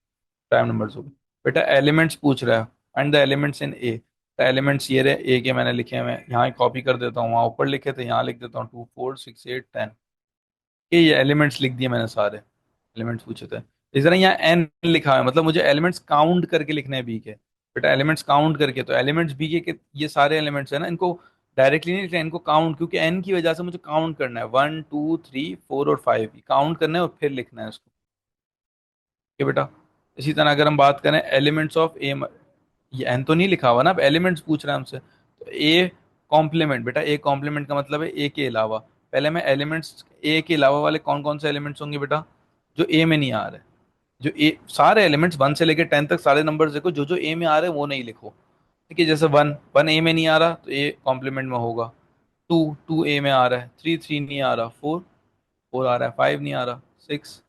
प्राइम नंबर्स हो गए। बेटा एलिमेंट्स पूछ रहा है, and the elements in A. The elements ये रहे, ए के मैंने लिखे हैं, मैं यहाँ कॉपी कर देता हूँ, वहाँ ऊपर लिखे थे यहाँ लिख देता हूँ, 2, 4, 6, 8, 10। ये एलिमेंट्स लिख दिए मैंने सारे। एलिमेंट्स पूछे थे। इस तरह यहाँ एन लिखा है, मतलब मुझे एलिमेंट्स काउंट करके लिखने हैं बी के। बेटा एलिमेंट्स काउंट करके, तो एलिमेंट्स बी के ये सारे एलिमेंट्स है ना, इनको डायरेक्टली नहीं लिखना है, इनको काउंट, क्योंकि एन की वजह से मुझे काउंट करना है, 1, 2, 3, 4 और 5 काउंट करना है, और फिर लिखना है उसको। ठीक है बेटा। इसी तरह अगर हम बात करें एलिमेंट्स ऑफ ए, ये एन तो नहीं लिखा हुआ ना, अब एलिमेंट्स पूछ रहे हैं हमसे, तो ए कॉम्प्लीमेंट। बेटा ए कॉम्प्लीमेंट का मतलब है ए के अलावा। पहले मैं एलिमेंट्स, ए के अलावा वाले कौन कौन से एलिमेंट्स होंगे बेटा, जो ए में नहीं आ रहे। जो ए सारे एलिमेंट्स 1 से लेकर 10 तक सारे नंबर्स देखो, जो जो ए में आ रहे हैं वो नहीं लिखो। ठीक है, जैसे 1 ए में नहीं आ रहा, तो ए कॉम्प्लीमेंट में होगा। 2 ए में आ रहा है, 3 नहीं आ रहा, 4 आ रहा है, 5 नहीं आ रहा, 6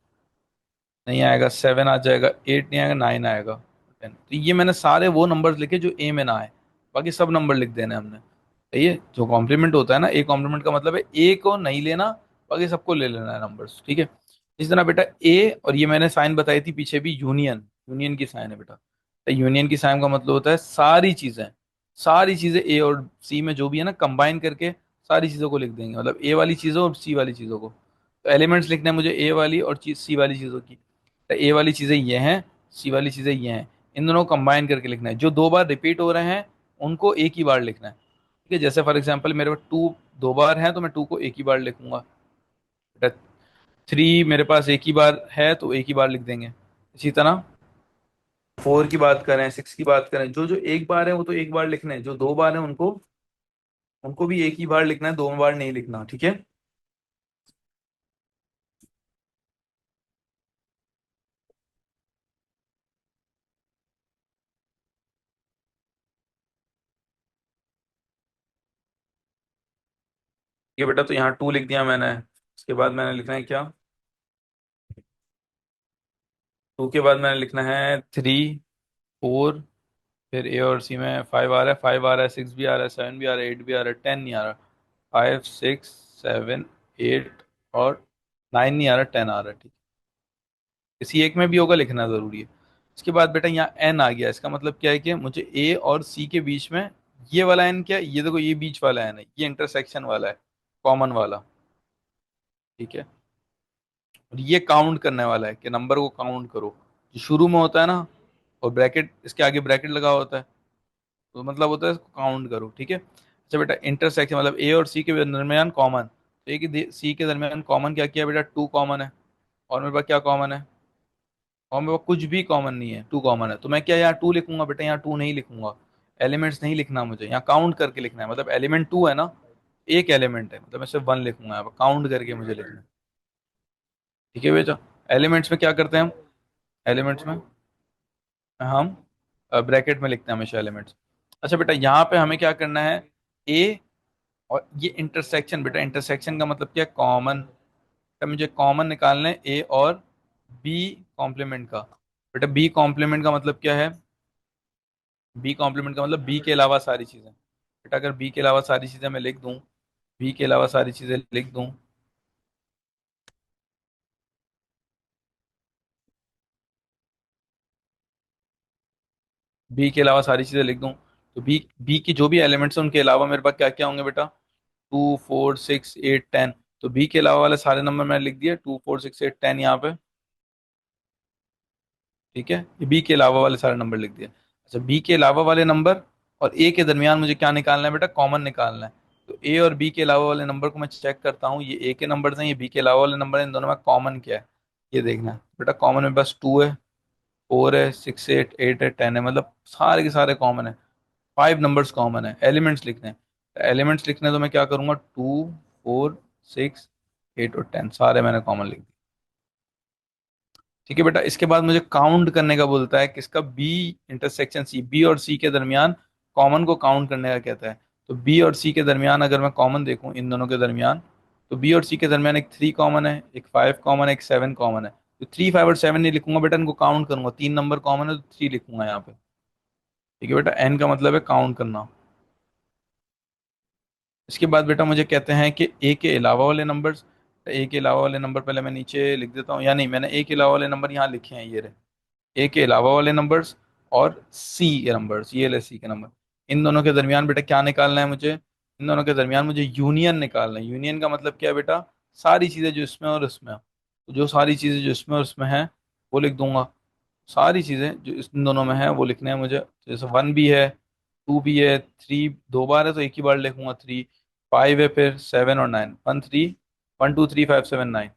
नहीं आएगा, 7 आ जाएगा, 8 नहीं आएगा, 9 आएगा, 10। तो ये मैंने सारे वो नंबर्स लिखे जो ए में ना आए, बाकी सब नंबर लिख देने हमने। तो ये जो कॉम्प्लीमेंट होता है ना, ए कॉम्प्लीमेंट का मतलब है ए को नहीं लेना, बाकी सबको ले लेना है नंबर्स। ठीक है। इस तरह बेटा ए, और ये मैंने साइन बताई थी पीछे भी, यूनियन, यूनियन की साइन है बेटा। तो यूनियन की साइन का मतलब होता है सारी चीजें, सारी चीजें ए और सी में जो भी है ना, कंबाइन करके सारी चीजों को लिख देंगे, मतलब ए वाली चीजों और सी वाली चीजों को। तो एलिमेंट्स लिखना है मुझे ए वाली और चीज सी वाली चीज़ों की। तो ए वाली चीज़ें ये हैं, सी वाली चीज़ें ये हैं, इन दोनों को कंबाइन करके लिखना है। जो दो बार रिपीट हो रहे हैं उनको एक ही बार लिखना है। ठीक है, जैसे फॉर एग्जांपल मेरे पास टू दो बार है तो मैं टू को एक ही बार लिखूंगा। थ्री मेरे पास एक ही बार है तो एक ही बार लिख देंगे। इसी तरह फोर की बात करें, सिक्स की बात करें, जो जो एक बार है वो तो एक बार लिखना है, जो दो बार है उनको उनको भी एक ही बार लिखना है, दो बार नहीं लिखना। ठीक है। ये बेटा तो यहाँ टू लिख दिया मैंने। उसके बाद मैंने लिखना है क्या? टू के बाद मैंने लिखना है थ्री, फोर, फिर ए और सी में फाइव आ रहा है, फाइव आ रहा है, सिक्स भी आ रहा है, सेवन भी आ रहा है, एट भी आ रहा है, टेन नहीं आ रहा। फाइव, सिक्स, सेवन, एट और नाइन नहीं आ रहा, टेन आ रहा है। ठीक है, किसी एक में भी होगा, लिखना जरूरी है। इसके बाद बेटा यहाँ एन आ गया, इसका मतलब क्या है कि मुझे ए और सी के बीच में ये वाला एन क्या है, ये देखो ये बीच वाला एन है, ये इंटरसेक्शन वाला है, कॉमन वाला। ठीक है, और ये काउंट करने वाला है कि नंबर को काउंट करो, जो शुरू में होता है ना, और ब्रैकेट इसके आगे ब्रैकेट लगा होता है, तो मतलब होता है इसको काउंट करो। ठीक है। अच्छा बेटा, इंटरसेक्शन मतलब ए और सी के दरमियान कॉमन, तो ए की सी के दरमियान कॉमन क्या किया बेटा? टू कॉमन है। और मेरे पास क्या कॉमन है? और मेरे पास कुछ भी कॉमन नहीं है, टू कॉमन है, तो मैं क्या यहाँ टू लिखूंगा बेटा? यहाँ टू नहीं लिखूंगा। एलिमेंट्स नहीं लिखना मुझे, यहाँ काउंट करके लिखना है, मतलब एलिमेंट टू है ना, एक एलिमेंट है, मतलब मैं सिर्फ वन लिखूंगा, यहाँ पर काउंट करके मुझे लिखना है। ठीक है बेटा। एलिमेंट्स में क्या करते हैं हम? एलिमेंट्स में हम ब्रैकेट में लिखते हैं हमेशा एलिमेंट्स। अच्छा बेटा, यहाँ पे हमें क्या करना है? ए और ये इंटरसेक्शन, बेटा इंटरसेक्शन का मतलब क्या है? कॉमन। बेटा मुझे कॉमन निकालना है ए और बी कॉम्प्लीमेंट का। बेटा बी कॉम्प्लीमेंट का मतलब क्या है? बी कॉम्प्लीमेंट का मतलब बी के अलावा सारी चीजें। बेटा अगर बी के अलावा सारी चीजें मैं लिख दूं, बी के अलावा सारी चीजें लिख दूं, बी के अलावा सारी चीजें लिख दूं, तो बी बी की जो भी एलिमेंट्स हैं उनके अलावा मेरे पास क्या क्या होंगे बेटा? Two, four, six, eight, ten. तो बी के अलावा वाले सारे नंबर मैंने लिख दिए, two, four, six, eight, ten यहाँ पे। ठीक है, ये बी के अलावा वाले सारे नंबर लिख दिए। अच्छा, बी के अलावा वाले नंबर और ए के दरमियान मुझे क्या निकालना है बेटा? कॉमन निकालना है। तो ए और बी के अलावा वाले नंबर को मैं चेक करता हूँ, ये ए के नंबर हैं, ये बी के अलावा वाले नंबर हैं, इन दोनों में कॉमन क्या है ये देखना है। बेटा कॉमन में बस टू है, फोर है, सिक्स, एट है, टेन है, मतलब सारे के सारे कॉमन है। फाइव नंबर्स कॉमन है, एलिमेंट्स लिखने हैं। एलिमेंट्स लिखने तो मैं क्या करूंगा? टू, फोर, सिक्स, एट और टेन सारे मैंने कॉमन लिख दिए। ठीक है बेटा, इसके बाद मुझे काउंट करने का बोलता है, किसका? बी इंटरसेक्शन सी, बी और सी के दरमियान कॉमन को काउंट करने का कहता है। तो बी और सी के दरमियान अगर मैं कॉमन देखूं इन दोनों के दरमियान, तो बी और सी के दरमियान एक थ्री कॉमन है, एक फाइव कॉमन है, एक सेवन कॉमन है। तो थ्री, फाइव और सेवन नहीं लिखूंगा बेटा, इनको काउंट करूंगा, तीन नंबर कॉमन है तो थ्री लिखूंगा यहाँ पे। ठीक है बेटा, एन का मतलब है काउंट करना। इसके बाद बेटा मुझे कहते हैं कि ए के अलावा वाले नंबर्स, ए के अलावा वाले नंबर पहले मैं नीचे लिख देता हूँ, या नहीं, मैंने ए के अलावा वाले नंबर यहाँ लिखे हैं, ये रहे ए के अलावा वाले नंबर्स, और सी के नंबर्स, ये ले सी के नंबर। इन दोनों के दरमियान बेटा क्या निकालना है मुझे? इन दोनों के दरमियान मुझे यूनियन निकालना है। यूनियन का मतलब क्या है बेटा? सारी चीजें जो इसमें और इसमें हैं। तो जो सारी चीजें जो इसमें और इसमें हैं वो लिख दूंगा, सारी चीजें जो इन दोनों में है वो लिखने हैं मुझे। जैसे वन भी है, टू भी है, थ्री दो बार है तो एक ही बार लिखूंगा थ्री, फाइव है, फिर सेवन और nine, one three, one two three five seven nine.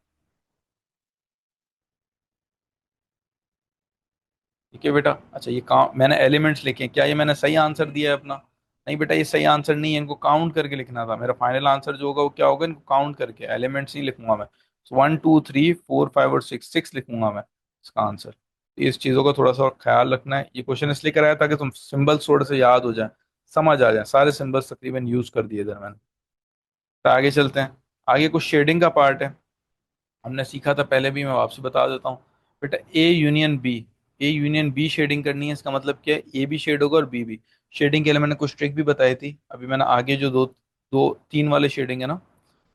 ठीक है बेटा। अच्छा, ये काउंट मैंने एलिमेंट्स लिखे हैं, क्या ये मैंने सही आंसर दिया है अपना? नहीं बेटा, ये सही आंसर नहीं है, इनको काउंट करके लिखना था। मेरा फाइनल आंसर जो होगा वो क्या होगा? इनको काउंट करके, एलिमेंट्स नहीं लिखूंगा मैं। One, two, three, four, five और सिक्स, सिक्स लिखूंगा मैं इसका आंसर। तो इस चीज़ों का थोड़ा सा ख्याल रखना है। ये क्वेश्चन इसलिए कराया ताकि तुम सिंबल्स थोड़े से याद हो जाए, समझ आ जाए, सारे सिंबल्स तकरीबन यूज कर दिए इधर मैंने। तो आगे चलते हैं। आगे कुछ शेडिंग का पार्ट है, हमने सीखा था पहले भी, मैं वापसी बता देता हूँ। बेटा A union B, A union B shading करनी है, इसका मतलब क्या है? ए भी शेड होगा और बी भी। शेडिंग के लिए मैंने कुछ ट्रिक भी बताई थी, अभी मैंने आगे जो दो दो तीन वाले शेडिंग है ना,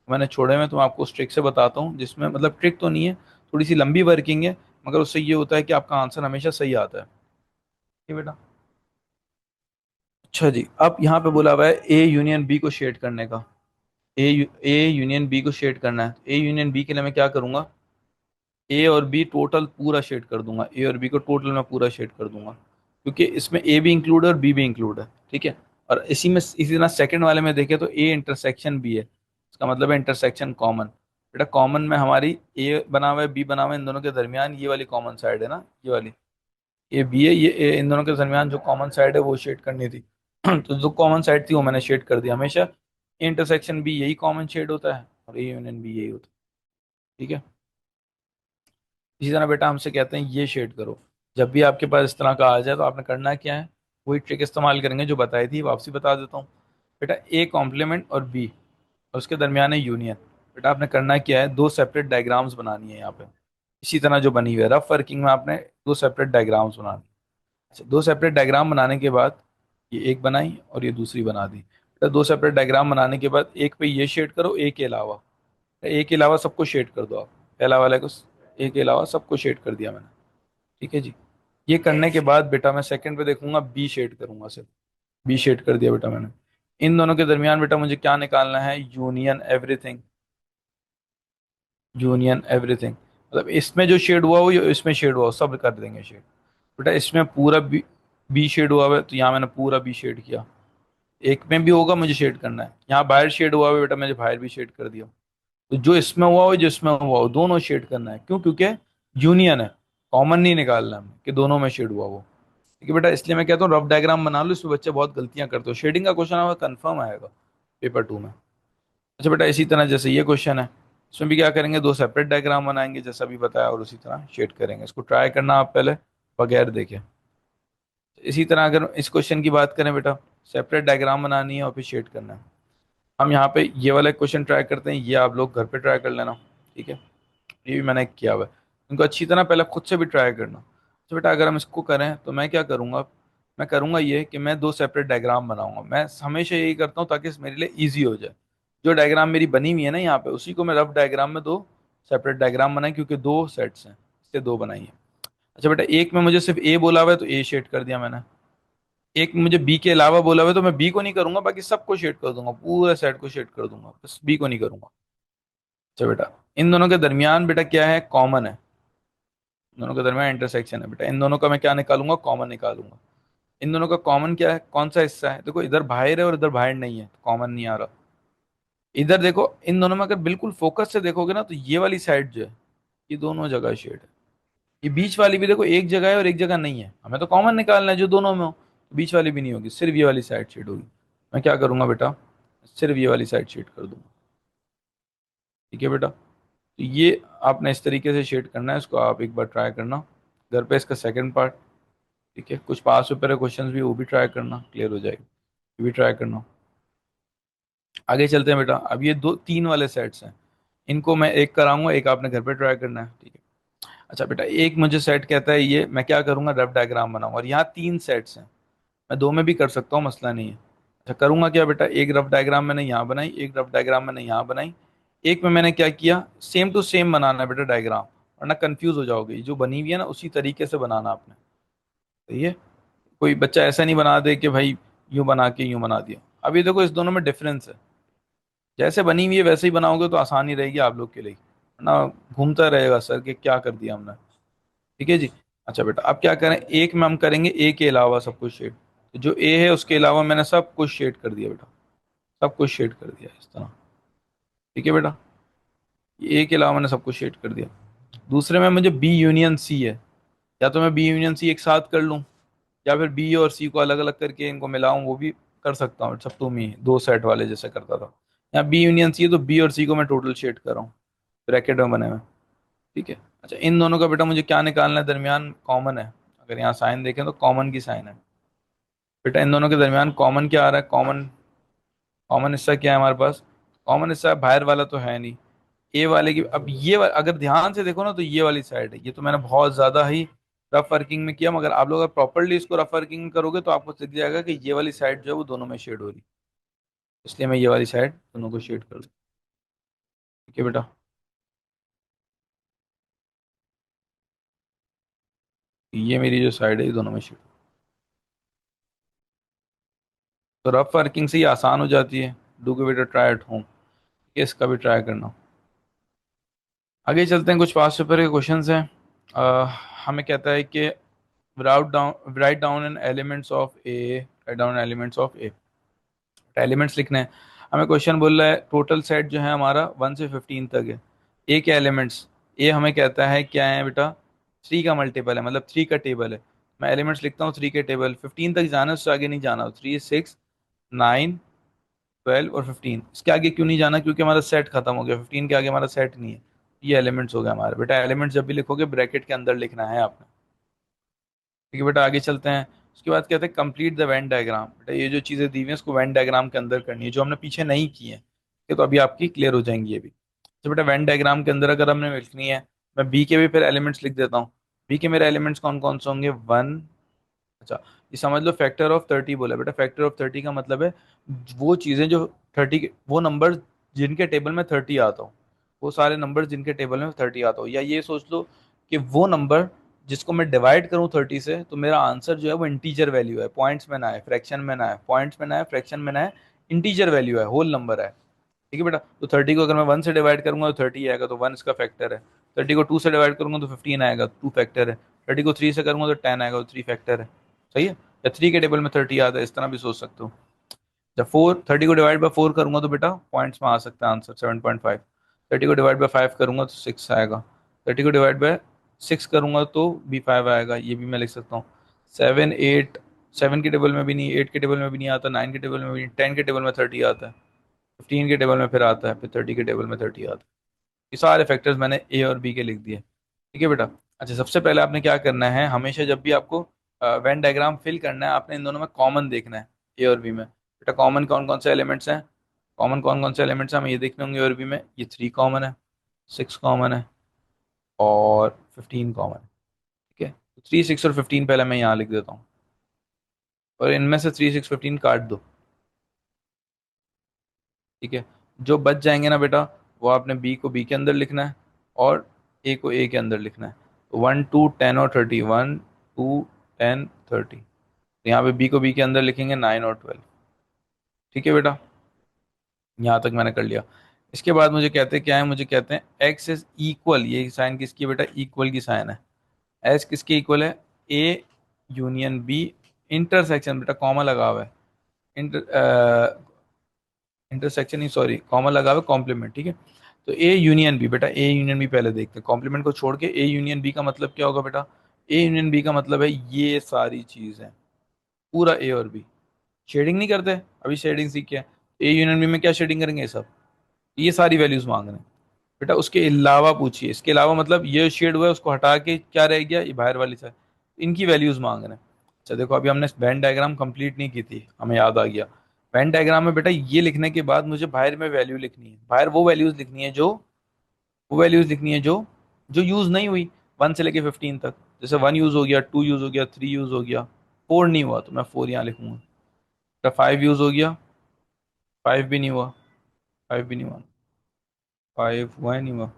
मैंने छोड़े हुए हैं, तो मैं आपको उस ट्रिक से बताता हूँ, जिसमें मतलब ट्रिक तो नहीं है, थोड़ी सी लंबी वर्किंग है, मगर उससे ये होता है कि आपका आंसर हमेशा सही आता है। ठीक है बेटा। अच्छा जी, अब यहाँ पे बोला हुआ है ए यूनियन बी को शेड करने का। ए यूनियन बी को शेड करना है, ए यूनियन बी के लिए मैं क्या करूंगा, ए और बी टोटल पूरा शेड कर दूंगा, ए और बी को टोटल मैं पूरा शेड कर दूंगा, क्योंकि इसमें ए भी इंक्लूड है और बी भी इंक्लूड है, ठीक है। और इसी में इसी तरह सेकंड वाले में देखें तो ए इंटरसेक्शन बी है, इसका मतलब है इंटरसेक्शन कॉमन। बेटा कॉमन में हमारी ए बना हुआ है बी बना हुआ है, इन दोनों के दरमियान ये वाली कॉमन साइड है ना, ये वाली ये बी है, ये ए, इन दोनों के दरमियान जो कॉमन साइड है वो शेड करनी थी। तो जो कॉमन साइड थी वो मैंने शेड कर दिया। हमेशा इंटरसेक्शन भी यही कॉमन शेड होता है और ए यूनियन भी यही होता है, ठीक है। इसी तरह बेटा हमसे कहते हैं ये शेड करो। जब भी आपके पास इस तरह का आ जाए तो आपने करना क्या है, वही ट्रिक इस्तेमाल करेंगे जो बताई थी, वापसी बता देता हूँ। बेटा ए कॉम्प्लीमेंट और बी और उसके दरमियान है यूनियन। बेटा आपने करना क्या है, दो सेपरेट डायग्राम्स बनानी है यहाँ पे, इसी तरह जो बनी हुई है रफ वर्किंग में आपने दो सेपरेट डायग्राम्स बनानी। अच्छा, दो सेपरेट डायग्राम बनाने के बाद ये एक बनाई और ये दूसरी बना दी। बेटा दो सेपरेट डायग्राम बनाने के बाद एक पे ये शेड करो, एक के अलावा, एक के अलावा सबको शेड कर दो आप, पहला वाले को एक के अलावा सबको शेड कर दिया मैंने, ठीक है जी। ये करने के बाद बेटा मैं सेकंड पे देखूंगा बी शेड करूंगा सिर्फ, बी शेड कर दिया बेटा मैंने। इन दोनों के दरमियान बेटा मुझे क्या निकालना है, यूनियन एवरीथिंग, यूनियन एवरीथिंग मतलब इसमें जो शेड हुआ हो या इसमें शेड हुआ हो सब कर देंगे शेड। बेटा इसमें पूरा बी शेड हुआ है तो यहाँ मैंने पूरा बी शेड किया, एक में भी होगा मुझे शेड करना है, यहाँ बाहर शेड हुआ है बेटा मुझे बाहर भी शेड कर दिया। तो जो इसमें हुआ हो जिसमें हुआ हो दोनों शेड करना है, क्यों, क्योंकि यूनियन है, कॉमन नहीं निकालना है कि दोनों में शेड हुआ वो, ठीक है बेटा। इसलिए मैं कहता हूँ रफ डायग्राम बना लो, इसमें बच्चे बहुत गलतियां करते हो, शेडिंग का क्वेश्चन आएगा कंफर्म आएगा पेपर 2 में। अच्छा बेटा इसी तरह जैसे ये क्वेश्चन है, इसमें भी क्या करेंगे, दो सेपरेट डायग्राम बनाएंगे जैसा भी बताया और उसी तरह शेड करेंगे। इसको ट्राई करना आप पहले बगैर देखे। इसी तरह अगर इस क्वेश्चन की बात करें बेटा, सेपरेट डायग्राम बनानी है और फिर शेड करना है। हम यहाँ पे ये वाला क्वेश्चन ट्राई करते हैं, ये आप लोग घर पे ट्राई कर लेना, ठीक है। ये भी मैंने किया हुआ है, इनको अच्छी तरह पहले खुद से भी ट्राई करना। तो बेटा अगर हम इसको करें तो मैं क्या करूँगा, मैं करूँगा ये कि मैं दो सेपरेट डायग्राम बनाऊंगा। मैं हमेशा यही करता हूँ ताकि मेरे लिए ईजी हो जाए। जो डायग्राम मेरी बनी हुई है ना यहाँ पे, उसी को मैं रफ डायग्राम में दो सेपरेट डायग्राम बनाए, क्योंकि दो सेट्स हैं इससे दो बनाई है। अच्छा बेटा एक में मुझे सिर्फ ए बोला हुआ है तो ए शेड कर दिया मैंने, एक में मुझे बी के अलावा बोला हुआ है तो मैं बी को नहीं करूंगा, बाकी सबको शेड कर दूंगा, पूरे सेट को शेड कर दूंगा, बस बी को नहीं करूंगा। अच्छा बेटा इन दोनों के दरमियान बेटा क्या है, कॉमन है, इन दोनों के दरमियान इंटरसेक्शन है। बेटा इन दोनों का मैं क्या निकालूंगा, कॉमन निकालूंगा। इन दोनों का कॉमन क्या है, कौन सा हिस्सा है, देखो इधर बाहर है और इधर बाहर नहीं है, कॉमन नहीं आ रहा। इधर देखो इन दोनों में अगर बिल्कुल फोकस से देखोगे ना तो ये वाली साइड जो है ये दोनों जगह शेड है, ये बीच वाली भी देखो एक जगह है और एक जगह नहीं है, हमें तो कॉमन निकालना है जो दोनों में हो, बीच वाली भी नहीं होगी, सिर्फ ये वाली साइड शेड होगी। मैं क्या करूंगा बेटा, सिर्फ ये वाली साइड शेड कर दूंगा, ठीक है बेटा। तो ये आपने इस तरीके से शेड करना है, इसको आप एक बार ट्राई करना घर पे, इसका सेकंड पार्ट, ठीक है। कुछ पास पेपर क्वेश्चंस भी वो भी ट्राई करना, क्लियर हो जाएगी, ये भी ट्राई करना। आगे चलते हैं बेटा, अब ये दो तीन वाले सेट्स हैं, इनको मैं एक कराऊंगा, एक आपने घर पे ट्राई करना है, ठीक है। अच्छा बेटा एक मुझे सेट कहता है ये, मैं क्या करूंगा, रफ डायग्राम बनाऊंगा और यहाँ तीन सेट्स हैं, मैं दो में भी कर सकता हूँ, मसला नहीं है। अच्छा करूंगा क्या बेटा, एक रफ डायग्राम मैंने यहाँ बनाई, एक रफ डायग्राम मैंने यहाँ बनाई, एक में मैंने क्या किया, सेम टू सेम बनाना है बेटा डायग्राम, वरना कंफ्यूज हो जाओगे, ये जो बनी हुई है ना उसी तरीके से बनाना आपने, सही है। कोई बच्चा ऐसा नहीं बना दे कि भाई यूं बना के यूं बना दिया। अब ये देखो इस दोनों में डिफरेंस है, जैसे बनी हुई है वैसे ही बनाओगे तो आसानी रहेगी आप लोग के लिए, ना घूमता रहेगा सर कि क्या कर दिया हमने, ठीक है जी। अच्छा बेटा अब क्या करें, एक में हम करेंगे ए के अलावा सब कुछ शेड, तो जो ए है उसके अलावा मैंने सब कुछ शेड कर दिया बेटा, सब कुछ शेड कर दिया इस तरह, ठीक है बेटा। ए के अलावा मैंने सब कुछ शेड कर दिया। दूसरे में मुझे बी यूनियन सी है, या तो मैं बी यूनियन सी एक साथ कर लूँ, या फिर बी और सी को अलग अलग करके इनको मिलाऊं, वो भी कर सकता हूँ, सब तुम ही दो सेट वाले जैसे करता था। यहाँ बी यूनियन सी है तो बी और सी को मैं टोटल शेड कर रहा हूँ ब्रैकेट में बने हुए, ठीक है। अच्छा इन दोनों का बेटा मुझे क्या निकालना है, दरमियान कॉमन है, अगर यहाँ साइन देखें तो कॉमन की साइन है। बेटा इन दोनों के दरमियान कॉमन क्या आ रहा है, कॉमन, कॉमन हिस्सा क्या है हमारे पास, कॉमन हिस्सा बाहर वाला तो है नहीं, ए वाले की, अब अगर ध्यान से देखो ना तो ये वाली साइड है, ये तो मैंने बहुत ज्यादा ही रफ वर्किंग में किया, मगर आप लोग अगर प्रॉपरली इसको रफ वर्किंग में करोगे तो आपको दिख जाएगा कि ये वाली साइड जो है वो दोनों में शेड हो रही है, इसलिए मैं ये वाली साइड दोनों को शेड कर दूँ, ठीक है बेटा। ये मेरी जो साइड है ये दोनों में शेड, तो रफ वर्किंग से ही आसान हो जाती है, do give it a try at home. कि इसका भी ट्राई करना। आगे चलते हैं, कुछ पास्ट पेपर के क्वेश्चंस हैं। अ, हमें कहता है कि write down n elements of A, write down elements of A, elements लिखने हैं। हमें क्वेश्चन बोल रहा है टोटल सेट जो है हमारा 1 से 15 तक है। ए के एलिमेंट्स, ए हमें कहता है क्या है बेटा, 3 का मल्टीपल है, मतलब 3 का टेबल है। मैं एलिमेंट्स लिखता हूँ 3 के टेबल, 15 तक जाना है, उससे आगे नहीं जाना। 3, 6, 9, 12 और 15, इसके आगे क्यों नहीं जाना, क्योंकि हमारा सेट खत्म हो गया, 15 के आगे हमारा सेट नहीं है। ये एलिमेंट्स हो गया हमारा। बेटा एलिमेंट्स जब भी लिखोगे ब्रैकेट के अंदर लिखना है आपने। ठीक है बेटा, आगे चलते हैं। उसके बाद कहते हैं कंप्लीट द वेन डायग्राम। बेटा ये जो चीज़ें दी हुई हैं इसको वेन डायग्राम के अंदर करनी है, जो हमने पीछे नहीं की है। ये तो अभी आपकी क्लियर हो जाएंगी ये भी। तो बेटा वेन डायग्राम के अंदर अगर हमने लिखनी है, मैं बी के भी फिर एलिमेंट्स लिख देता हूँ। बी के मेरे एलिमेंट्स कौन कौन से होंगे, 1। अच्छा, ये समझ लो फैक्टर ऑफ 30 बोला। बेटा फैक्टर ऑफ 30 का मतलब है वो चीज़ें जो 30 के, वो नंबर जिनके टेबल में 30 आता हो, वो सारे नंबर जिनके टेबल में 30 आता हो। या ये सोच लो कि वो नंबर जिसको मैं डिवाइड करूँ 30 से, तो मेरा आंसर जो है वो इंटीजर वैल्यू है, पॉइंट्स में ना है, फ्रैक्शन में ना है, पॉइंट्स में ना है, फ्रैक्शन में ना है, इंटीजर वैल्यू है, होल नंबर है। ठीक है बेटा, तो 30 को अगर मैं 1 से डिवाइड करूंगा तो 30 आएगा, तो 1 इसका फैक्टर है। 30 को 2 से डिवाइड करूंगा तो 15 आएगा, 2 फैक्टर है। 30 को 3 से करूंगा तो 10 आएगा, तो 3 फैक्टर है। सही है, या 3 के टेबल में 30 आता है, इस तरह भी सोच सकते हो। जब 30 को डिवाइड बाय 4 करूंगा तो बेटा पॉइंट्स में आ सकता है आंसर 7.5। 30 को डिवाइड बाय 5 करूंगा तो 6 आएगा। 30 को डिवाइड बाय 6 करूंगा तो भी 5 आएगा, ये भी मैं लिख सकता हूँ। 7, 8, 7 के टेबल में भी नहीं, 8 के टेबल में भी नहीं आता, 9 के टेबल में भी नहीं, 10 के टेबल में 30 आता है, 15 के टेबल में फिर आता है, फिर 30 के टेबल में 30 आता है। ये सारे फैक्टर्स मैंने ए और बी के लिख दिए। ठीक है बेटा। अच्छा, सबसे पहले आपने क्या करना है, हमेशा जब भी आपको वेन डायग्राम फिल करना है, आपने इन दोनों में कॉमन देखना है, ए और बी में। बेटा कॉमन कौन कौन से एलिमेंट्स हैं, कॉमन कौन कौन से एलिमेंट्स हैं हमें ये देखने होंगे। ए और बी में ये 3 कॉमन है, 6 कॉमन है और 15 कॉमन है। ठीक है, तो 3, 6 और 15 पहले मैं यहाँ लिख देता हूँ, और इनमें से 3, 6, 15 काट दो। ठीक है, जो बच जाएंगे ना बेटा, वो आपने बी को बी के अंदर लिखना है और ए को ए के अंदर लिखना है। तो 1, 2, 10 और 30, 1, 2, 10, 30। यहाँ पे बी को बी के अंदर लिखेंगे 9 और 12। ठीक है बेटा, यहाँ तक मैंने कर लिया। इसके बाद मुझे कहते हैं क्या है, मुझे कहते हैं एक्स इज इक्वल, ये साइन किसकी है बेटा, इक्वल की साइन है। एस किसके इक्वल है, ए यूनियन बी, इंटरसेक्शन, बेटा कॉमा लगा हुआ है, इंटरसेक्शन ही, सॉरी कॉमा लगा हुआ है, कॉम्प्लीमेंट। ठीक है, तो ए यूनियन बी, बेटा ए यूनियन बी पहले देखते हैं, कॉम्प्लीमेंट को छोड़ के ए यूनियन बी का मतलब क्या होगा बेटा। ए यूनियन बी का मतलब है ये सारी चीज है, पूरा ए और बी। शेडिंग नहीं करते, अभी शेडिंग सीख के, ए यूनियन बी में क्या शेडिंग करेंगे, ये सब, ये सारी वैल्यूज मांग रहे हैं। बेटा उसके अलावा पूछिए, इसके अलावा मतलब ये शेड हुआ है उसको हटा के क्या रह गया, ये बाहर वाली साइड, इनकी वैल्यूज मांग रहे हैं। अच्छा देखो, अभी हमने वेन डायग्राम कंप्लीट नहीं की थी, हमें याद आ गया। वेन डायग्राम में बेटा ये लिखने के बाद मुझे बाहर में वैल्यू लिखनी है, बाहर वो वैल्यूज लिखनी है जो, वो वैल्यूज लिखनी है जो यूज नहीं हुई 1 से लेके 15 तक। जैसे 1 यूज हो गया, 2 यूज हो गया, 3 यूज हो गया, 4 नहीं हुआ तो मैं 4 यहाँ लिखूंगा। 5 यूज हो गया, 5 भी नहीं हुआ, 5 भी नहीं हुआ, 5 हुआ ही नहीं हुआ,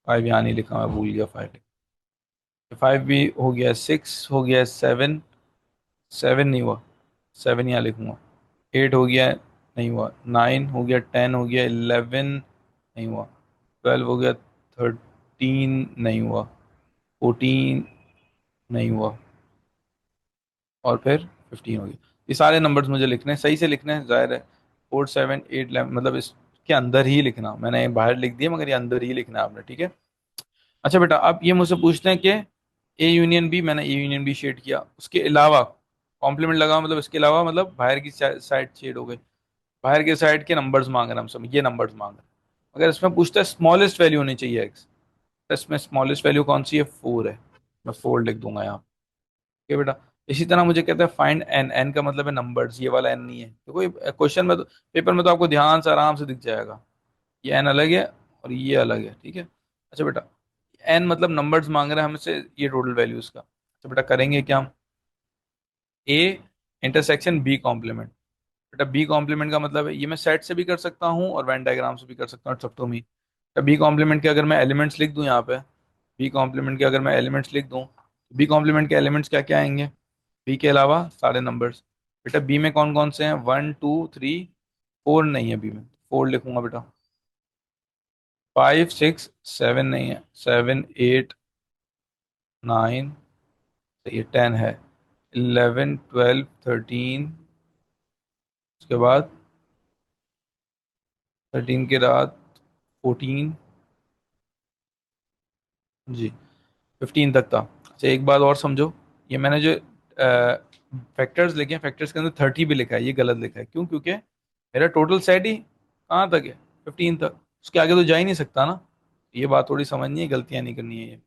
5 यहाँ नहीं लिखा, मैं भूल गया 5। 5 भी हो गया, 6 हो गया, 7, 7 नहीं हुआ, 7 यहाँ लिखूंगा। 8 हो गया, नहीं हुआ। 9 हो गया, 10 हो गया, 11 नहीं हुआ। 12 हो गया, 13 नहीं हुआ, 14 नहीं हुआ, और फिर 15 हो गया। ये सारे नंबर्स मुझे लिखने हैं, सही से लिखने हैं, जाहिर है। 4, 7, 8, 11, मतलब इसके अंदर ही लिखना, मैंने बाहर लिख दिया मगर ये अंदर ही लिखना है आपने। ठीक है। अच्छा बेटा, अब ये मुझसे पूछते हैं कि ए यूनियन बी, मैंने ए यूनियन बी शेड किया, उसके अलावा कॉम्प्लीमेंट लगा, मतलब इसके अलावा मतलब बाहर की साइड शेड हो गई, बाहर के साइड के नंबर्स मांग रहे हैं हमसे, ये नंबर्स मांग रहे हैं। अगर इसमें पूछता है स्मॉलेस्ट वैल्यू होनी चाहिए एक्स, तो इसमें स्मॉलेस्ट वैल्यू कौन सी है, 4 है, मैं 4 लिख दूंगा यहाँ। ठीक है बेटा। इसी तरह मुझे कहता है फाइंड एन, एन का मतलब है नंबर्स, ये वाला एन नहीं है, देखो ये क्वेश्चन में तो, पेपर में तो आपको ध्यान से आराम से दिख जाएगा, ये एन अलग है और ये अलग है। ठीक है। अच्छा बेटा, एन मतलब नंबर्स मांग रहे हैं हमसे, ये टोटल वैल्यूज का। तो बेटा करेंगे क्या हम, ए इंटरसेक्शन बी कॉम्प्लीमेंट। बेटा बी कॉम्प्लीमेंट का मतलब है, ये मैं सेट से भी कर सकता हूँ और वेन डायग्राम से भी कर सकता हूँ, सब तो मी। बी कॉम्प्लीमेंट के अगर मैं एलिमेंट्स लिख दूँ यहाँ पे, बी कॉम्प्लीमेंट के अगर मैं एलिमेंट्स लिख दूँ, बी कॉम्प्लीमेंट के एलिमेंट्स क्या क्या आएंगे, बी के अलावा सारे नंबर्स। बेटा बी में कौन कौन से हैं, 1, 2, 3, 4 नहीं है बी में, 4 लिखूंगा बेटा। फाइव सिक्स सेवन नहीं है, सेवन एट नाइन, ये टेन है, इलेवन ट्वेल्व थर्टीन, उसके बाद थर्टीन के रात फोर्टीन, जी फिफ्टीन तक था। अच्छा एक बात और समझो, ये मैंने जो फैक्टर्स लिखे हैं, फैक्टर्स के अंदर थर्टी भी लिखा है, ये गलत लिखा है। क्यों? क्योंकि मेरा टोटल सेट ही कहाँ तक है, फिफ्टीन तक, उसके आगे तो जा ही नहीं सकता ना। ये बात थोड़ी समझनी है, गलतियां नहीं करनी है ये।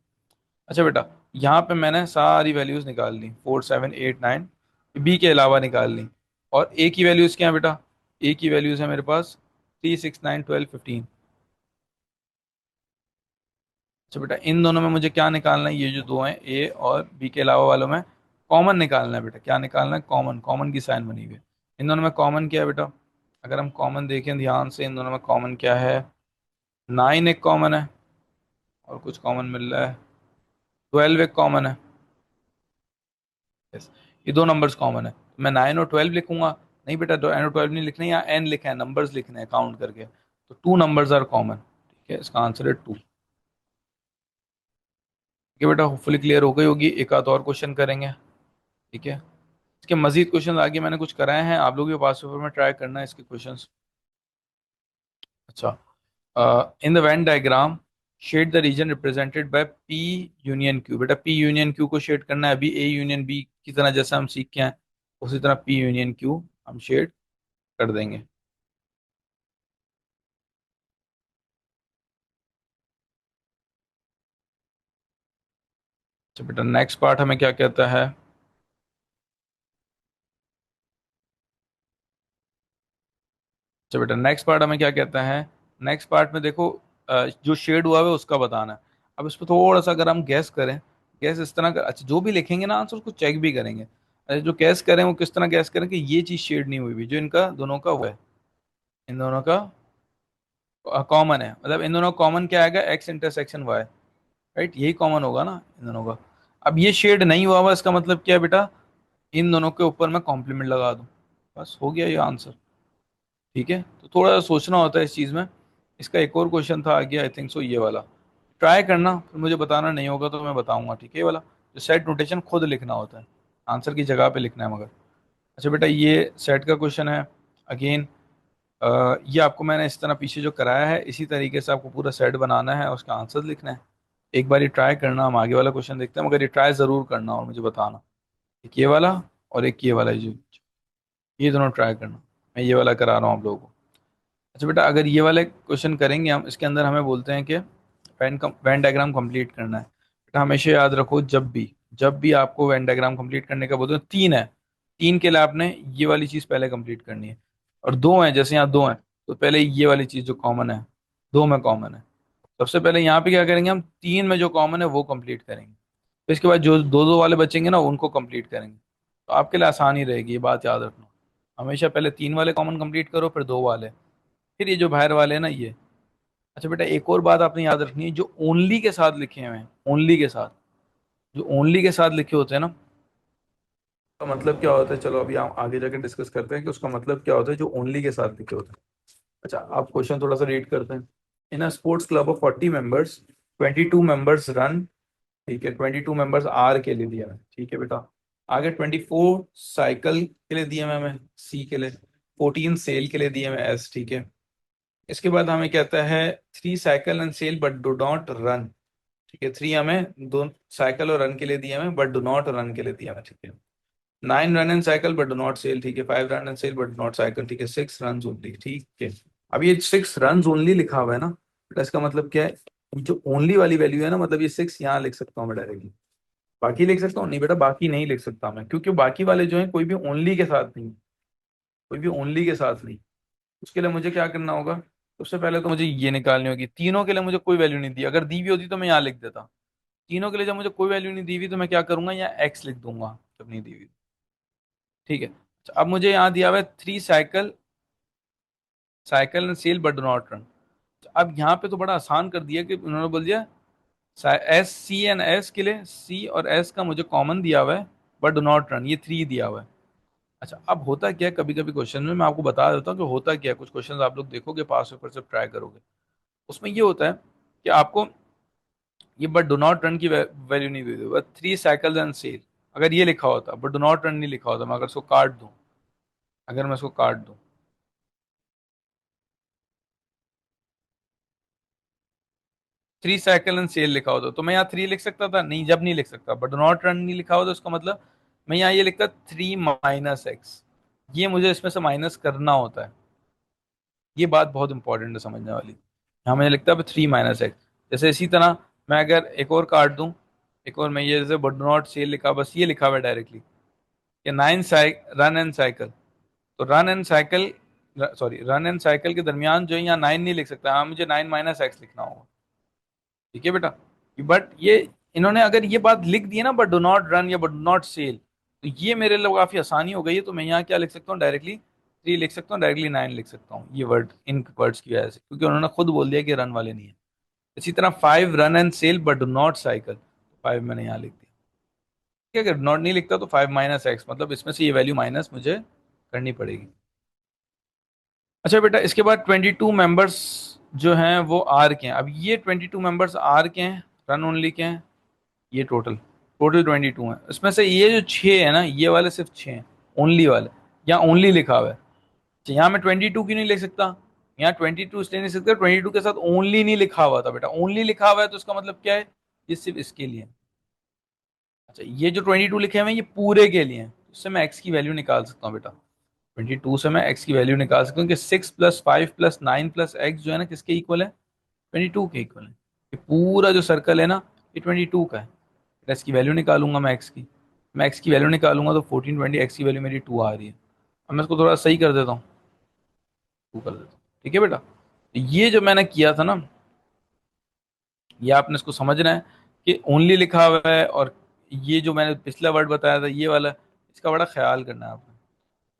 अच्छा बेटा, यहाँ पे मैंने सारी वैल्यूज निकाल ली, four seven eight nine, B के अलावा निकाल ली। और ए की वैल्यूज क्या है बेटा? ए की वैल्यूज है मेरे पास three six nine twelve fifteen. अच्छा बेटा, इन दोनों में मुझे क्या निकालना है? ये जो दो हैं ए और बी के अलावा वालों में कॉमन निकालना है बेटा। क्या निकालना है? कॉमन। कॉमन की साइन बनी हुई है। इन दोनों में कॉमन क्या है बेटा? अगर हम कॉमन देखें ध्यान से, इन दोनों में कॉमन क्या है? नाइन एक कॉमन है, और कुछ कॉमन मिल रहा है, ट्वेल्व एक कॉमन है। यस, ये दो नंबर्स कॉमन है। मैं नाइन और ट्वेल्व लिखूंगा? नहीं बेटा, नाइन और ट्वेल्व नहीं लिखने, यहाँ एन लिखा है, नंबर्स लिखने हैं काउंट करके। तो टू नंबर्स आर कॉमन, ठीक है, इसका आंसर है टू। ठीक है बेटा, होपफुली क्लियर हो गई होगी। एक आध और क्वेश्चन करेंगे, ठीक है। इसके मजीद क्वेश्चन आगे मैंने कुछ कराए हैं, आप लोग भी पास पेपर में ट्राई करना है इसके क्वेश्चंस। अच्छा, in the Venn diagram shade the region represented by P union Q. बेटा पी यूनियन क्यू को शेड करना है, अभी ए यूनियन बी की तरह जैसा हम सीख के हैं, उसी तरह पी यूनियन क्यू हम शेड कर देंगे। अच्छा बेटा, नेक्स्ट पार्ट हमें क्या कहता है? अच्छा बेटा, नेक्स्ट पार्ट हमें क्या कहता है? नेक्स्ट पार्ट में देखो, जो शेड हुआ है उसका बताना है। अब इस पर थोड़ा सा अगर हम गैस करें, गैस इस तरह कर, अच्छा जो भी लिखेंगे ना आंसर उसको चेक भी करेंगे। अच्छा जो गैस करें वो किस तरह गैस करें कि ये चीज शेड नहीं हुई भी, जो इनका दोनों का हुआ है, इन दोनों का कॉमन है, मतलब इन दोनों कॉमन क्या आएगा? एक्स इंटरसेक्शन वाई, राइट, यही कॉमन होगा ना इन दोनों का। अब ये शेड नहीं हुआ हुआ, इसका मतलब क्या है बेटा? इन दोनों के ऊपर मैं कॉम्प्लीमेंट लगा दूं, बस हो गया ये आंसर। ठीक है, तो थोड़ा सा सोचना होता है इस चीज़ में। इसका एक और क्वेश्चन था आगे, आई थिंक सो ये वाला ट्राई करना, फिर मुझे बताना, नहीं होगा तो मैं बताऊंगा, ठीक है। ये वाला जो सेट नोटेशन खुद लिखना होता है, आंसर की जगह पे लिखना है मगर। अच्छा बेटा, ये सेट का क्वेश्चन है अगेन। ये आपको मैंने इस तरह पीछे जो कराया है, इसी तरीके से आपको पूरा सेट बनाना है और उसका आंसर लिखना है। एक बार ये ट्राई करना, हम आगे वाला क्वेश्चन देखते हैं, मगर ये ट्राई ज़रूर करना और मुझे बताना। एक ये वाला और एक ये वाला, ये दोनों ट्राई करना। मैं ये वाला करा रहा हूँ आप लोगों को। अच्छा बेटा, अगर ये वाले क्वेश्चन करेंगे हम, इसके अंदर हमें बोलते हैं कि वैन डायग्राम कंप्लीट करना है। बेटा हमेशा याद रखो, जब भी आपको वैन डायग्राम कंप्लीट करने का बोलते हैं, तीन है, तीन के लिए आपने ये वाली चीज पहले कंप्लीट करनी है। और दो है, जैसे यहाँ दो है, तो पहले ये वाली चीज जो कॉमन है, दो में कॉमन है, सबसे पहले यहाँ पे क्या करेंगे हम? तीन में जो कॉमन है वो कंप्लीट करेंगे, फिर इसके बाद जो दो दो वाले बचेंगे ना उनको कंप्लीट करेंगे। तो आपके लिए आसानी रहेगी, ये बात याद रखना। हमेशा पहले तीन वाले कॉमन कंप्लीट करो, फिर दो वाले, फिर ये जो बाहर वाले हैं ना ये। अच्छा बेटा, एक और बात आपने याद रखनी है, जो ओनली के साथ लिखे हुए हैं, ओनली के साथ, जो ओनली के साथ लिखे होते हैं ना, तो मतलब क्या होता है, चलो अभी हम आगे जाके डिस्कस करते हैं कि उसका मतलब क्या होता है जो ओनली के साथ लिखे होते हैं। अच्छा, आप क्वेश्चन थोड़ा सा रीड करते हैं। In a sports club of 40 members, 22 members run, ठीक है, 22 मेंबर्स आर के लिए दिया है, ठीक है बेटा। आगे 24 साइकिल के लिए दिए हुए हमें, सी के लिए, 14 सेल के लिए दिए हुए एस, ठीक है। इसके बाद हमें कहता है three cycle and sail but do not run, ठीक है, थ्री हमें दो साइकिल और रन के लिए दिए हमें, बट डू नॉट रन के लिए दिया हमें, ठीक है। Nine run and cycle but do not sail, ठीक है, five run and sail but do not cycle, ठीक है, सिक्स रन ओनली, ठीक है। अब ये सिक्स रन ओनली लिखा हुआ है ना, तो इसका मतलब क्या है? जो ओनली वाली वैल्यू है ना, मतलब ये सिक्स यहाँ लिख सकता हूँ मैं डायरेक्टली। बाकी लिख सकता हूँ? नहीं बेटा, बाकी नहीं लिख सकता मैं, क्योंकि बाकी वाले जो है कोई भी ओनली के साथ नहीं, कोई भी ओनली के साथ नहीं। उसके लिए मुझे क्या करना होगा? सबसे पहले तो मुझे ये निकालनी होगी, तीनों के लिए मुझे कोई वैल्यू नहीं दी, अगर दी भी होती तो मैं यहाँ लिख देता। तीनों के लिए जब मुझे कोई वैल्यू नहीं दी हुई, तो मैं क्या करूंगा? यहाँ एक्स लिख दूंगा जब नहीं दी हुई, ठीक है। अच्छा, अब मुझे यहाँ दिया हुआ है three cycle, cycle and sail but do not run. अब यहाँ पे तो बड़ा आसान कर दिया कि उन्होंने बोल दिया एस सी एंड एस के लिए, सी और एस का मुझे कॉमन दिया हुआ है, बट डू नॉट रन, ये थ्री दिया हुआ है। अच्छा, अब होता क्या है, कभी कभी क्वेश्चन में मैं आपको बता देता हूँ कि होता क्या है, कुछ क्वेश्चन आप लोग देखोगे पास पेपर से ट्राई करोगे, उसमें ये होता है कि आपको ये बट डो नॉट रन की वैल्यू नहीं दे दे, बस 3 साइकिल्स एंड सेल, अगर ये लिखा होता, बट डो नॉट रन नहीं लिखा होता, मैं अगर इसको काट दूं, अगर मैं इसको काट दूं 3 साइकिल एंड सेल लिखा होता तो मैं यहाँ 3 लिख सकता था, नहीं, जब नहीं लिख सकता, बट डो नॉट रन नहीं लिखा होता उसका मतलब मैं यहाँ ये लिखता 3 - x, ये मुझे इसमें से माइनस करना होता है। ये बात बहुत इंपॉर्टेंट है समझने वाली। यहाँ मैंने लिखता है 3 - x। जैसे इसी तरह मैं अगर एक और काट दूं, एक और मैं ये जैसे बट नॉट सेल लिखा, बस ये लिखा हुआ है डायरेक्टली कि 9 रन एंड साइकिल, तो run and cycle, sorry, run and cycle के दरमियान जो है यहाँ 9 नहीं लिख सकता, हाँ मुझे 9 - x लिखना होगा। ठीक है बेटा, बट ये इन्होंने अगर ये बात लिख दी है ना, बट डो नॉट रन या बट डो नॉट सेल, तो ये मेरे लिए काफी आसानी हो गई है, तो मैं यहाँ क्या लिख सकता हूँ, डायरेक्टली 3 लिख सकता हूँ, डायरेक्टली 9 लिख सकता हूँ, ये वर्ड इन वर्ड्स की वजह से, क्योंकि उन्होंने खुद बोल दिया कि रन वाले नहीं है। इसी तरह 5 run and sail but do not cycle, 5 मैंने यहाँ लिख दिया। ठीक है, अगर नॉट नहीं लिखता तो 5 - x, मतलब इसमें से ये वैल्यू माइनस मुझे करनी पड़ेगी। अच्छा बेटा, इसके बाद 22 मेंबर्स जो हैं वो आर के हैं। अब ये 22 मेंबर्स आर के हैं, रन ओनली के हैं, ये टोटल टोटल 22 है। इसमें से ये जो 6 है ना, ये वाले सिर्फ 6 हैं, ओनली वाले, यहाँ ओनली लिखा हुआ है। तो यहाँ मैं 22 क्यों नहीं लिख सकता, यहाँ 22 इसलिए नहीं सकता, 22 के साथ ओनली नहीं लिखा हुआ था बेटा, ओनली लिखा हुआ है तो इसका मतलब क्या है, ये सिर्फ इसके लिए है। अच्छा, ये जो 22 लिखे हुए हैं ये पूरे के लिए हैं, इससे मैं एक्स की वैल्यू निकाल सकता हूँ बेटा। 22 से मैं एक्स की वैल्यू निकाल सकता हूँ कि 6 + 5 + 9 + x जो है ना, किसके इक्वल है, 22 के इक्वल है। ये पूरा जो सर्कल है ना, ये 22 का है। एक्स की वैल्यू निकालूंगा मैं, एक्स की, मैं एक्स की वैल्यू निकालूंगा तो 14 20, एक्स की वैल्यू मेरी 2 आ रही है। अब मैं इसको थोड़ा सही कर देता हूँ, 2 कर देता हूँ। ठीक है बेटा, तो ये जो मैंने किया था ना, ये आपने इसको समझना है कि ओनली लिखा हुआ है, और ये जो मैंने पिछला वर्ड बताया था ये वाला, इसका बड़ा ख्याल करना है आपने।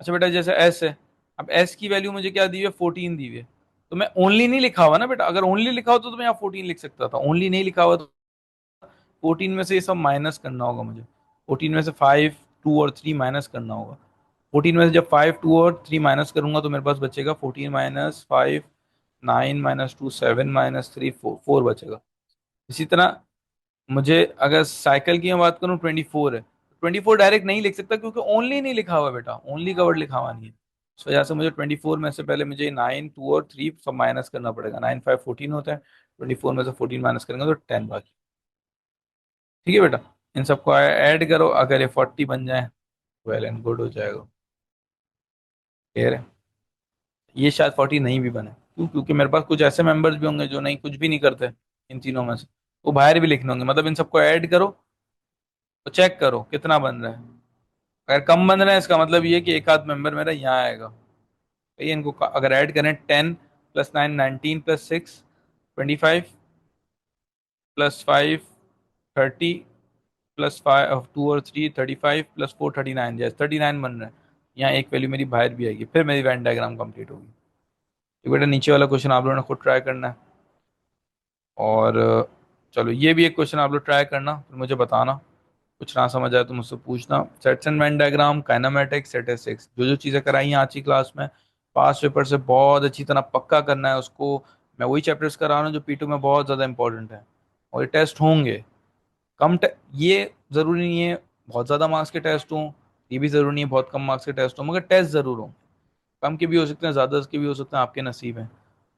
अच्छा बेटा, जैसे एस है, अब एस की वैल्यू मुझे क्या दी हुई है, 14 दी हुई है, तो मैं ओनली नहीं लिखा हुआ ना बेटा, अगर ओनली लिखा होता तो मैं यहाँ 14 लिख सकता था, ओनली नहीं लिखा हुआ तो 14 में से ये सब माइनस करना होगा मुझे। 14 में से 5 2 और 3 माइनस करना होगा। 14 में से जब 5 2 और 3 माइनस करूंगा तो मेरे पास बचेगा 14 - 5, 9 - 2 7 -3 4, 4 बचेगा। इसी तरह मुझे अगर साइकिल की मैं बात करूँ 24 है, 24 डायरेक्ट नहीं लिख सकता क्योंकि ओनली नहीं लिखा हुआ बेटा, ओनली का वर्ड लिखा हुआ नहीं है। इस वजह से मुझे 24 में से पहले मुझे 9 2 और 3 सब माइनस करना पड़ेगा। 9 5 14 होता है, 24 में से 14 माइनस करेंगे तो 10 बाकी। ठीक है बेटा, इन सबको ऐड करो, अगर ये 40 बन जाए, वेल एंड गुड हो जाएगा। क्लियर है, ये शायद 40 नहीं भी बने, क्यों, क्योंकि मेरे पास कुछ ऐसे मेंबर्स भी होंगे जो नहीं, कुछ भी नहीं करते इन तीनों में से, वो बाहर भी लिखने होंगे, मतलब इन सबको ऐड करो तो चेक करो कितना बन रहा है। अगर कम बन रहा है इसका मतलब ये कि एक आध मेंबर मेरा यहाँ आएगा। तो ये इनको अगर ऐड करें, 10 + 9 19 + 6 25 +5 30 +5 2 और 3 35 +4 39, जैसे 39 बन रहा है। यहाँ एक वैल्यू मेरी बाहर भी आएगी, फिर मेरी वेन डायग्राम कंप्लीट होगी। तो बेटा नीचे वाला क्वेश्चन आप लोगों ने खुद ट्राई करना है, और चलो ये भी एक क्वेश्चन आप लोग ट्राई करना, फिर मुझे बताना, कुछ ना समझ आए तो मुझसे पूछना। Sets and Venn diagram, kinematics, statistics, जो जो चीज़ें कराई हैं आज की क्लास में, पास पेपर से बहुत अच्छी तरह पक्का करना है उसको। मैं वही चैप्टर्स करा रहा हूँ जो P2 में बहुत ज़्यादा इंपॉर्टेंट है, और ये टेस्ट होंगे। ये ज़रूरी नहीं है बहुत ज़्यादा मार्क्स के टेस्ट हों, ये भी ज़रूरी नहीं है बहुत कम मार्क्स के टेस्ट हों, मगर टेस्ट ज़रूर हों। कम के भी हो सकते हैं, ज़्यादा के भी हो सकते हैं, आपके नसीब हैं।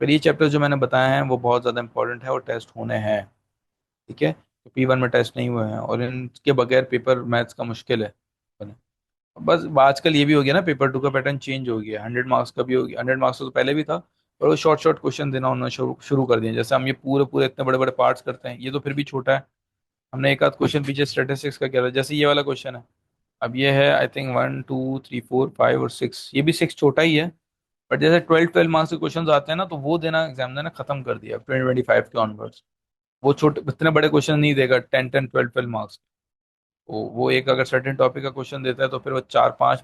पर ये चैप्टर जो मैंने बताए हैं वो बहुत ज़्यादा इंपॉर्टेंट है और टेस्ट होने हैं। ठीक है, तो P1 में टेस्ट नहीं हुए हैं, और इनके बगैर पेपर मैथ्स का मुश्किल है। बस आजकल ये भी हो गया ना, पेपर 2 का पैटर्न चेंज हो गया, 100 मार्क्स का भी हो गया, 100 मार्क्स तो पहले भी था, और वो शॉर्ट शॉर्ट क्वेश्चन देना उन्होंने शुरू शुरू कर दिया। जैसे हम ये पूरे पूरे इतने बड़े बड़े पार्ट्स करते हैं, ये तो फिर भी छोटा है। हमने एक आध क्वेश्चन पीछे स्टेटिस्टिक्स का किया था, जैसे ये वाला क्वेश्चन है। अब ये है आई थिंक 1 2 3 4 5 और 6, ये भी 6 छोटा ही है। बट जैसे 12 12 मार्क्स के क्वेश्चन आते हैं ना, तो वो देना एग्जामिनर ने खत्म कर दिया 2025 के ऑनवर्ड्स। वो छोटे इतने बड़े क्वेश्चन नहीं देगा, 10 10 12 12 मार्क्स। वो एक अगर सर्टेन टॉपिक का क्वेश्चन देता है तो फिर वो 4 5